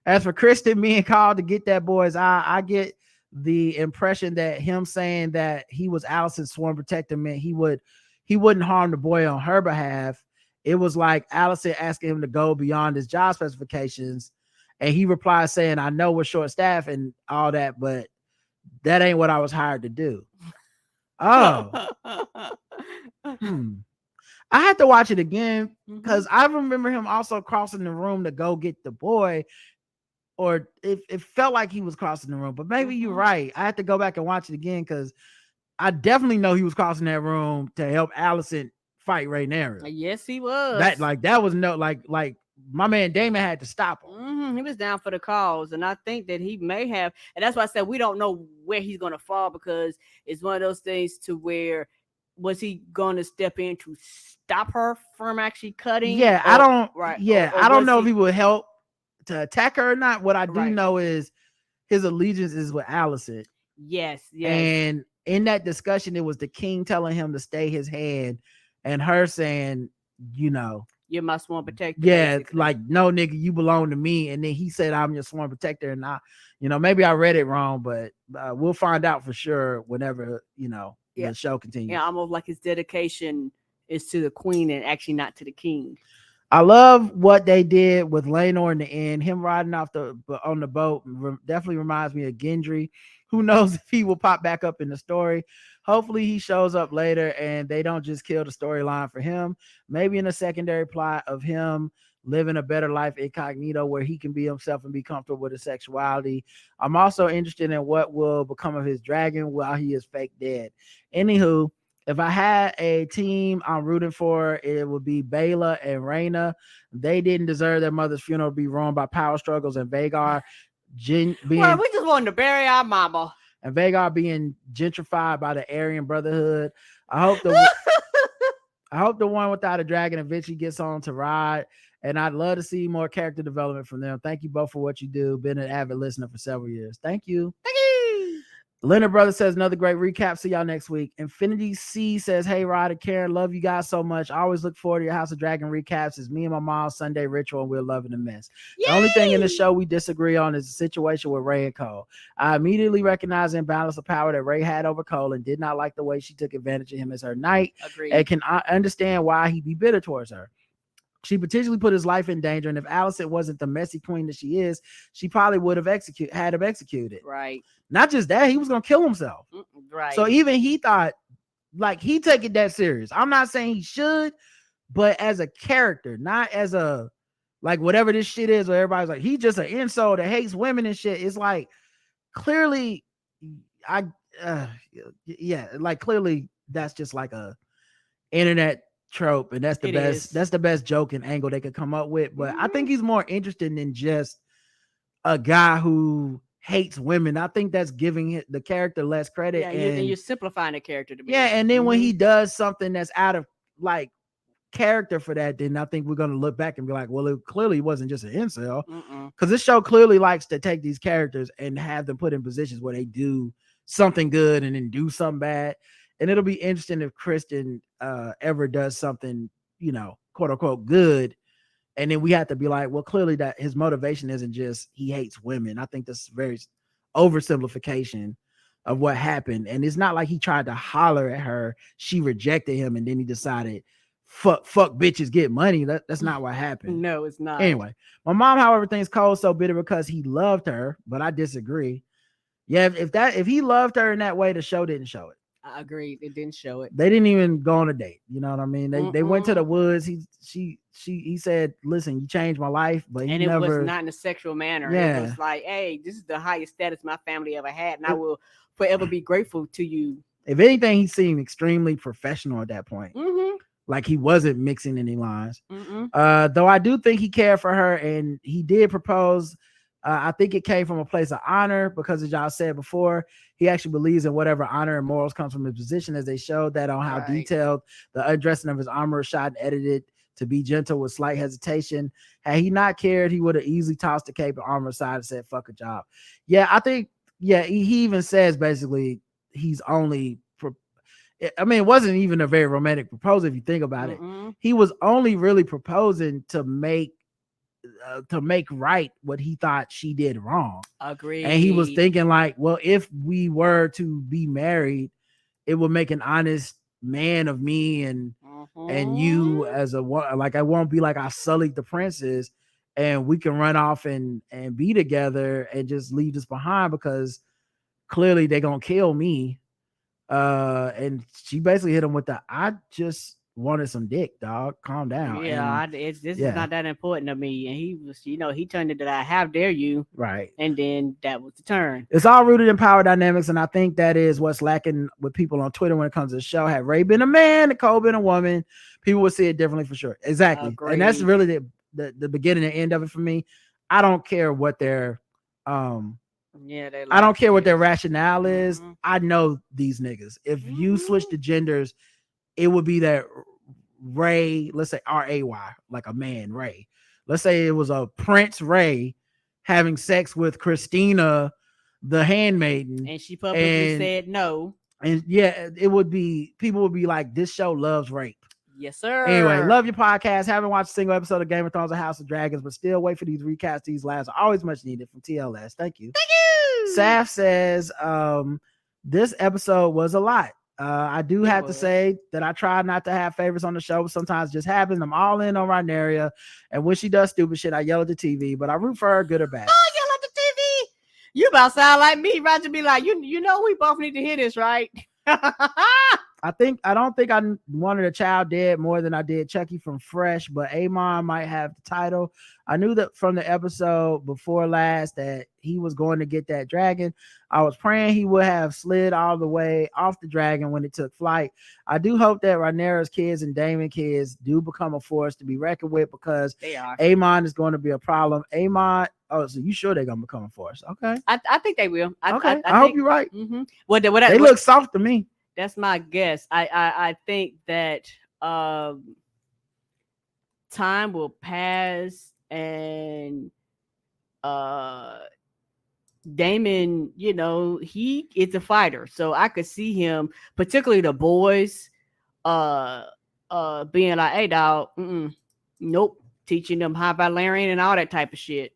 As for Kristen being called to get that boy's eye, I get the impression that him saying that he was Allison's sworn protector meant he wouldn't harm the boy on her behalf. It was like Allison asking him to go beyond his job specifications, and he replied saying, "I know we're short staffed and all that, but that ain't what I was hired to do." Oh, I had to watch it again because I remember him also crossing the room to go get the boy. Or it felt like he was crossing the room, but maybe you're right. I had to go back and watch it again because I definitely know he was crossing that room to help Allison fight Ray Nara. Yes, he was. That was no like my man Damon had to stop him. He was down for the cause, and I think that he may have, and that's why I said we don't know where he's gonna fall because it's one of those things to where was he gonna step in to stop her from actually cutting? Yeah, I don't know if he would help to attack her or not. What I do know is his allegiance is with Allison. Yes. And in that discussion, it was the king telling him to stay his hand and her saying, you're my sworn protector. Yeah, basically. Like, no, nigga, you belong to me. And then he said, I'm your sworn protector. And maybe I read it wrong, but we'll find out for sure whenever, the show continues. Yeah, almost like his dedication is to the queen and actually not to the king. I love what they did with Lenore in the end. Him riding off on the boat definitely reminds me of Gendry. Who knows if he will pop back up in the story. Hopefully he shows up later and they don't just kill the storyline for him. Maybe in a secondary plot of him living a better life incognito where he can be himself and be comfortable with his sexuality. I'm also interested in what will become of his dragon while he is fake dead. Anywho, if I had a team I'm rooting for, it would be Bela and Rhaena. They didn't deserve their mother's funeral to be ruined by power struggles and Vhagar we just wanted to bury our mama. And Vhagar being gentrified by the Aryan Brotherhood. I hope the one without a dragon eventually gets on to ride. And I'd love to see more character development from them. Thank you both for what you do. Been an avid listener for several years. Thank you. Leonard Brother says another great recap. See y'all next week. Infinity C says, hey, Rod and Karen, love you guys so much. I always look forward to your House of Dragon recaps. It's me and my mom's Sunday ritual, and we're loving the mess. Yay! The only thing in the show we disagree on is the situation with Ray and Cole. I immediately recognize the imbalance of power that Ray had over Cole and did not like the way she took advantage of him as her knight. Agreed. And can understand why he'd be bitter towards her. She potentially put his life in danger, and if Allison wasn't the messy queen that she is, she probably would have had him executed. Right. Not just that, he was gonna kill himself. Right. So even he thought, like, he take it that serious. I'm not saying he should, but as a character, not as a like whatever this shit is, where everybody's like, he's just an insult that hates women and shit. It's like clearly, clearly that's just like a internet trope, and that's the best. That's the best joke and angle they could come up with. But I think he's more interesting than just a guy who hates women. I think that's giving the character less credit. Yeah, and you're simplifying the character to be. Yeah, and then when he does something that's out of like character for that, then I think we're gonna look back and be like, well, it clearly wasn't just an incel, because this show clearly likes to take these characters and have them put in positions where they do something good and then do something bad. And it'll be interesting if Kristen ever does something, quote unquote good. And then we have to be like, well, clearly that his motivation isn't just he hates women. I think that's very oversimplification of what happened. And it's not like he tried to holler at her. She rejected him. And then he decided, fuck bitches, get money. That's not what happened. No, it's not. Anyway, my mom, however, thinks Cole's so bitter because he loved her, but I disagree. Yeah, if he loved her in that way, the show didn't show it. I agree. It didn't show it. They didn't even go on a date. You know what I mean? They went to the woods. He said, listen, you changed my life, but it was not in a sexual manner. Yeah. It was like, hey, this is the highest status my family ever had, and I will forever be grateful to you. If anything, he seemed extremely professional at that point. like he wasn't mixing any lines. Mm-mm. Though I do think he cared for her and he did propose. I think it came from a place of honor because, as y'all said before, he actually believes in whatever honor and morals comes from his position, as they showed that on how Right. detailed the undressing of his armor was shot and edited to be gentle with slight hesitation. Had he not cared, he would have easily tossed the cape and armor aside and said, fuck a job. Yeah, I think, yeah, he even says basically he's only, I mean, it wasn't even a very romantic proposal if you think about it. Mm-mm. He was only really proposing to make right what he thought she did wrong. Agreed. And he was thinking like, well, if we were to be married, it would make an honest man of me and you as a like, I won't be like I sullied the princess, and we can run off and be together and just leave this behind because clearly they're gonna kill me. And she basically hit him with the, I just wanted some dick, dog. Calm down. Yeah, And, this is yeah. not that important to me. And he was, he turned into that, how dare you? Right. And then that was the turn. It's all rooted in power dynamics, and I think that is what's lacking with people on Twitter when it comes to the show. Had Ray been a man, Nicole been a woman, people would see it differently for sure. Exactly. Agreed. And that's really the beginning and end of it for me. I don't care what their I don't care what their rationale is. I know these niggas. If you switch the genders, it would be that Ray, let's say R-A-Y, like a man, Ray. Let's say it was a Prince Ray having sex with Christina, the handmaiden. And she publicly said no. And yeah, it would be, people would be like, this show loves rape. Yes, sir. Anyway, love your podcast. Haven't watched a single episode of Game of Thrones or House of Dragons, but still wait for these recasts. These laughs are always much needed from TLS. Thank you. Thank you. Saf says, this episode was a lot. I do have to say that I try not to have favorites on the show, but sometimes it just happens. I'm all in on Rhaenyra, and when she does stupid shit, I yell at the TV, but I root for her, good or bad. Oh, yell at the TV. You about to sound like me, Roger. Be like, you know, we both need to hear this, right? I don't think I wanted a child dead more than I did Chucky from Fresh, but Amon might have the title. I knew that from the episode before last that he was going to get that dragon. I was praying he would have slid all the way off the dragon when it took flight. I do hope that Rhaenyra's kids and Daemon kids do become a force to be reckoned with, because they are. Amon is going to be a problem. Amon, oh, so you sure they're going to become a force? Okay. I think they will. I hope you're right. Mm-hmm. They look soft to me. That's my guess. I think that time will pass and Daemon, you know, he is a fighter. So I could see him, particularly the boys, being like, hey dog, nope, teaching them high Valerian and all that type of shit.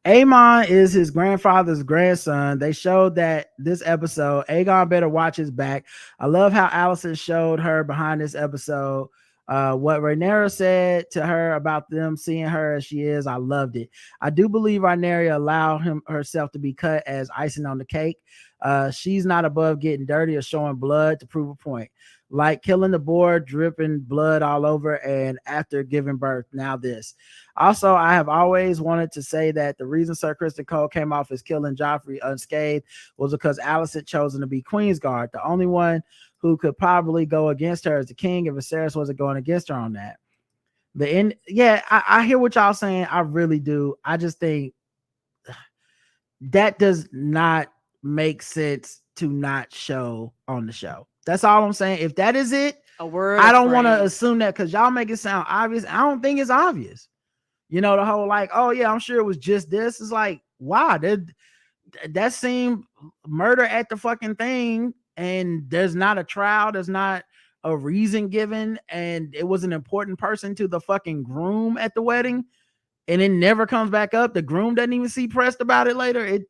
Aemon is his grandfather's grandson. They showed that this episode. Aegon better watch his back. I love how Allison showed her behind this episode. What Rhaenyra said to her about them seeing her as she is, I loved it. I do believe Rhaenyra allowed herself to be cut as icing on the cake. She's not above getting dirty or showing blood to prove a point. Like killing the boar, dripping blood all over, and after giving birth, now this. Also, I have always wanted to say that the reason Sir Criston Cole came off as killing Joffrey unscathed was because Alice had chosen to be Queensguard. The only one who could probably go against her is the king, if Viserys wasn't going against her on that. I hear what y'all saying. I really do. I just think that does not make sense to not show on the show. That's all I'm saying. If that is it, I don't want to assume that, because y'all make it sound obvious. I don't think it's obvious. You know, the whole like, oh yeah, I'm sure it was just this. It's like, wow, that seemed murder at the fucking thing, and there's not a trial, there's not a reason given, and it was an important person to the fucking groom at the wedding, and it never comes back up. The groom doesn't even see pressed about it later.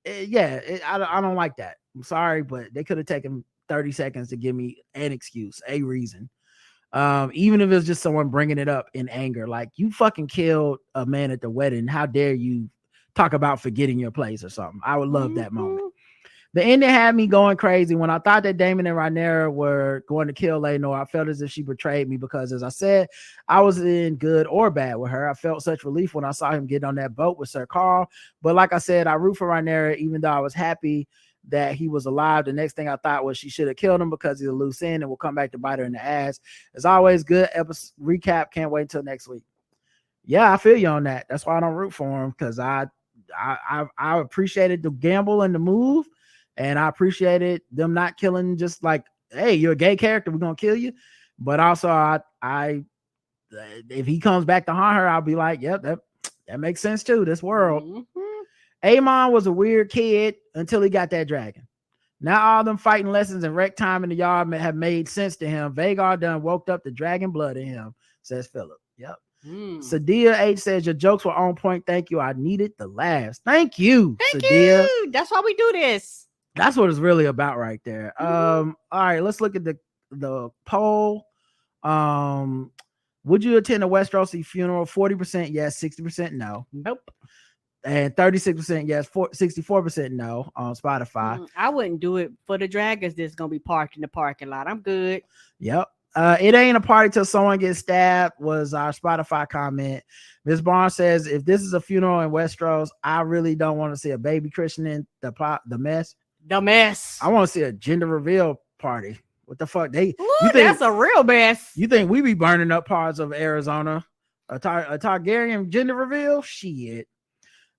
I don't like that. I'm sorry, but they could have taken 30 seconds to give me an excuse, a reason. Even if it's just someone bringing it up in anger, like, you fucking killed a man at the wedding. How dare you talk about forgetting your place or something? I would love that moment. The ending had me going crazy. When I thought that Daemon and Rhaenyra were going to kill Laenor, I felt as if she betrayed me, because, as I said, I was in good or bad with her. I felt such relief when I saw him get on that boat with Sir Carl. But like I said, I root for Rhaenyra, even though I was happy that he was alive. The next thing I thought was she should have killed him because he's a loose end and will come back to bite her in the ass. As always, good episode recap. Can't wait until next week. Yeah, I feel you on that. That's why I don't root for him, because I appreciated the gamble and the move, and I appreciated them not killing just like, hey, you're a gay character, we're gonna kill you. But also, I if he comes back to haunt her, I'll be like, yep, that makes sense too. This world. Amon was a weird kid until he got that dragon. Now all them fighting lessons and wreck time in the yard have made sense to him. Vagar done woke up the dragon blood in him, says Philip. Yep. Sadia H says, your jokes were on point. Thank you. I needed the laughs. Thank you, Sadia. You. That's why we do this. That's what it's really about right there. All right, let's look at the poll. Would you attend a Westerosi funeral? 40% yes, 60% no. Nope. And 36% yes, 64% no on Spotify. I wouldn't do it for the dragons that's gonna be parked in the parking lot. I'm good. Yep. It ain't a party till someone gets stabbed was our Spotify comment. Miss Barnes says, if this is a funeral in Westeros, I really don't want to see a baby christening, the mess. The mess. I want to see a gender reveal party. What the fuck? You think that's a real mess? You think we be burning up parts of Arizona? A Targaryen gender reveal? Shit.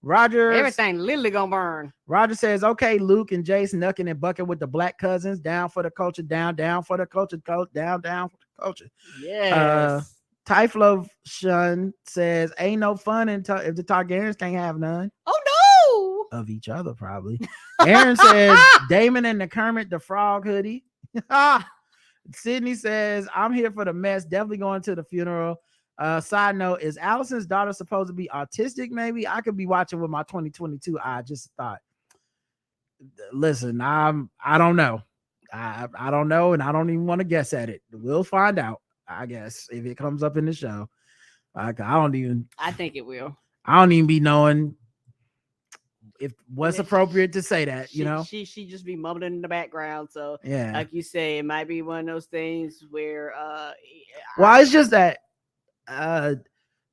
Roger, everything literally gonna burn. Roger says, okay, Luke and Jace knucking and bucking with the black cousins. Down for the culture, down for the culture, down for the culture. Yes. Typhlo Shun says, ain't no fun if the Targaryens can't have none. Oh no. Of each other, probably. Aaron says, Damon and the Kermit the Frog hoodie. Sydney says, I'm here for the mess. Definitely going to the funeral. Side note, is Allison's daughter supposed to be autistic? Maybe I could be watching with my 2022 eye. Just thought. Listen, I don't know. I don't know, and I don't even want to guess at it. We'll find out, I guess, if it comes up in the show. I think it will. I don't even be knowing if what's appropriate to say that, she just be mumbling in the background. So yeah, like you say, it might be one of those things where it's just that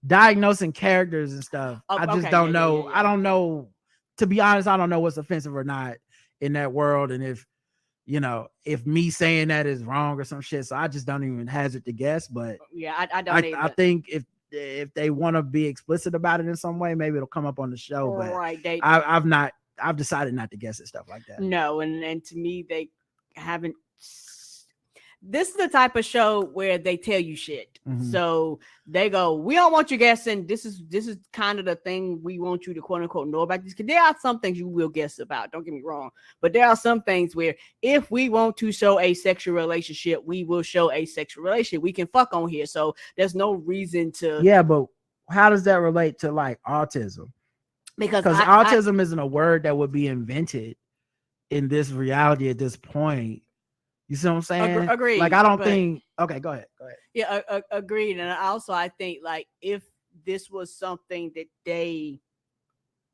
diagnosing characters and stuff. I just don't know. I don't know. To be honest, I don't know what's offensive or not in that world, and if me saying that is wrong or some shit. So I just don't even hazard to guess. But yeah, I don't. I think if they want to be explicit about it in some way, maybe it'll come up on the show. But right, I've decided not to guess at stuff like that. No, and to me, they haven't. This is the type of show where they tell you shit. Mm-hmm. So they go, we don't want you guessing. This is kind of the thing we want you to quote unquote know about this. Because there are some things you will guess about. Don't get me wrong. But there are some things where if we want to show a sexual relationship, we will show a sexual relationship. We can fuck on here. So there's no reason to. Yeah, but how does that relate to like autism? Because autism isn't a word that would be invented in this reality at this point. You see what I'm saying? Agreed. Like, I don't think. Okay, go ahead. Yeah, agreed. And also, I think like if this was something that they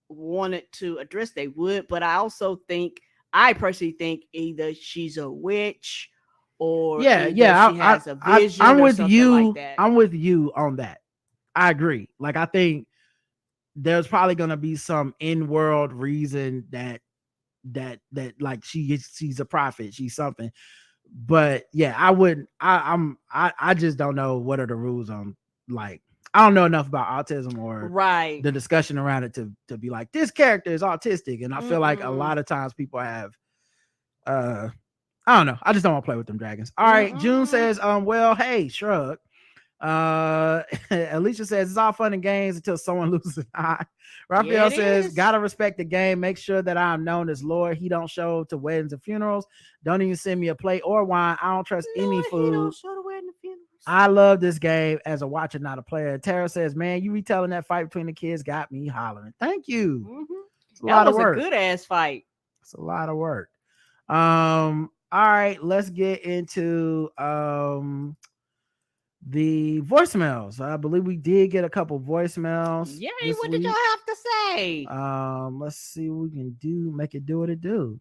wanted to address, they would. But I also think, I personally think, either she's a witch or she has a vision. I'm with you. Like that. I'm with you on that. I agree. Like, I think there's probably gonna be some in-world reason that like she's a prophet, she's something. But yeah, I just don't know what are the rules on, like, I don't know enough about autism or the discussion around it to be like, this character is autistic. And I feel like a lot of times people have I don't know. I just don't want to play with them dragons. All right. June says, well, hey, shrug. Alicia says, it's all fun and games until someone loses an eye. Raphael says, gotta respect the game. Make sure that I'm known as Lord. He don't show to weddings and funerals. Don't even send me a plate or wine. I don't trust any food. He don't show to wedding and funerals. I love this game as a watcher, not a player. Tara says, man, you retelling that fight between the kids got me hollering. Thank you. Mm-hmm. That was a good ass fight. It's a lot of work. All right, let's get into the voicemails. I believe we did get a couple voicemails. Yay, what did y'all have to say? Let's see what we can do. Make it do what it do.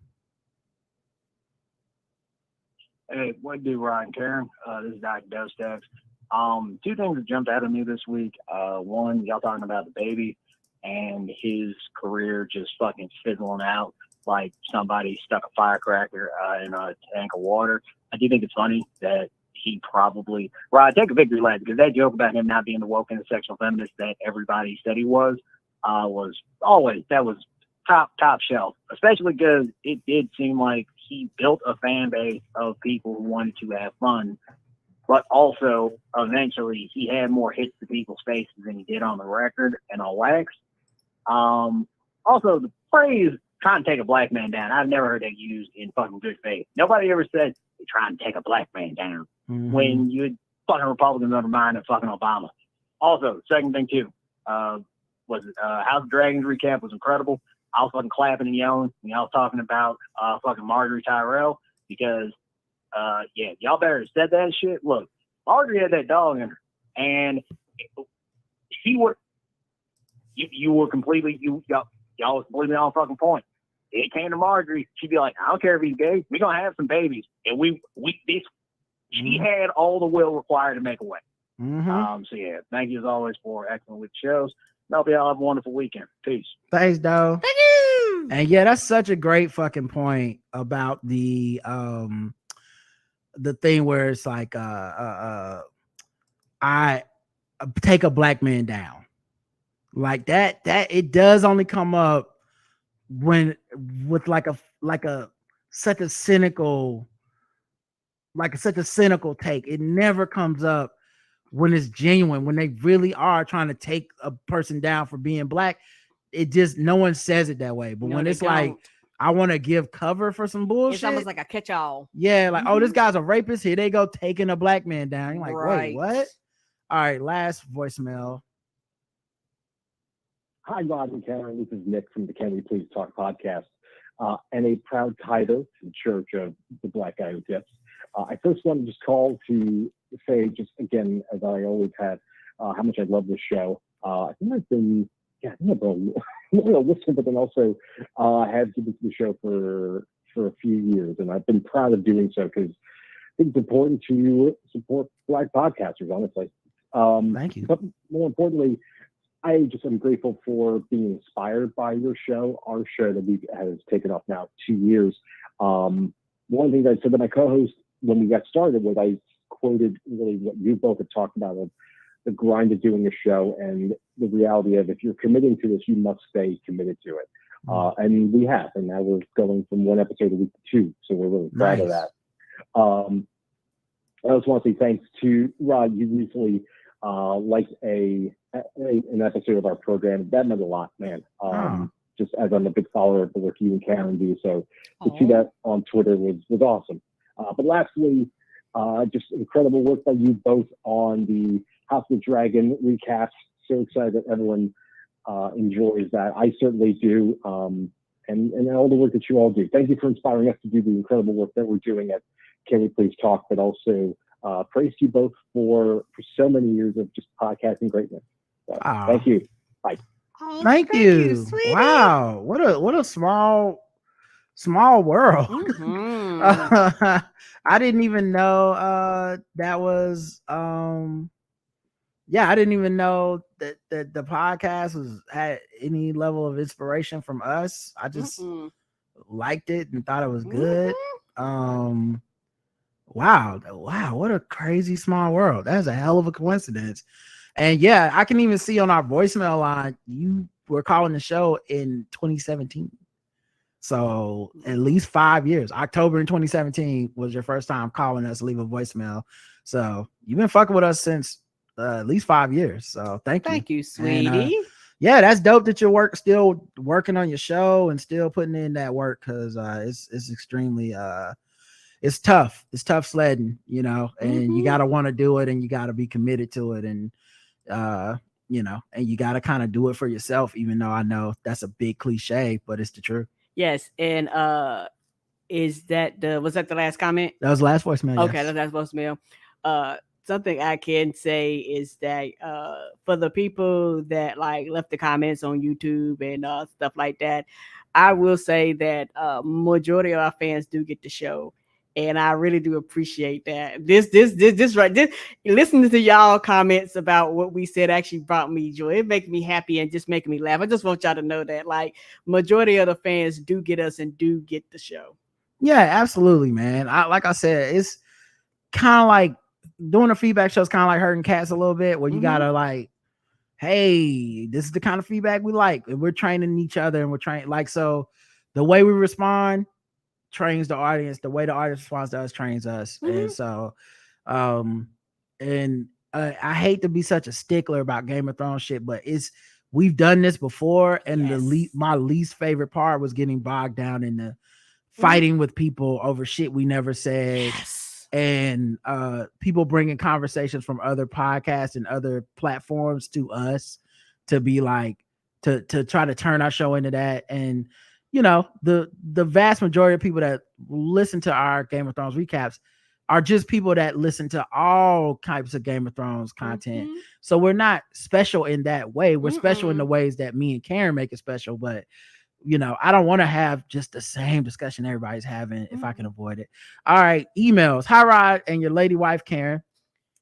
Hey, what do, Ryan Karen? This is Dr. Dostex. Two things that jumped out of me this week. One, y'all talking about the baby and his career just fucking fizzling out. like somebody stuck a firecracker in a tank of water. I do think it's funny that he probably, I take a victory lap, because that joke about him not being the woke and the sexual feminist that everybody said he was always, that was top shelf, especially because it did seem like he built a fan base of people who wanted to have fun, but also eventually he had more hits to people's faces than he did on the record and on wax. Also, the phrase "trying to take a black man down," I've never heard that used in fucking good faith. Nobody ever said you're trying to take a black man down when you fucking Republicans undermining fucking Obama. Also, second thing too, was House of Dragons recap was incredible. I was fucking clapping and yelling when y'all was talking about fucking Marjorie Tyrell, because y'all better have said that shit. Look, Marjorie had that dog in her, and you were completely y'all was completely on fucking point. It came to Marjorie, she'd be like, I don't care if he's gay, we're gonna have some babies, and she had all the will required to make a way. So yeah, thank you as always for excellent with shows. I hope y'all have a wonderful weekend. Peace. Thanks, Doe. Thank you. And yeah, that's such a great fucking point about the thing where it's like I take a black man down. Like that it does only come up when with such a cynical take. It never comes up when it's genuine, when they really are trying to take a person down for being black. It just, no one says it that way. But when it's like, I want to give cover for some bullshit, it's almost like a catch-all. Yeah, like, oh, this guy's a rapist, here they go taking a black man down. You're like, right. Wait, what? All right, last voicemail. Hi, Rod and Karen. This is Nick from the Can We Please Talk podcast, and a proud tither to the Church of the Black Guy Who Tips. I first want to just call to say, just again, as I always have, how much I love this show. I think I've been a listener, but then also I have given to the show for a few years, and I've been proud of doing so because I think it's important to support Black podcasters, honestly. Thank you. But more importantly, I just am grateful for being inspired by your show, our show that has taken off now 2 years. One of the things I said to my co-host when we got started was I quoted really what you both have talked about, of the grind of doing a show and the reality of, if you're committing to this, you must stay committed to it. And we have, and now we're going from one episode a week to 2, so we're really proud of that. I just want to say thanks to Rod. You recently liked an episode of our program. That meant a lot, man. Just as I'm a big follower of the work you and Karen do, so to see that on Twitter was awesome. But lastly, just incredible work by you both on the House of the Dragon recap. So excited that everyone enjoys that. I certainly do. And all the work that you all do. Thank you for inspiring us to do the incredible work that we're doing at Can We Please Talk, but also praise you both for so many years of just podcasting greatness. So, thank you. Bye. Oh, thank you. sweetie. Wow. What a small world. I didn't even know that was I didn't even know that the podcast had any level of inspiration from us. I just liked it and thought it was good. Wow, what a crazy small world. That's a hell of a coincidence. And yeah, I can even see on our voicemail line, you were calling the show in 2017. So at least 5 years. October in 2017 was your first time calling us, leave a voicemail. So you've been fucking with us since at least 5 years. So thank you. Thank you, sweetie. And, yeah, that's dope that you're still working on your show and still putting in that work, because it's extremely it's tough. It's tough sledding, and you gotta want to do it, and you gotta be committed to it, and and you gotta kind of do it for yourself, even though I know that's a big cliche, but it's the truth. Yes, and was that the last comment? That was the last voicemail. Okay, that's the last voicemail. Something I can say is that for the people that left the comments on YouTube and stuff like that, I will say that majority of our fans do get the show, And I really do appreciate that. This listening to y'all comments about what we said actually brought me joy. It makes me happy and just making me laugh. I just want y'all to know that, like, majority of the fans do get us and do get the show. Yeah, absolutely, man. Like I said, it's kind of like doing a feedback show is kind of like herding cats a little bit, where you gotta like, hey, this is the kind of feedback we like. And we're training each other, and we're training like, so the way we respond trains the audience. The way the audience responds to us trains us. And so, I hate to be such a stickler about Game of Thrones shit, but we've done this before, and my least favorite part was getting bogged down in the fighting with people over shit we never said. And people bringing conversations from other podcasts and other platforms to us to be like to try to turn our show into that. And you know, the vast majority of people that listen to our Game of Thrones recaps are just people that listen to all types of Game of Thrones content. So we're not special in that way. We're special in the ways that me and Karen make it special, but you know, I don't want to have just the same discussion everybody's having if I can avoid it. All right, emails. Hi, Rod and your lady wife, Karen.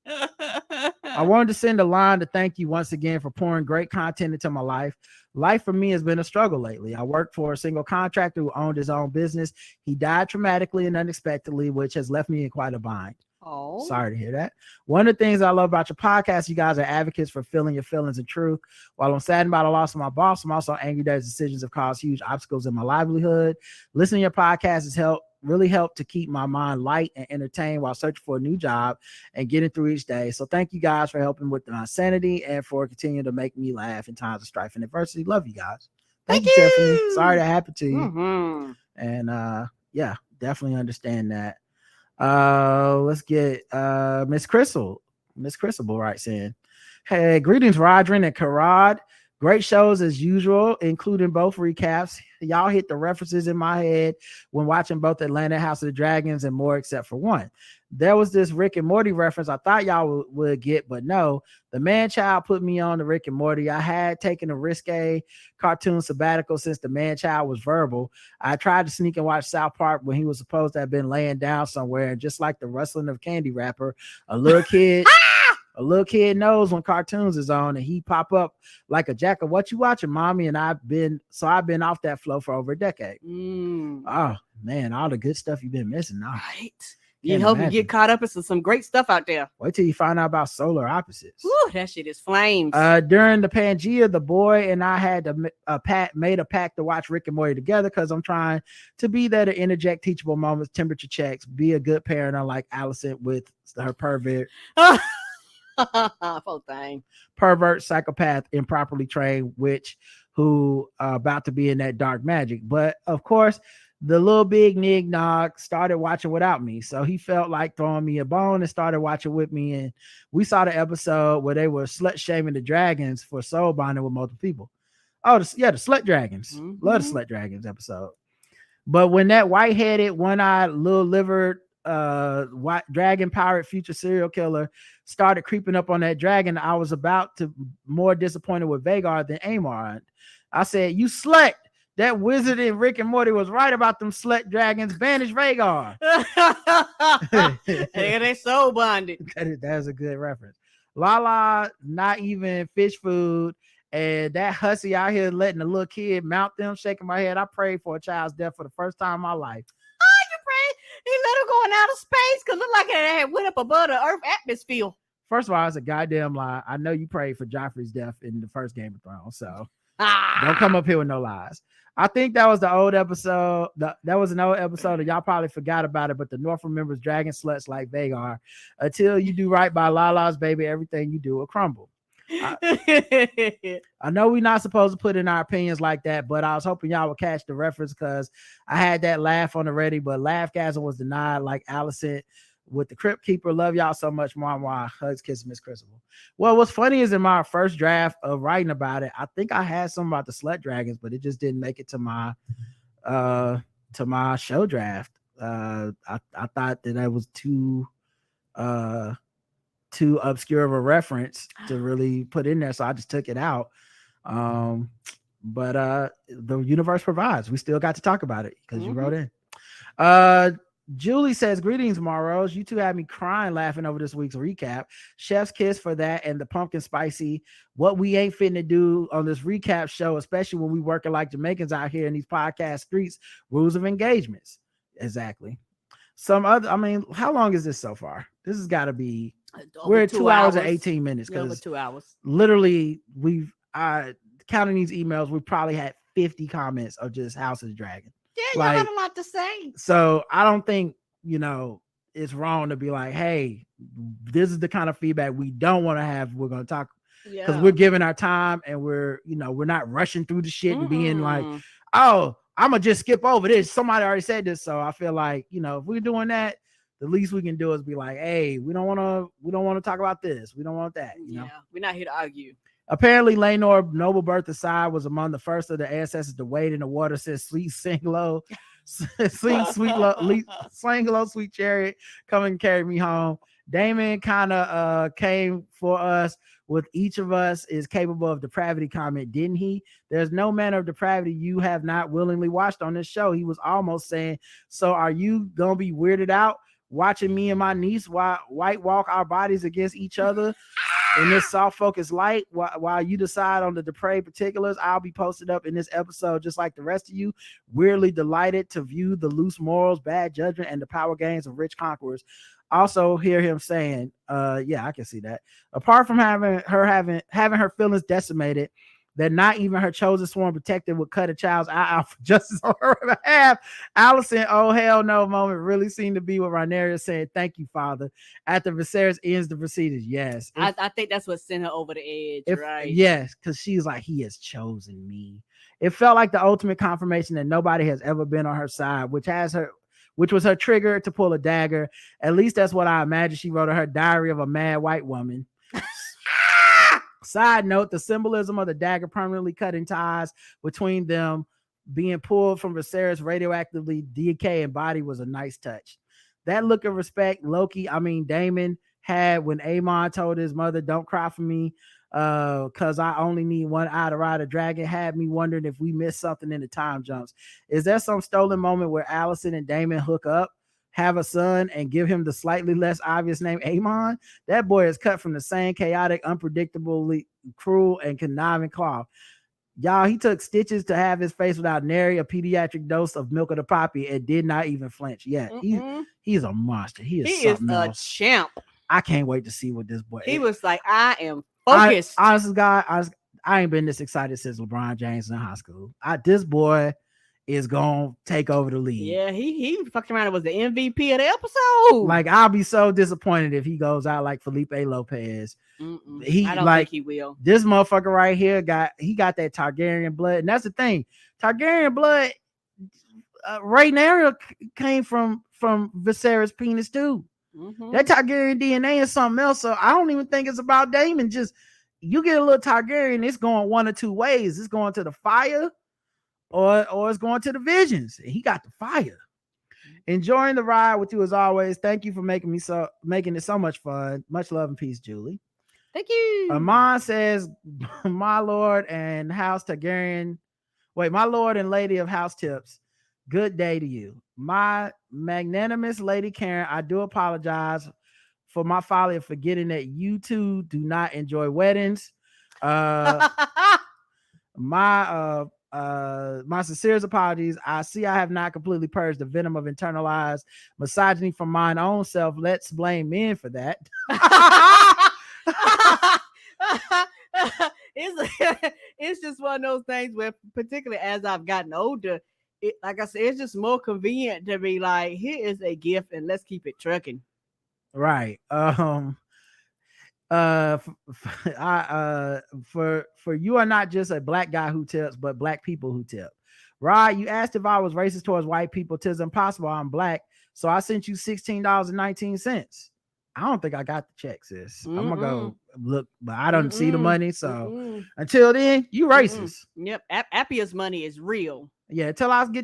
I wanted to send a line to thank you once again for pouring great content into my life. Life for me has been a struggle lately. I worked for a single contractor who owned his own business. He died traumatically and unexpectedly, which has left me in quite a bind. Oh, sorry to hear that. One of the things I love about your podcast, you guys are advocates for feeling your feelings and truth. While I'm saddened about the loss of my boss, I'm also angry that his decisions have caused huge obstacles in my livelihood. Listening to your podcast has really helped to keep my mind light and entertained while searching for a new job and getting through each day. So thank you guys for helping with my sanity and for continuing to make me laugh in times of strife and adversity. Love you guys. Thank you, Tiffany. Sorry that happened to you. And yeah, definitely understand that. Let's get Miss Crystal. Miss Crystal writes in, hey, greetings, Rodrin and Karad. Great shows as usual, including both recaps. Y'all hit the references in my head when watching both Atlanta House of the Dragons and more, except for one. There was this Rick and Morty reference I thought y'all would get, but no. The man child put me on to Rick and Morty. I had taken a risque cartoon sabbatical since the man child was verbal. I tried to sneak and watch South Park when he was supposed to have been laying down somewhere, and just like the rustling of candy wrapper, a little kid knows when cartoons is on, and he pop up like a jack of what you watching, mommy. And I've been off that flow for over a decade. Oh man, all the good stuff you've been missing now. Right. You hope you get caught up in some great stuff out there. Wait till you find out about solar opposites. Ooh, that shit is flames. During the Pangea, the boy and I had made a pact to watch Rick and Morty together because I'm trying to be there to interject teachable moments, temperature checks, be a good parent, unlike Allison with her pervert. Full thing. Pervert, psychopath, improperly trained witch who about to be in that dark magic. But of course, the little big Nig started watching without me, so he felt like throwing me a bone and started watching with me. And we saw the episode where they were slut shaming the dragons for soul bonding with multiple people. Oh, the slut dragons. Love the slut dragons episode. But when that white-headed, one-eyed, little-livered white dragon pirate future serial killer started creeping up on that dragon, I was about to more disappointed with Vagar than Amar. I said, you slut. That wizard in Rick and Morty was right about them slut dragons. Banish Vagar. And they soul bonded. That's a good reference. Lala, not even fish food. And that hussy out here letting the little kid mount them, shaking my head. I prayed for a child's death for the first time in my life. Oh, you prayed? He let him going out of space because looked like it had went up above the Earth atmosphere. First of all, it's a goddamn lie. I know you prayed for Joffrey's death in the first Game of Thrones, so don't come up here with no lies. I think that was the old episode. That was an old episode, and y'all probably forgot about it. But the North remembers dragon sluts like Vagar. Until you do right by Lala's baby, everything you do will crumble. I know we're not supposed to put in our opinions like that, but I was hoping y'all would catch the reference because I had that laugh on the ready, but Laughgasm was denied like Allison with the Crypt Keeper. Love y'all so much. Mwah. Hugs, kisses, Miss Crystal. Well, what's funny is in my first draft of writing about it, I think I had something about the slut dragons, but it just didn't make it to my show draft. I thought that was too obscure of a reference to really put in there, so I just took it out. But the universe provides. We still got to talk about it because you wrote in. Julie says, greetings, Maros. You two had me crying laughing over this week's recap. Chef's kiss for that and the pumpkin spicy. What we ain't fitting to do on this recap show, especially when we working like Jamaicans out here in these podcast streets. Rules of engagements. Exactly. Some other, I mean, how long is this so far? This has got to be, we're at 2 hours and 18 minutes. Yeah, over 2 hours. Literally, we've, counting these emails, we probably had 50 comments of just House of Dragon. Yeah, y'all had a lot to say. So I don't think, it's wrong to be like, hey, this is the kind of feedback we don't want to have. We're going to talk because we're giving our time and we're not rushing through the shit and being like, oh, I'm going to just skip over this. Somebody already said this. So I feel like, if we're doing that, the least we can do is be like, hey, we don't want to talk about this. We don't want that. Yeah, we're not here to argue. Apparently, Lenore Noble Birth aside was among the first of the ancestors to wade in the water since sweet sing low, sing low, sweet chariot, come and carry me home. Damon kind of came for us with each of us is capable of depravity comment, didn't he? There's no manner of depravity you have not willingly watched on this show. He was almost saying, so are you gonna be weirded out watching me and my niece white walk our bodies against each other in this soft focus light while you decide on the depraved particulars? I'll be posted up in this episode just like the rest of you, weirdly delighted to view the loose morals, bad judgment, and the power gains of rich conquerors. Also hear him saying, yeah, I can see that. Apart from having her feelings decimated, that not even her chosen sworn protector would cut a child's eye out for justice on her behalf. Allison, oh hell no moment really seemed to be what Rhaenyra said, thank you, Father, after Viserys ends the proceedings. Yes. I think that's what sent her over the edge, right? Yes, because she's like, he has chosen me. It felt like the ultimate confirmation that nobody has ever been on her side, which was her trigger to pull a dagger. At least that's what I imagine she wrote in her diary of a mad white woman. Side note, the symbolism of the dagger permanently cutting ties between them being pulled from Viserys' radioactively decaying body was a nice touch. That look of respect Damon had when Aemon told his mother, don't cry for me, because I only need one eye to ride a dragon, had me wondering if we missed something in the time jumps. Is there some stolen moment where Allison and Damon hook up, have a son, and give him the slightly less obvious name Aemon? That boy is cut from the same chaotic, unpredictably cruel, and conniving cloth. Y'all, he took stitches to have his face without nary a pediatric dose of milk of the poppy and did not even flinch. Yeah, he's a monster. He is a champ. I can't wait to see what this boy. He was like, I am focused. Honestly, God, I ain't been this excited since LeBron James in high school. This boy is gonna take over the league. Yeah, he fucked around and was the MVP of the episode. Like, I'll be so disappointed if he goes out like Felipe Lopez. I don't think he will. This motherfucker right here got that Targaryen blood, and that's the thing. Targaryen blood, Rhaenyra came from Viserys' penis too. That Targaryen DNA is something else. So I don't even think it's about Daemon. Just you get a little Targaryen, it's going one or two ways. It's going to the fire, or it's going to the visions. He got the fire. Enjoying the ride with you as always. Thank you for making it so much fun. Much love and peace, Julie. Thank you. Amon says, my lord and House Targaryen. Wait, my lord and lady of House Tips. Good day to you. My magnanimous Lady Karen, I do apologize for my folly of forgetting that you two do not enjoy weddings. My sincerest apologies. I see I have not completely purged the venom of internalized misogyny from mine own self. Let's blame men for that. It's just one of those things where, particularly as I've gotten older, like I said, it's just more convenient to be like, here is a gift and let's keep it trucking. Right. For you are not just a black guy who tips, but black people who tip. Rod, you asked if I was racist towards white people. 'Tis impossible. I'm black, so I sent you $16.19. I don't think I got the check, sis. I'm gonna go look, but I don't see the money. So until then, you racist. Yep. Appia's money is real. Yeah, till I see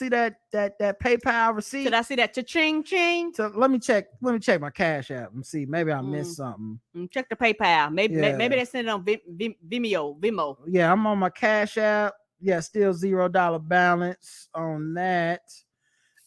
that PayPal receipt. Till I see that cha-ching ching. So let me check my Cash App and see. Maybe I missed something. Check the PayPal. Maybe they send it on Vimeo. Yeah, I'm on my Cash App. Yeah, still $0 balance on that.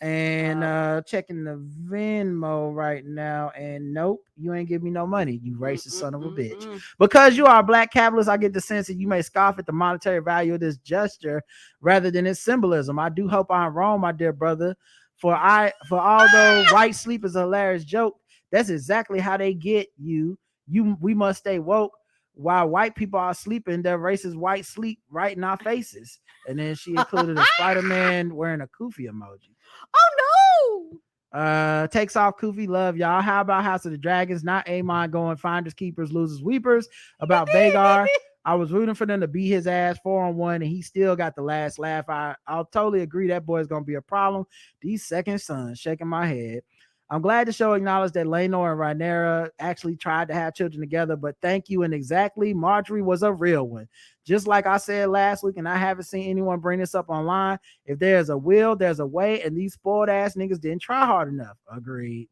And checking the Venmo right now, and nope, you ain't give me no money, you racist son of a bitch. Because you are a black capitalist, I get the sense that you may scoff at the monetary value of this gesture rather than its symbolism. I do hope I'm wrong, my dear brother. For although white sleep is a hilarious joke, that's exactly how they get you. We must stay woke. While white people are sleeping, their racist white sleep right in our faces. And then she included a Spider-Man wearing a Koofy emoji. Oh no! Takes off Koofy, love y'all. How about House of the Dragons? Not Amon going finders, keepers, losers, weepers. About Vagar, I was rooting for them to beat his ass 4-on-1, and he still got the last laugh. I'll totally agree that boy is going to be a problem. These second sons, shaking my head. I'm glad the show acknowledged that Laenor and Rhaenyra actually tried to have children together, but thank you. And exactly, Marjorie was a real one. Just like I said last week, and I haven't seen anyone bring this up online. If there's a will, there's a way, and these spoiled ass niggas didn't try hard enough. Agreed.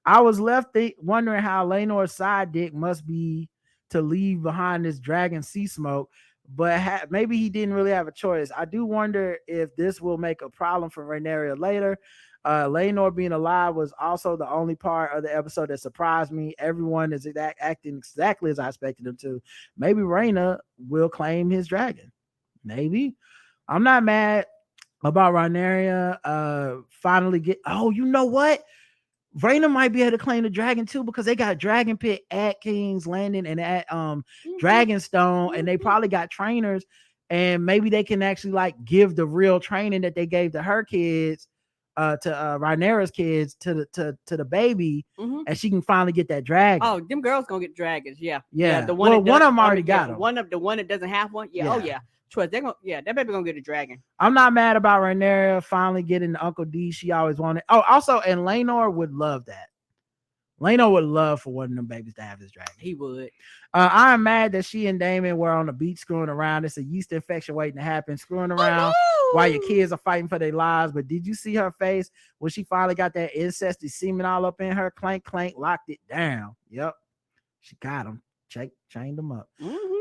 I was left wondering how Laenor's side dick must be to leave behind this dragon sea smoke, but maybe he didn't really have a choice. I do wonder if this will make a problem for Rhaenyra later. Laenor being alive was also the only part of the episode that surprised me. Everyone is acting exactly as I expected them to. Maybe Rhaena will claim his dragon. Maybe. I'm not mad about Rhaenyra finally get. Oh, you know what? Rhaena might be able to claim the dragon too, because they got Dragon Pit at King's Landing and at Dragonstone, and they probably got trainers, and maybe they can actually like give the real training that they gave to her kids. To Rhaenyra's kids to the baby, and she can finally get that dragon. Oh, them girls gonna get dragons. Yeah. The one of them already got them. The one that doesn't have one. Yeah. Oh yeah. Trust they're gonna. Yeah, that baby gonna get a dragon. I'm not mad about Rhaenyra finally getting the Uncle D she always wanted. Oh, also, and Laenor would love that. Laenor would love for one of them babies to have his dragon. He would. I'm mad that she and Daemon were on the beach screwing around. It's a yeast infection waiting to happen. Screwing around while your kids are fighting for their lives. But did you see her face when she finally got that incesty semen all up in her? Clank, clank, locked it down. Yep. She got him. Chained them up.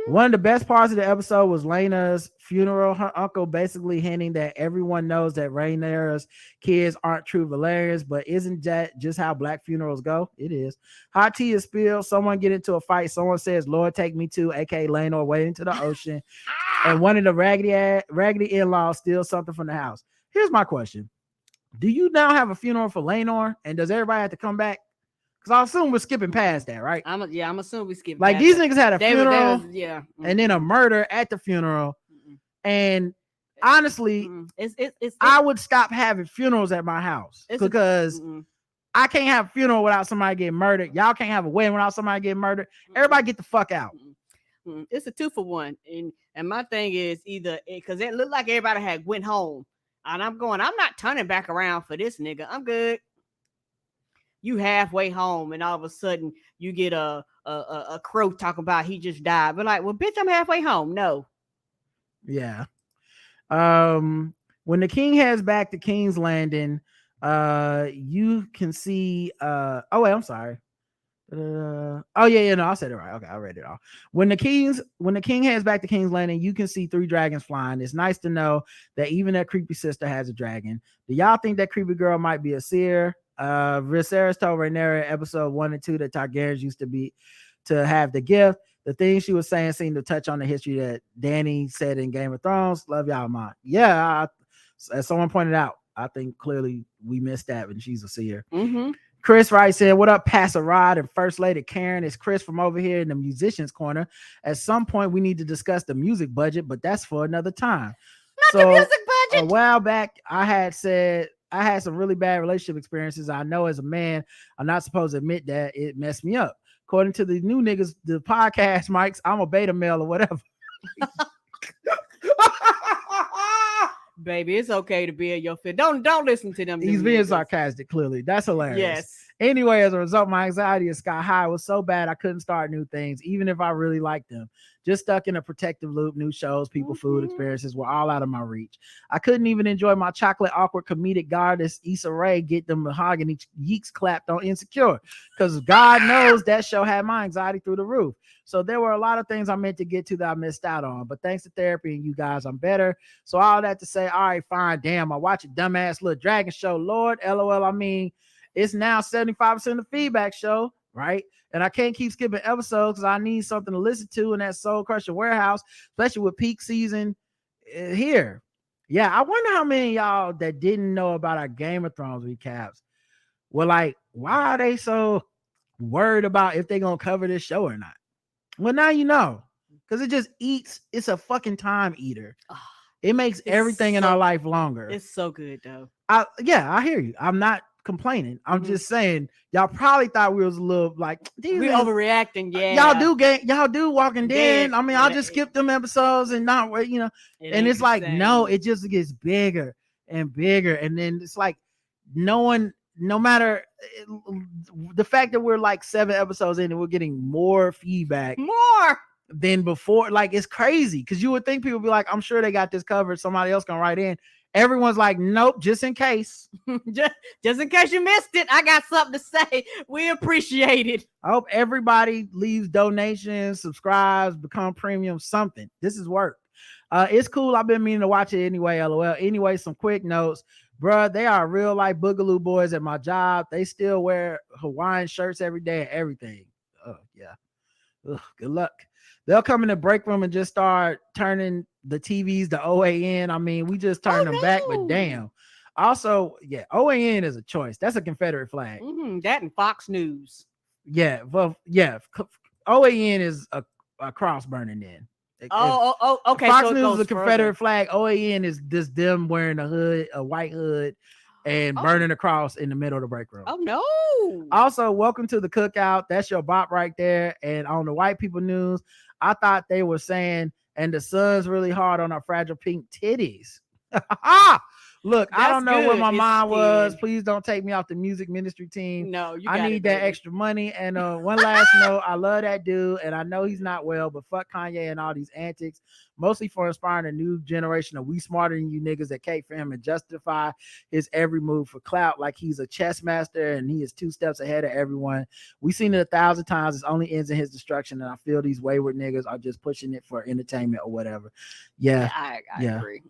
One of the best parts of the episode was Laena's funeral. Her uncle basically hinting that everyone knows that Rhaenyra's kids aren't true Valerians, but isn't that just how black funerals go? It is. Hot tea is spilled. Someone get into a fight. Someone says, "Lord, take me too," aka Laenor wading to the ocean. And one of the raggedy in-laws steals something from the house. Here's my question. Do you now have a funeral for Laenor? And does everybody have to come back? Because I assume we're skipping past that, right? I'm assuming we skip. Like these niggas had a funeral, and then a murder at the funeral, and honestly, it's I would stop having funerals at my house because I can't have a funeral without somebody getting murdered. Y'all can't have a wedding without somebody getting murdered. Everybody get the fuck out. It's a 2-for-1, and my thing is either because it looked like everybody had went home, and I'm not turning back around for this nigga. I'm good. You halfway home, and all of a sudden you get a crow talking about he just died. But like, well, bitch, I'm halfway home. No. Yeah. When the king heads back to King's Landing, you can see. Oh wait, I'm sorry. No, I said it right. Okay, I read it all. When the king heads back to King's Landing, you can see 3 dragons flying. It's nice to know that even that creepy sister has a dragon. Do y'all think that creepy girl might be a seer? Viserys told Rhaenyra in episode 1 and 2 that Targaryens used to have the gift. The things she was saying seemed to touch on the history that Dany said in Game of Thrones. Love y'all, man. Yeah, as someone pointed out, I think clearly we missed that when she's a seer. Chris writes in, what up, Pastor Rod and First Lady Karen? It's Chris from over here in the musicians corner. At some point, we need to discuss the music budget, but that's for another time. The music budget. A while back, I had some really bad relationship experiences. I know as a man, I'm not supposed to admit that it messed me up. According to the new niggas, the podcast mics, I'm a beta male or whatever. Baby, it's okay to be in your fit. Don't listen to them. He's being sarcastic, clearly. That's hilarious. Yes. Anyway, as a result, my anxiety is sky high. It was so bad I couldn't start new things, even if I really liked them. Just stuck in a protective loop. New shows, people, food, experiences were all out of my reach. I couldn't even enjoy my chocolate, awkward comedic goddess Issa Rae get the mahogany yeeks clapped on Insecure, because God knows that show had my anxiety through the roof. So there were a lot of things I meant to get to that I missed out on. But thanks to therapy and you guys, I'm better. So all that to say, all right, fine, damn, I watch a dumbass little dragon show. Lord, LOL, I mean, it's now 75% of feedback show, right? And I can't keep skipping episodes because I need something to listen to in that Soul Crusher warehouse, especially with peak season here. Yeah, I wonder how many of y'all that didn't know about our Game of Thrones recaps were like, why are they so worried about if they're going to cover this show or not? Well, now you know, because it just eats. It's a fucking time eater. It makes everything in our life longer. It's so good, though. I hear you. I'm not complaining. I'm just saying y'all probably thought we was a little like we overreacting. Yeah, y'all do Walking Dead. I mean, I'll just skip them episodes and not, and it's like no, it just gets bigger and bigger, and then it's like no matter the fact that we're like 7 episodes in and we're getting more feedback than before, like it's crazy, because you would think people would be like, I'm sure they got this covered, somebody else gonna write in. Everyone's like, nope, just in case. just in case you missed it, I got something to say. We appreciate it. I hope everybody leaves donations, subscribes, become premium, something. This is work. It's cool. I've been meaning to watch it anyway, LOL. Anyway, some quick notes. Bruh, they are real life boogaloo boys at my job. They still wear Hawaiian shirts every day and everything. Oh, yeah. Ugh, good luck. They'll come in the break room and just start turning the TVs to OAN. I mean, we just turned them back, but damn. Also, yeah, OAN is a choice. That's a Confederate flag. That and Fox News. Yeah, well, yeah. OAN is a cross burning in. Okay. Fox so News is a Confederate flag. OAN is just them wearing a white hood, and burning a cross in the middle of the break room. Oh no. Also, welcome to the cookout. That's your bop right there. And on the white people news, I thought they were saying, and the sun's really hard on our fragile pink titties. Look, I don't know where my mind was. Please don't take me off the music ministry team. No, I need that extra money. And one last note, I love that dude, and I know he's not well, but fuck Kanye and all these antics, mostly for inspiring a new generation of we smarter than you niggas that cape for him and justify his every move for clout like he's a chess master and he is 2 steps ahead of everyone. We've seen it 1,000 times. It only ends in his destruction, and I feel these wayward niggas are just pushing it for entertainment or whatever. Yeah, I agree.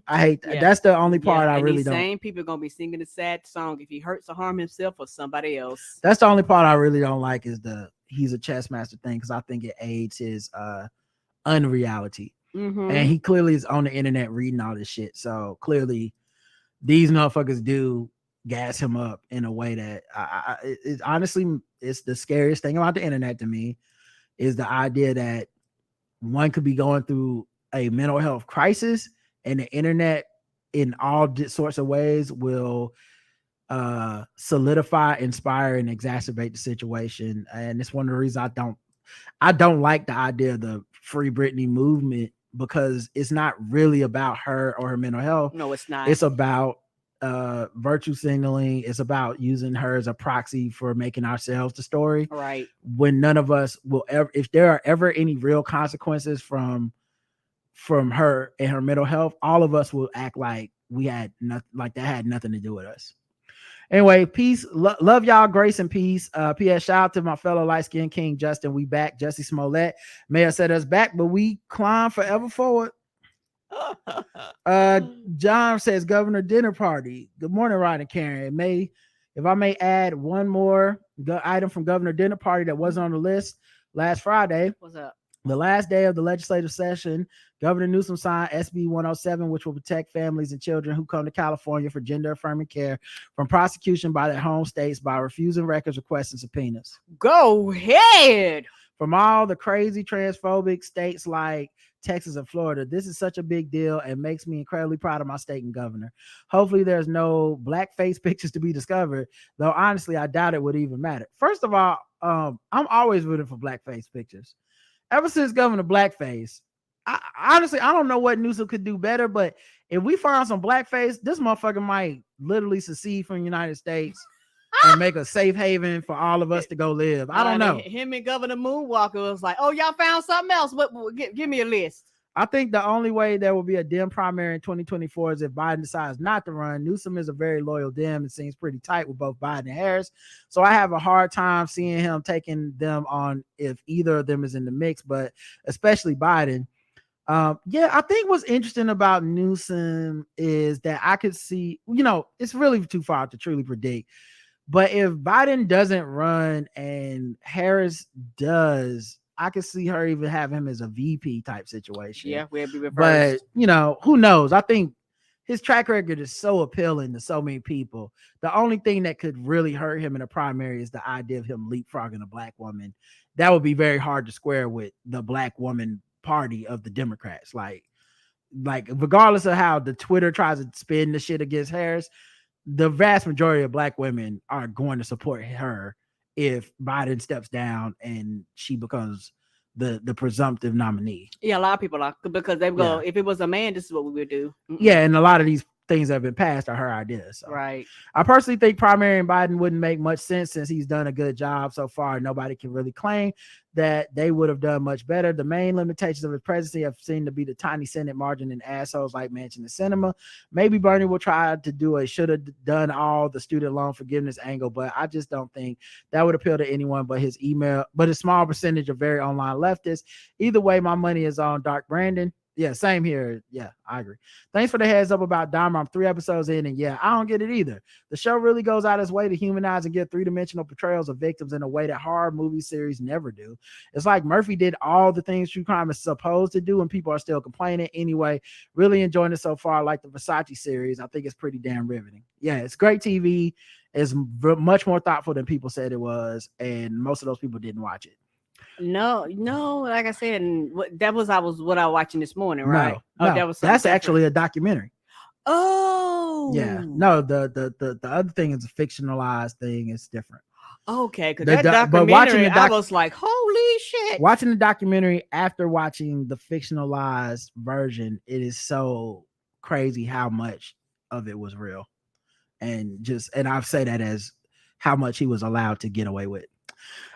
I hate that. That's the only part I really don't. Same people gonna be singing the sad song if he hurts or harm himself or somebody else. That's the only part I really don't like, is he's a chess master thing, because I think it aids his unreality. And he clearly is on the internet reading all this shit. So clearly these motherfuckers do gas him up in a way that honestly, it's the scariest thing about the internet to me, is the idea that one could be going through a mental health crisis and the internet in all sorts of ways will solidify, inspire, and exacerbate the situation. And it's one of the reasons I don't like the idea of the Free Britney movement, because it's not really about her or her mental health. No, it's not. It's about virtue signaling. It's about using her as a proxy for making ourselves the story. Right. When none of us will ever, if there are ever any real consequences from her and her mental health, all of us will act like we had nothing, like that had nothing to do with us. Anyway, peace, love y'all, grace and peace. P.S. Shout out to my fellow light-skinned king, Justin. We back. Jesse Smollett may have set us back, but we climb forever forward. John says Governor dinner party. Good morning, Rod and Karen. If I may add one more item from Governor dinner party that wasn't on the list last Friday. What's up? The last day of the legislative session, Governor Newsom signed SB 107, which will protect families and children who come to California for gender-affirming care from prosecution by their home states by refusing records, requests, and subpoenas. Go ahead. From all the crazy transphobic states like Texas and Florida, this is such a big deal and makes me incredibly proud of my state and governor. Hopefully there's no blackface pictures to be discovered, though honestly, I doubt it would even matter. First of all, I'm always rooting for blackface pictures. Ever since Governor Blackface, honestly, I don't know what Newsom could do better, but if we find some blackface, this motherfucker might literally secede from the United States and make a safe haven for all of us to go live. I don't know. Him and Governor Moonwalker was like, "Oh, y'all found something else? Give me a list." I think the only way there will be a Dem primary in 2024 is if Biden decides not to run. Newsom is a very loyal Dem and seems pretty tight with both Biden and Harris. So I have a hard time seeing him taking them on if either of them is in the mix, but especially Biden. I think what's interesting about Newsom is that I could see, it's really too far to truly predict. But if Biden doesn't run and Harris does, I could see her even have him as a VP type situation. Yeah, we'll be reversed. But, who knows? I think his track record is so appealing to so many people. The only thing that could really hurt him in a primary is the idea of him leapfrogging a black woman. That would be very hard to square with the black woman party of the Democrats. Like regardless of how the Twitter tries to spin the shit against Harris, the vast majority of black women are going to support her if Biden steps down and she becomes the presumptive nominee. Yeah, a lot of people are, because they go, if it was a man, this is what we would do. Yeah, and a lot of these things that have been passed are her ideas. So. Right. I personally think primary Biden wouldn't make much sense since he's done a good job so far. Nobody can really claim that they would have done much better. The main limitations of his presidency have seemed to be the tiny Senate margin and assholes like Manchin and Sinema. Maybe Bernie will try to do a should have done all the student loan forgiveness angle, but I just don't think that would appeal to anyone but his small percentage of very online leftists. Either way, my money is on Dark Brandon. Yeah, same here. Yeah, I agree. Thanks for the heads up about Dahmer. I'm 3 episodes in, and I don't get it either. The show really goes out its way to humanize and give 3-dimensional portrayals of victims in a way that horror movie series never do. It's like Murphy did all the things true crime is supposed to do, and people are still complaining. Anyway, really enjoying it so far. Like the Versace series, I think it's pretty damn riveting. Yeah, it's great TV. It's much more thoughtful than people said it was, and most of those people didn't watch it. No, like I said, what I was watching this morning, right? No, that's actually a documentary. Oh, yeah. No, the other thing is a fictionalized thing. It's different. Okay, because that documentary, I was like, holy shit. Watching the documentary after watching the fictionalized version, it is so crazy how much of it was real, and I've said that as how much he was allowed to get away with.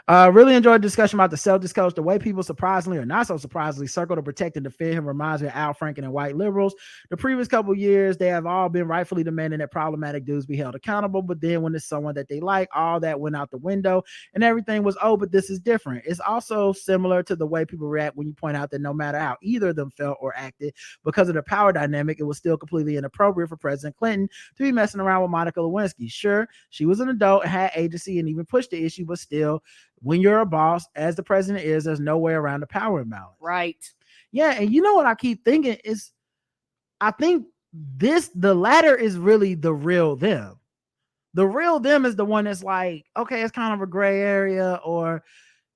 Really enjoyed the discussion about the Celtics coach. The way people surprisingly or not so surprisingly circle to protect and defend him reminds me of Al Franken and white liberals. The previous couple of years, they have all been rightfully demanding that problematic dudes be held accountable. But then when it's someone that they like, all that went out the window and everything was, but this is different. It's also similar to the way people react when you point out that no matter how either of them felt or acted, because of the power dynamic, it was still completely inappropriate for President Clinton to be messing around with Monica Lewinsky. Sure, she was an adult and had agency and even pushed the issue, but still, when you're a boss, as the president is, there's no way around the power imbalance. Right. Yeah. And you know what I keep thinking is, I think the latter is really the real them. The real them is the one that's like, okay, it's kind of a gray area, or,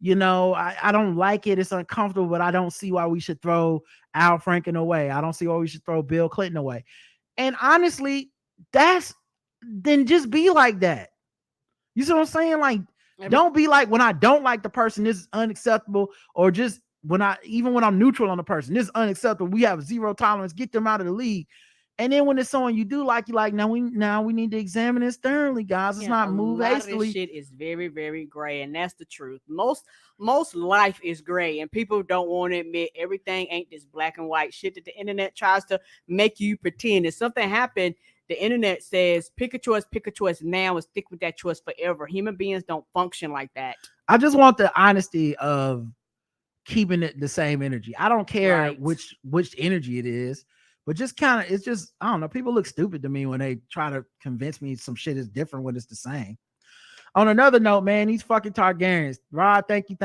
I don't like it. It's uncomfortable, but I don't see why we should throw Al Franken away. I don't see why we should throw Bill Clinton away. And honestly, then just be like that. You see what I'm saying? Like, don't be like, when I don't like the person, this is unacceptable, or just when I'm neutral on the person, this is unacceptable. We have zero tolerance. Get them out of the league. And then when it's someone you do like, you're like, now we need to examine this thoroughly, guys. Let's not move hastily. This shit is very, very gray, and that's the truth. Most life is gray, and people don't want to admit everything ain't this black and white shit that the internet tries to make you pretend. If something happened, the internet says, pick a choice now and stick with that choice forever. Human beings don't function like that. I just want the honesty of keeping it the same energy. I don't care which energy it is, but just I don't know. People look stupid to me when they try to convince me some shit is different when it's the same. On another note, man, these fucking Targaryens. Rod, thank you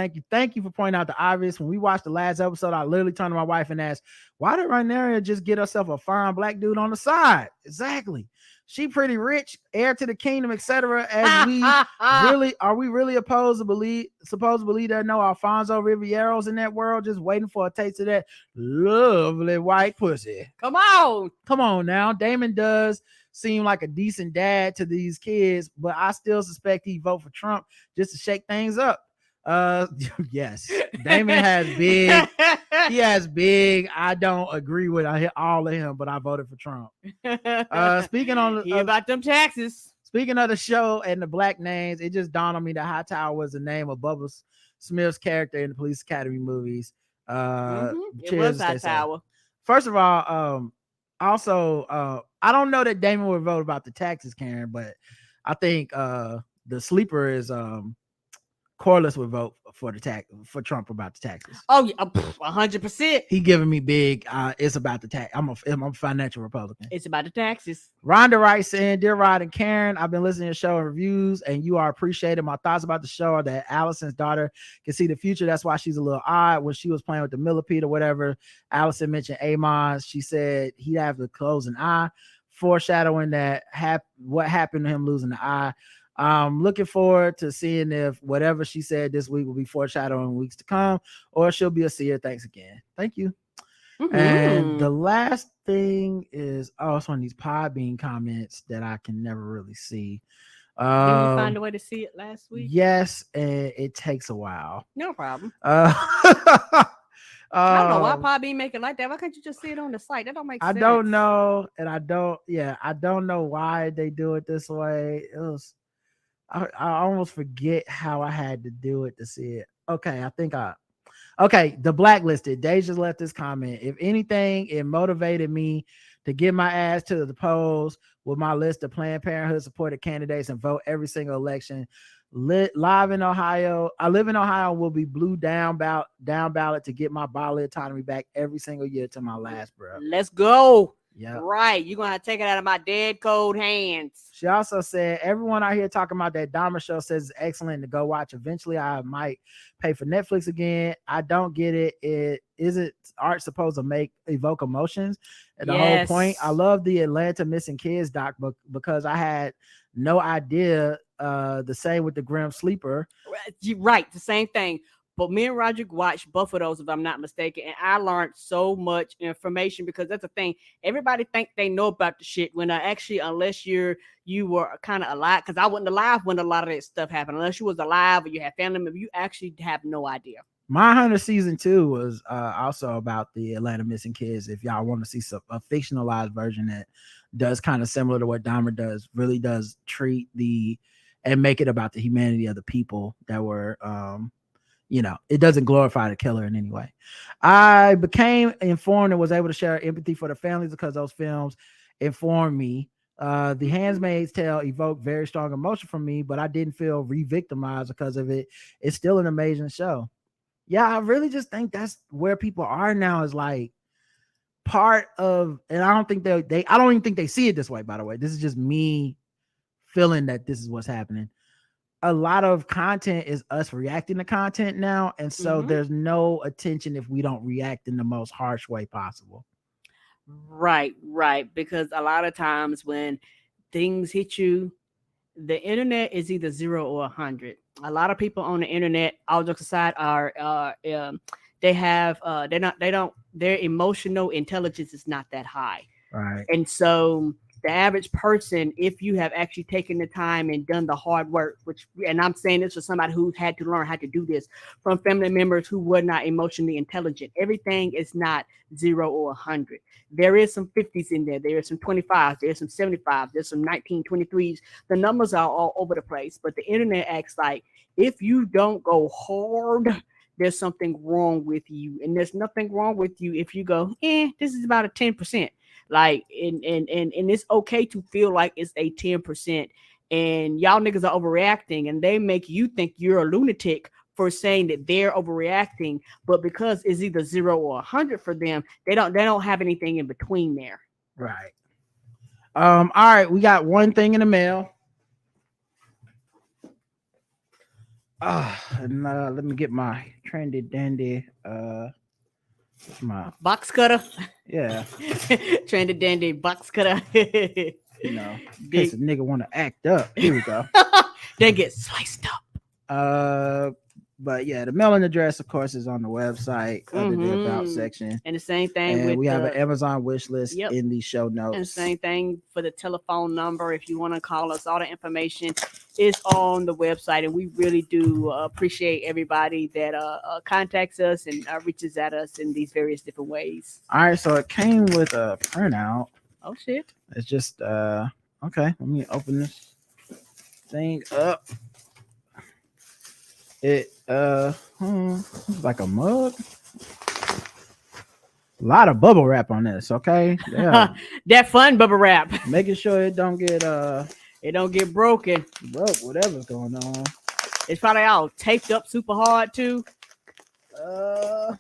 for pointing out the obvious. When we watched the last episode, I literally turned to my wife and asked, why did Rhaenyra just get herself a fine black dude on the side? Exactly. She pretty rich, heir to the kingdom, etc. As we really supposed to believe there are no Alfonso Rivieros in that world, just waiting for a taste of that lovely white pussy. Come on now. Damon does seem like a decent dad to these kids, but I still suspect he'd vote for Trump just to shake things up. Yes, Damon has big. I don't agree with all of him, but I voted for Trump. Speaking on about them taxes. Speaking of the show and the black names, it just dawned on me that Hightower was the name of Bubba Smith's character in the Police Academy movies. It Cheers, was stay safe. Hightower. First of all, also, I don't know that Damon would vote about the taxes, Karen, but I think the sleeper is Corliss would vote for for Trump about the taxes. Oh yeah, 100%. He giving me big. It's about the tax. I'm a financial Republican. It's about the taxes. Rhonda writes in, dear Rod and Karen, I've been listening to the show and reviews, and you are appreciated. My thoughts about the show are that Allison's daughter can see the future. That's why she's a little odd. When she was playing with the millipede or whatever, Allison mentioned Amon. She said he'd have to close an eye, foreshadowing that what happened to him losing the eye. I'm looking forward to seeing if whatever she said this week will be foreshadowing weeks to come, or she'll be a seer. Thanks again. Thank you. And the last thing is it's one of these Podbean comments that I can never really see. Did you find a way to see it last week? Yes, and it takes a while. No problem. I don't know why Podbean make it like that. Why can't you just see it on the site? That don't make sense. I don't know, and I don't know why they do it this way. It was I almost forget how I had to do it to see it. Okay, the Blacklisted. Deja left this comment. If anything, it motivated me to get my ass to the polls with my list of Planned Parenthood supported candidates and vote every single election. Live in Ohio. I live in Ohio. Will be blue down ballot to get my bodily autonomy back every single year to my last breath. Let's go. Yeah. Right. You're going to have to take it out of my dead cold hands. She also said, everyone out here talking about that Dahmer show says it's excellent to go watch. Eventually, I might pay for Netflix again. I don't get it. Isn't art supposed to evoke emotions? And the whole point, I love the Atlanta Missing Kids doc because I had no idea. The same with the Grim Sleeper. Right. The same thing. But me and Roger watched both of those, if I'm not mistaken, and I learned so much information because that's the thing. Everybody think they know about the shit when actually, unless you were kind of alive, because I wasn't alive when a lot of that stuff happened. Unless you was alive or you had family members, you actually have no idea. Mindhunter season 2 was also about the Atlanta Missing Kids. If y'all want to see a fictionalized version that does kind of similar to what Dahmer does, really does treat and make it about the humanity of the people that were it doesn't glorify the killer in any way. I became informed and was able to share empathy for the families because those films informed me. The Handmaid's Tale evoked very strong emotion from me, but I didn't feel re-victimized because of it. It's still an amazing show. Yeah, I really just think that's where people are now, is like part of, and I don't think I don't even think they see it this way, by the way. This is just me feeling that this is what's happening. A lot of content is us reacting to content now. And so there's no attention if we don't react in the most harsh way possible. Right. Because a lot of times when things hit you, the internet is either 0 or 100. A lot of people on the internet, all jokes aside, their emotional intelligence is not that high. Right. And so the average person, if you have actually taken the time and done the hard work, and I'm saying this for somebody who's had to learn how to do this from family members who were not emotionally intelligent. Everything is not 0 or 100. There is some 50s in there. There is some 25s. There's some 75s. There's some 1923s. The numbers are all over the place. But the internet acts like if you don't go hard, there's something wrong with you. And there's nothing wrong with you if you go, this is about a 10%. Like, and it's okay to feel like it's a 10%, and y'all niggas are overreacting, and they make you think you're a lunatic for saying that they're overreacting. But because it's either 0 or 100 for them, they don't have anything in between there. Right. All right, we got one thing in the mail. Let me get my trendy dandy my box cutter. Yeah. Trendy dandy box cutter. In case a nigga want to act up. Here we go. They get sliced up. But yeah, the mailing address, of course, is on the website under the About section. And the same thing and we have an Amazon wish list in the show notes. And same thing for the telephone number. If you want to call us, all the information is on the website. And we really do appreciate everybody that contacts us and reaches at us in these various different ways. All right, so it came with a printout. Oh, shit. It's just, okay, let me open this. thing up. It like a mug. A lot of bubble wrap on this, okay? Yeah. That fun bubble wrap. Making sure it don't get broken. broke, whatever's going on. It's probably all taped up super hard too. Oh,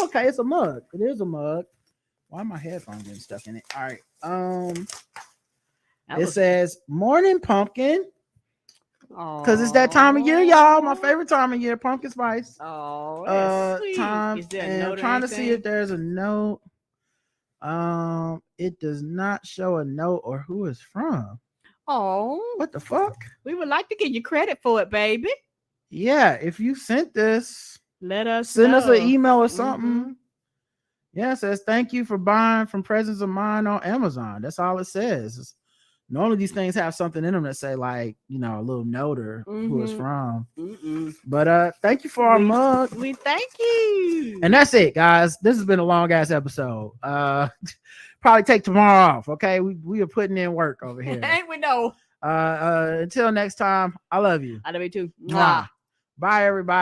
okay, it's a mug. It is a mug. Why are my headphones getting stuck in it? All right. It says morning pumpkin. Because it's that time of year, y'all. My favorite time of year, pumpkin spice. Oh, that's sweet. Time. Is there a And note I'm or trying to see anything? if there's a note. It does not show a note or who it's from. Oh, What the fuck? we would like to give you credit for it, baby. Yeah, if you sent this, Let us send us know. an email or something. Mhm. Yeah, it says thank you for buying from Presence of Mine on Amazon. That's all it says. Normally these things have something in them that say like, you know, a little note or who it's Mhm. from. Mm-mm. But thank you for our mug. We thank you. And that's it, guys. This has been a long ass episode. Probably take tomorrow off. Okay, we are putting in work over here. Ain't we know? Until next time, I love you. I love you too. Mwah. Bye, everybody.